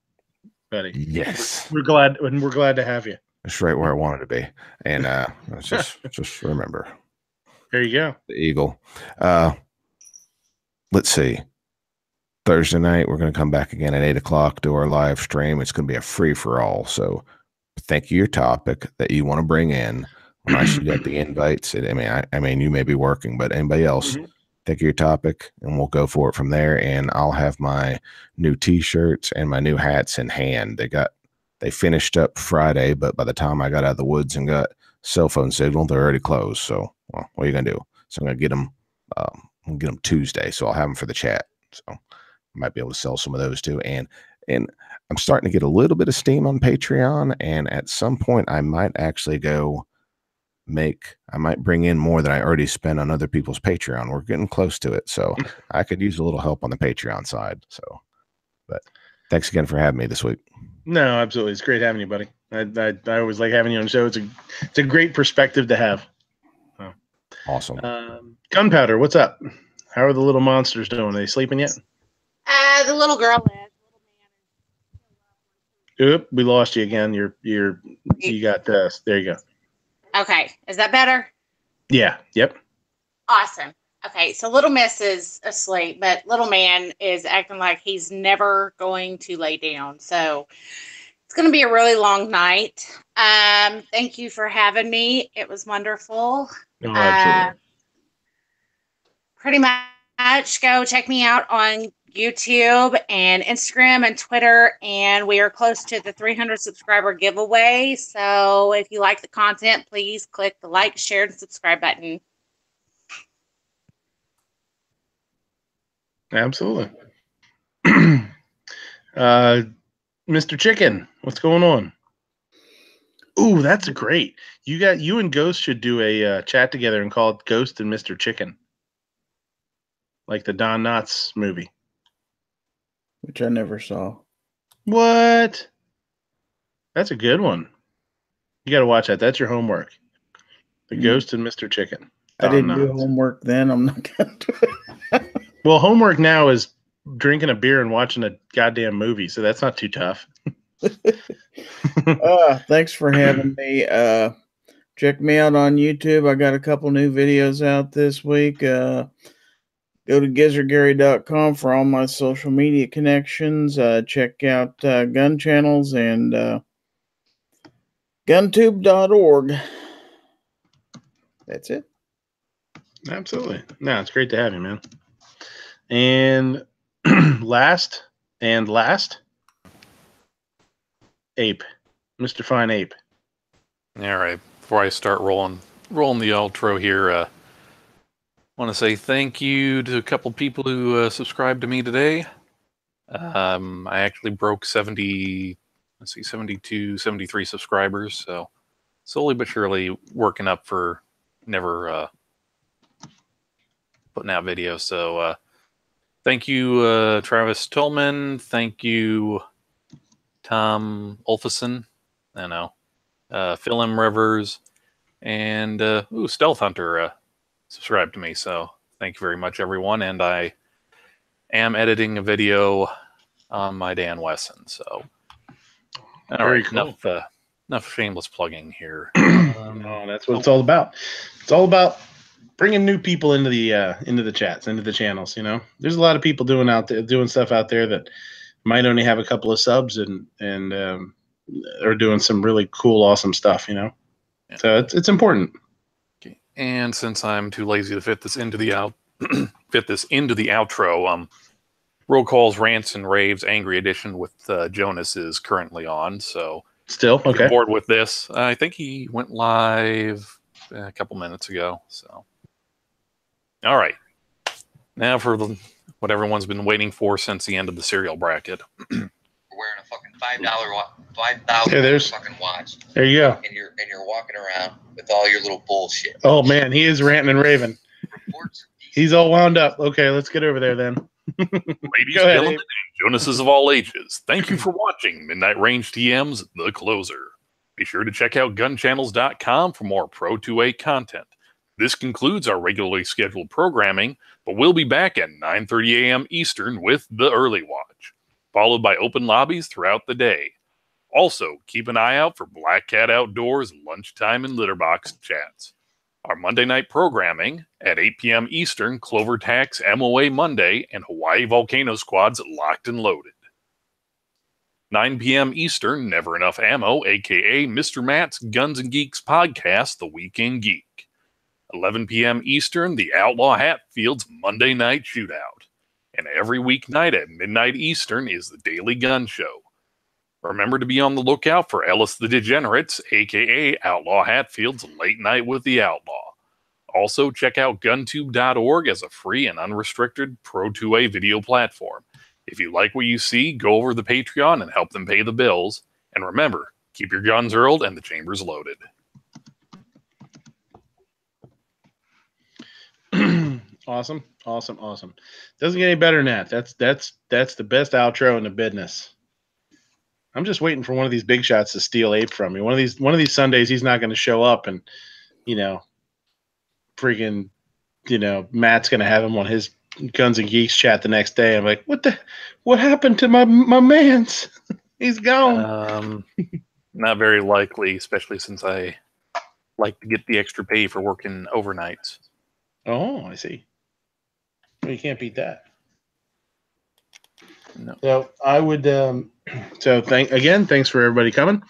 buddy. Yes, we're glad to have you. It's right where I wanted to be, and just remember. There you go, the Eagle. Let's see. Thursday night, we're going to come back again at 8 o'clock, do our live stream. It's going to be a free-for-all. So think of your topic that you want to bring in. When I shoot out the invites, I mean, you may be working, but anybody else, think of your topic, and we'll go for it from there. And I'll have my new T-shirts and my new hats in hand. They finished up Friday, but by the time I got out of the woods and got cell phone signal, they're already closed. So, what are you going to do? So I'm going to get them. I'm get them Tuesday, so I'll have them for the chat. So I might be able to sell some of those too. And I'm starting to get a little bit of steam on Patreon, and at some point I might actually I might bring in more than I already spend on other people's Patreon. We're getting close to it, so I could use a little help on the Patreon side. So, but thanks again for having me this week. No, absolutely. It's great having you, buddy. I always like having you on the show. It's a great perspective to have. Oh. Awesome. Gunpowder, what's up? How are the little monsters doing? Are they sleeping yet? The little girl is. Oop, we lost you again. You got this. There you go. Okay, is that better? Yeah. Yep. Awesome. Okay, so little miss is asleep, but little man is acting like he's never going to lay down. So it's going to be a really long night. Thank you for having me. It was wonderful. Oh, absolutely. Pretty much go check me out on YouTube and Instagram and Twitter, and we are close to the 300 subscriber giveaway. So if you like the content, please click the like, share, and subscribe button. Absolutely. Mr. Chicken, what's going on? Ooh, that's great. You and Ghost should do a chat together and call it Ghost and Mr. Chicken, like the Don Knotts movie. Which I never saw. What? That's a good one. You got to watch that. That's your homework. The Ghost and Mr. Chicken. I Don didn't do Knotts. homework then. I'm not going to do it. Well, homework now is drinking a beer and watching a goddamn movie, so that's not too tough. Thanks for having me. Check me out on YouTube. I got a couple new videos out this week. Go to gizzardgary.com for all my social media connections. Check out gun channels and guntube.org. That's it. Absolutely. No, it's great to have you, man. And last, Ape. Mr. Fine Ape. All right. Before I start rolling the outro here, I want to say thank you to a couple people who subscribed to me today. I actually broke 72, 73 subscribers, so slowly but surely working up for never putting out videos. So thank you, Travis Tillman. Thank you, Tom Ulfison. I know. Phil M. Rivers. And Stealth Hunter subscribed to me. So thank you very much, everyone. And I am editing a video on my Dan Wesson. So Very cool. Enough shameless plugging here. No, that's what it's all about. It's all about bringing new people into the chats, into the channels. You know, there's a lot of people doing stuff out there that might only have a couple of subs and are doing some really cool, awesome stuff. You know, yeah. So it's important. Okay. And since I'm too lazy to fit this into the outro, Roll Calls, Rants, and Raves Angry Edition with Jonas is currently on. So still okay. If you're bored with this, I think he went live a couple minutes ago. So, all right, now for what everyone's been waiting for since the end of the cereal bracket. Wearing a fucking $5,000 fucking watch. There you go. And you're walking around with all your little bullshit. Oh man, he is ranting and raving. He's all wound up. Okay, let's get over there then. Ladies, gentlemen, and Jonases of all ages, thank you for watching Midnight Range TM's The Closer. Be sure to check out gunchannels.com for more Pro 2A content. This concludes our regularly scheduled programming, but we'll be back at 9:30 a.m. Eastern with The Early Watch, followed by open lobbies throughout the day. Also, keep an eye out for Black Cat Outdoors lunchtime and litterbox chats. Our Monday night programming at 8 p.m. Eastern, Clover Tax MOA Monday, and Hawaii Volcano Squads Locked and Loaded. 9 p.m. Eastern, Never Enough Ammo, a.k.a. Mr. Matt's Guns and Geeks podcast, The Weekend Geek. 11 p.m. Eastern, the Outlaw Hatfields Monday Night Shootout. And every weeknight at midnight Eastern is the Daily Gun Show. Remember to be on the lookout for Ellis the Degenerates, a.k.a. Outlaw Hatfield's Late Night with the Outlaw. Also, check out guntube.org as a free and unrestricted Pro 2A video platform. If you like what you see, go over to the Patreon and help them pay the bills. And remember, keep your guns earled and the chambers loaded. Awesome. Doesn't get any better than that. That's the best outro in the business. I'm just waiting for one of these big shots to steal Ape from me. One of these Sundays, he's not going to show up, and freaking, Matt's going to have him on his Guns and Geeks chat the next day. I'm like, what happened to my man's? He's gone. Not very likely, especially since I like to get the extra pay for working overnights. Oh, I see. Well, you can't beat that. No. So I would. Thanks for everybody coming.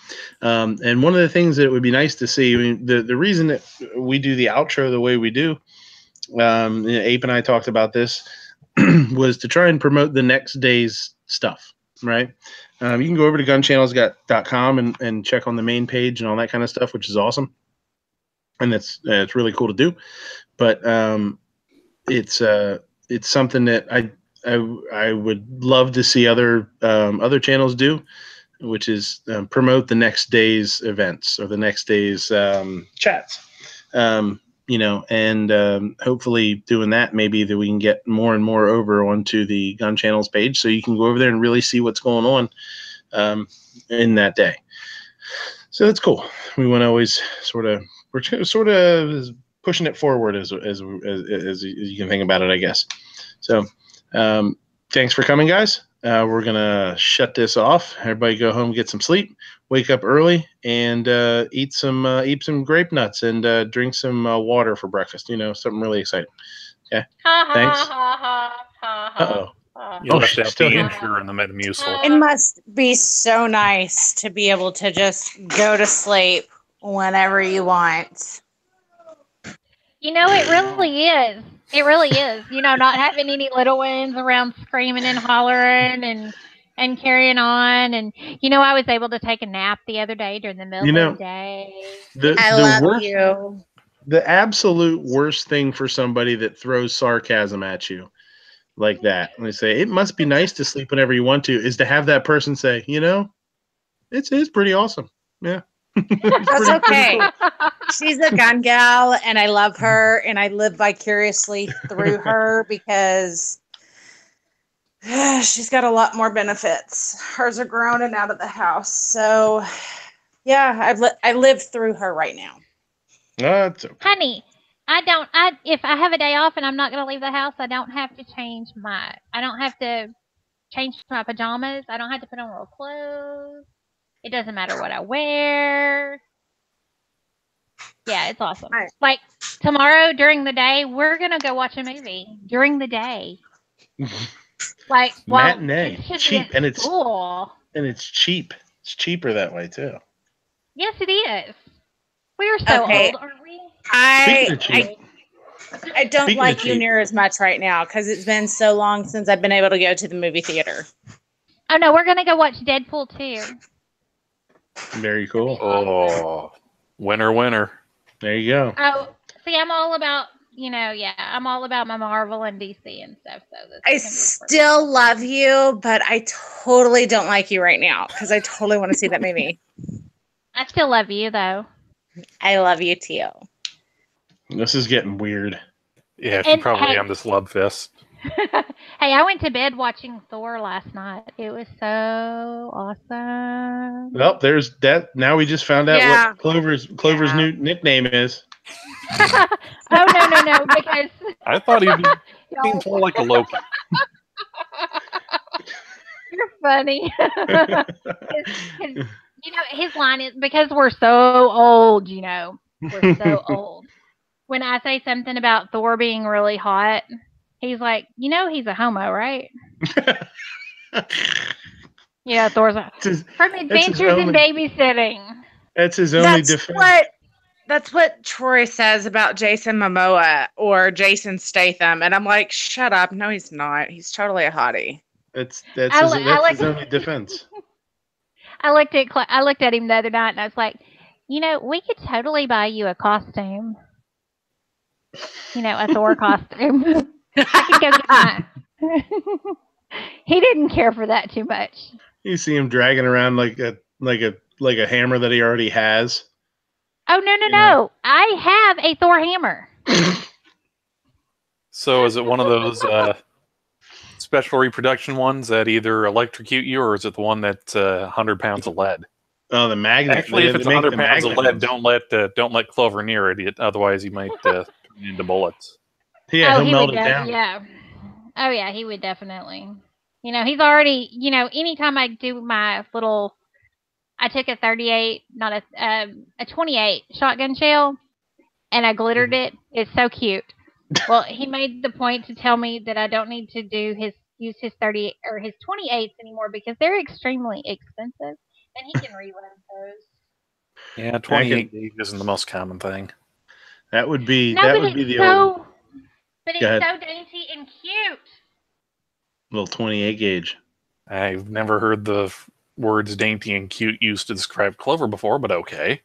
And one of the things that would be nice to see, I mean, the reason that we do the outro the way we do, Ape and I talked about this, was to try and promote the next day's stuff, right? You can go over to gunchannels.com and check on the main page and all that kind of stuff, which is awesome. And it's really cool to do. But it's something that I would love to see other channels do, which is promote the next day's events or the next day's chats. And hopefully doing that, maybe that we can get more and more over onto the Gun Channels page, so you can go over there and really see what's going on in that day. So that's cool. We want to always we're sort of pushing it forward as you can think about it, I guess. So thanks for coming, guys. We're gonna shut this off. Everybody go home, get some sleep, wake up early, and eat some grape nuts and drink some water for breakfast. Something really exciting. Okay. Thanks. Uh-oh. You left out still the here. Ensure and the Metamucil. It must be so nice to be able to just go to sleep whenever you want. It really is. It really is. Not having any little ones around screaming and hollering and carrying on. And, I was able to take a nap the other day during the middle of the day. I love you. The absolute worst thing for somebody that throws sarcasm at you like that, when they say, it must be nice to sleep whenever you want to, is to have that person say, it's pretty awesome. Yeah. That's okay. Cool. She's a gun gal, and I love her, and I live vicariously through her because she's got a lot more benefits. Hers are grown and out of the house. So, yeah, I live through her right now. That's okay. Honey, if I have a day off and I'm not going to leave the house, I don't have to change my pajamas. I don't have to put on real clothes. It doesn't matter what I wear. Yeah, it's awesome. Right. Like tomorrow during the day, we're going to go watch a movie during the day. Like matinee, cheap, and it's cool. And it's cheap. It's cheaper that way too. Yes, it is. We are so old, aren't we? I don't like you near as much right now because it's been so long since I've been able to go to the movie theater. Oh no, we're gonna go watch Deadpool 2. Very cool. Oh, winner. There you go. Oh, see, I'm all about I'm all about my Marvel and DC and stuff. So I still love you, but I totally don't like you right now because I totally want to see that movie. I still love you though. I love you too. This is getting weird. Yeah, she probably on this love fest. Hey, I went to bed watching Thor last night. It was so awesome. Well, there's that. Now we just found out what Clover's new nickname is. Oh no! Because I thought he'd be more like a Loki. You're funny. His line is, because we're so old, we're so old. When I say something about Thor being really hot, he's like, he's a homo, right? Yeah, Thor's from Adventures in Babysitting. That's his only defense. That's what Troy says about Jason Momoa or Jason Statham, and I'm like, shut up. No, he's not. He's totally a hottie. That's his only defense. I looked at him the other night and I was like, we could totally buy you a costume. A Thor costume. I could go get mine. He didn't care for that too much. You see him dragging around like a hammer that he already has. Oh no! I have a Thor hammer. So is it one of those special reproduction ones that either electrocute you, or is it the one that's 100 pounds of lead? Oh, the magnet. Actually, if it's 100 pounds of lead, don't let Clover near it. Otherwise, he might turn into bullets. Yeah, he'll melt it down. Yeah. Oh yeah, he would definitely. He's already. Anytime I do my little, I took a 38, not a 28 shotgun shell, and I glittered it. It's so cute. Well, he made the point to tell me that I don't need to use his 30 or his 28s anymore because they're extremely expensive, and he can rerun those. Yeah, 28 gauge isn't the most common thing. That would be the old. But it's so dainty and cute. Little 28 gauge. I've never heard the words dainty and cute used to describe Clover before, but okay.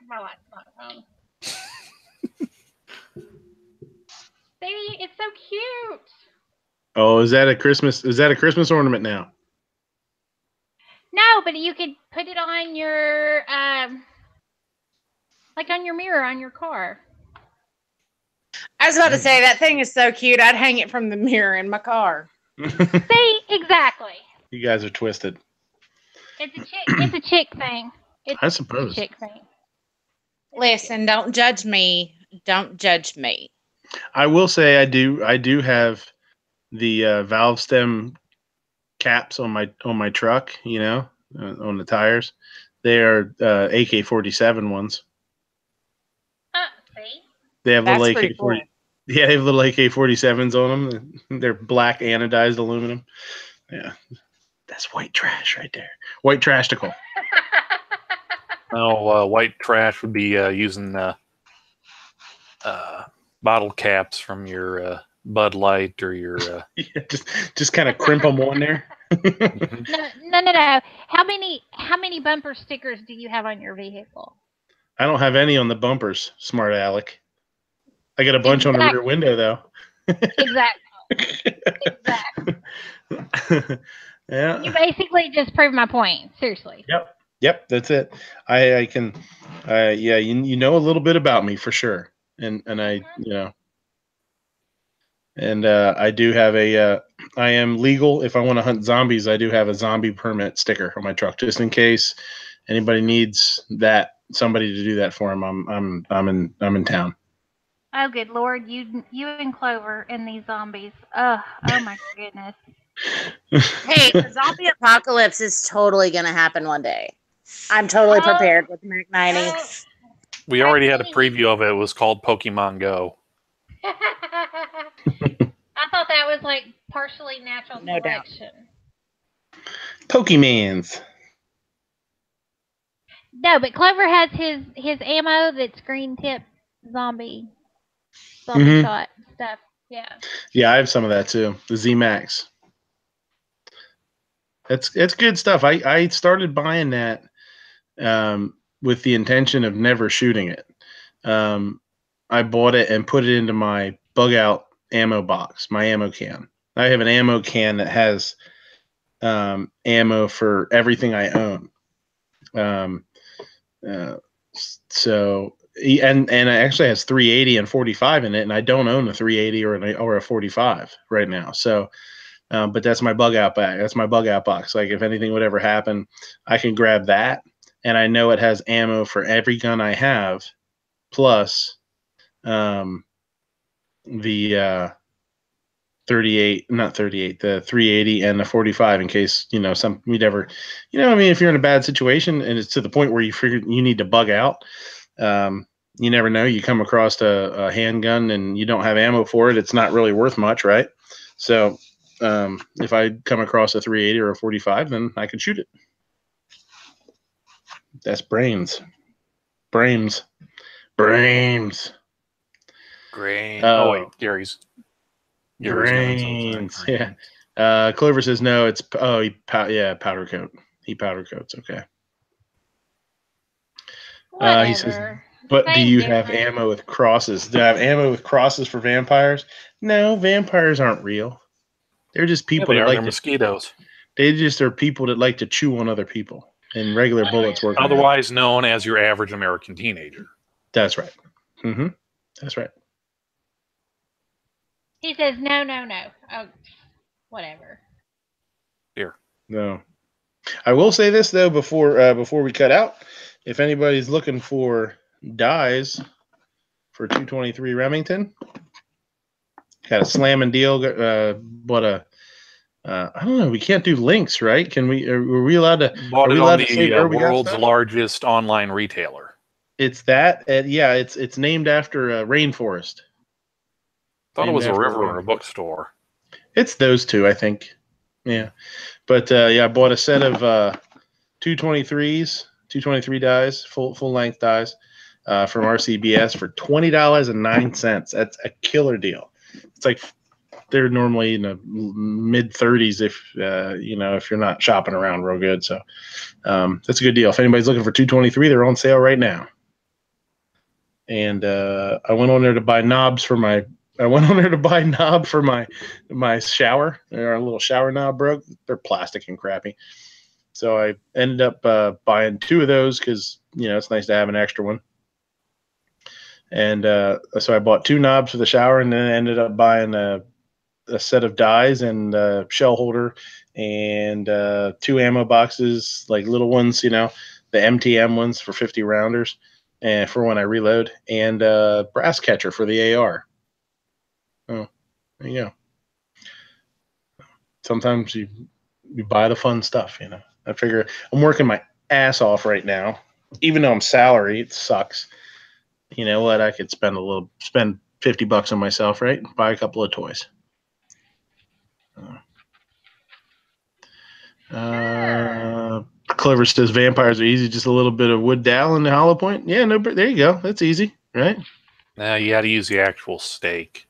My light's not on. Oh, is that a Christmas? Is that a Christmas ornament now? No, but you could put it on your like on your mirror on your car. I was about to say that thing is so cute. I'd hang it from the mirror in my car. See, exactly. You guys are twisted. It's a chick. It's a chick thing. I suppose. It's a chick thing. Listen, don't judge me. Don't judge me. I will say I do have the valve stem caps on my truck. You know, on the tires. They are AK-47 ones. See? They have That's little pretty AK-40. cool. Yeah, they have little AK-47s on them. They're black anodized aluminum. Yeah, that's white trash right there. White trash-ticle. No, white trash would be using bottle caps from your Bud Light or your. Yeah, just kind of crimp them on there. No. How many bumper stickers do you have on your vehicle? I don't have any on the bumpers, smart Alec. I got a bunch on the rear window though. Exactly. Yeah. You basically just proved my point. Seriously. Yep, that's it. I can yeah, you know a little bit about me for sure. And I, you know, and I do have I am legal if I want to hunt zombies. I do have a zombie permit sticker on my truck just in case anybody needs somebody to do that for them. I'm in town. Oh, good Lord, you and Clover and these zombies. Oh my goodness. Hey, the zombie apocalypse is totally going to happen one day. I'm totally prepared with Mac 90. We already had a preview of it. It was called Pokemon Go. I thought that was like partially natural selection. Pokemans. No, but Clover has his ammo that's green tip zombie shot stuff. Yeah. Yeah, I have some of that too. The Z Max. It's good stuff. I started buying that with the intention of never shooting it. I bought it and put it into my bug out ammo box, my ammo can. I have an ammo can that has ammo for everything I own. So and it actually has 380 and 45 in it, and I don't own a 380 or a 45 right now. So, but that's my bug out bag. That's my bug out box. Like if anything would ever happen, I can grab that, and I know it has ammo for every gun I have, plus the 38, not 38, the 380 and the 45 in case, you know, we'd ever, you know, I mean, if you're in a bad situation and it's to the point where you figure you need to bug out, you never know. You come across a handgun and you don't have ammo for it. It's not really worth much, right? So if I come across a 380 or a 45, then I can shoot it. That's brains. Brains. Brains. Grain. Oh, wait, Gary's. Grains. Yeah. Clover says no. It's powder coat. He powder coats. Okay. He says, but do you have ammo with crosses? Do I have ammo with crosses for vampires? No, vampires aren't real. They're just people that like mosquitoes. They just are people that like to chew on other people, and regular bullets work. Otherwise known as your average American teenager. That's right. Mm-hmm. That's right. He says no. Oh, whatever. Here. No. I will say this though before we cut out, if anybody's looking for dies for 223 Remington, got a slamming deal. But I don't know. We can't do links, right? Can we? Are we allowed to? Bought are we it allowed on to say the where we got world's stuff? largest online retailer. It's that. Yeah, it's named after a rainforest. Thought it was a river or a bookstore. It's those two, I think. Yeah, but yeah, I bought a set of 223s, 223 dies, full length dies, from RCBS for $20.09. That's a killer deal. It's like they're normally in the mid 30s if you know, if you're not shopping around real good. So that's a good deal. If anybody's looking for 223, they're on sale right now. And I went on there to buy knobs for my I went on there to buy a knob for my shower. Our little shower knob broke. They're plastic and crappy. So I ended up buying 2 of those because, it's nice to have an extra one. And so I bought 2 knobs for the shower, and then I ended up buying a set of dies and a shell holder and 2 ammo boxes, like little ones, the MTM ones for 50 rounders and for when I reload, and a brass catcher for the AR. Oh, there you go. Sometimes you buy the fun stuff, I figure I'm working my ass off right now. Even though I'm salary, it sucks. You know what? I could spend $50 on myself, right? Buy a couple of toys. Clover says vampires are easy, just a little bit of wood dowel in the hollow point. Yeah, no, but there you go. That's easy, right? Now you got to use the actual stake.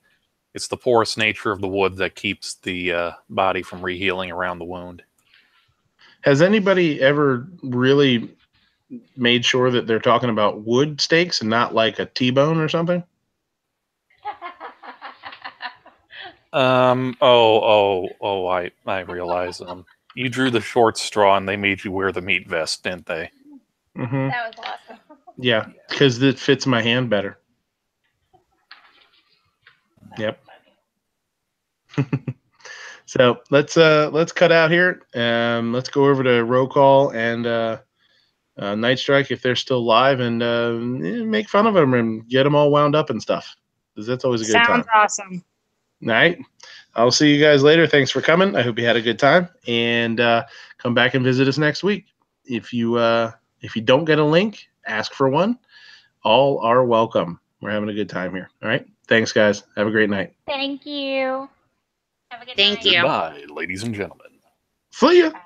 It's the porous nature of the wood that keeps the body from rehealing around the wound. Has anybody ever really made sure that they're talking about wood stakes and not like a T-bone or something? I realize. You drew the short straw and they made you wear the meat vest, didn't they? Mm-hmm. That was awesome. Yeah, because it fits my hand better. Yep. So let's cut out here. Let's go over to roll call and Night Strike if they're still live, and make fun of them and get them all wound up and stuff, because that's always a good time. Sounds awesome. All right. I'll see you guys later. Thanks for coming. I hope you had a good time, and come back and visit us next week. If you don't get a link, ask for one. All are welcome. We're having a good time here. All right. Thanks, guys. Have a great night. Thank you. Have a good Thank night. you. Goodbye, ladies and gentlemen. See ya. Bye.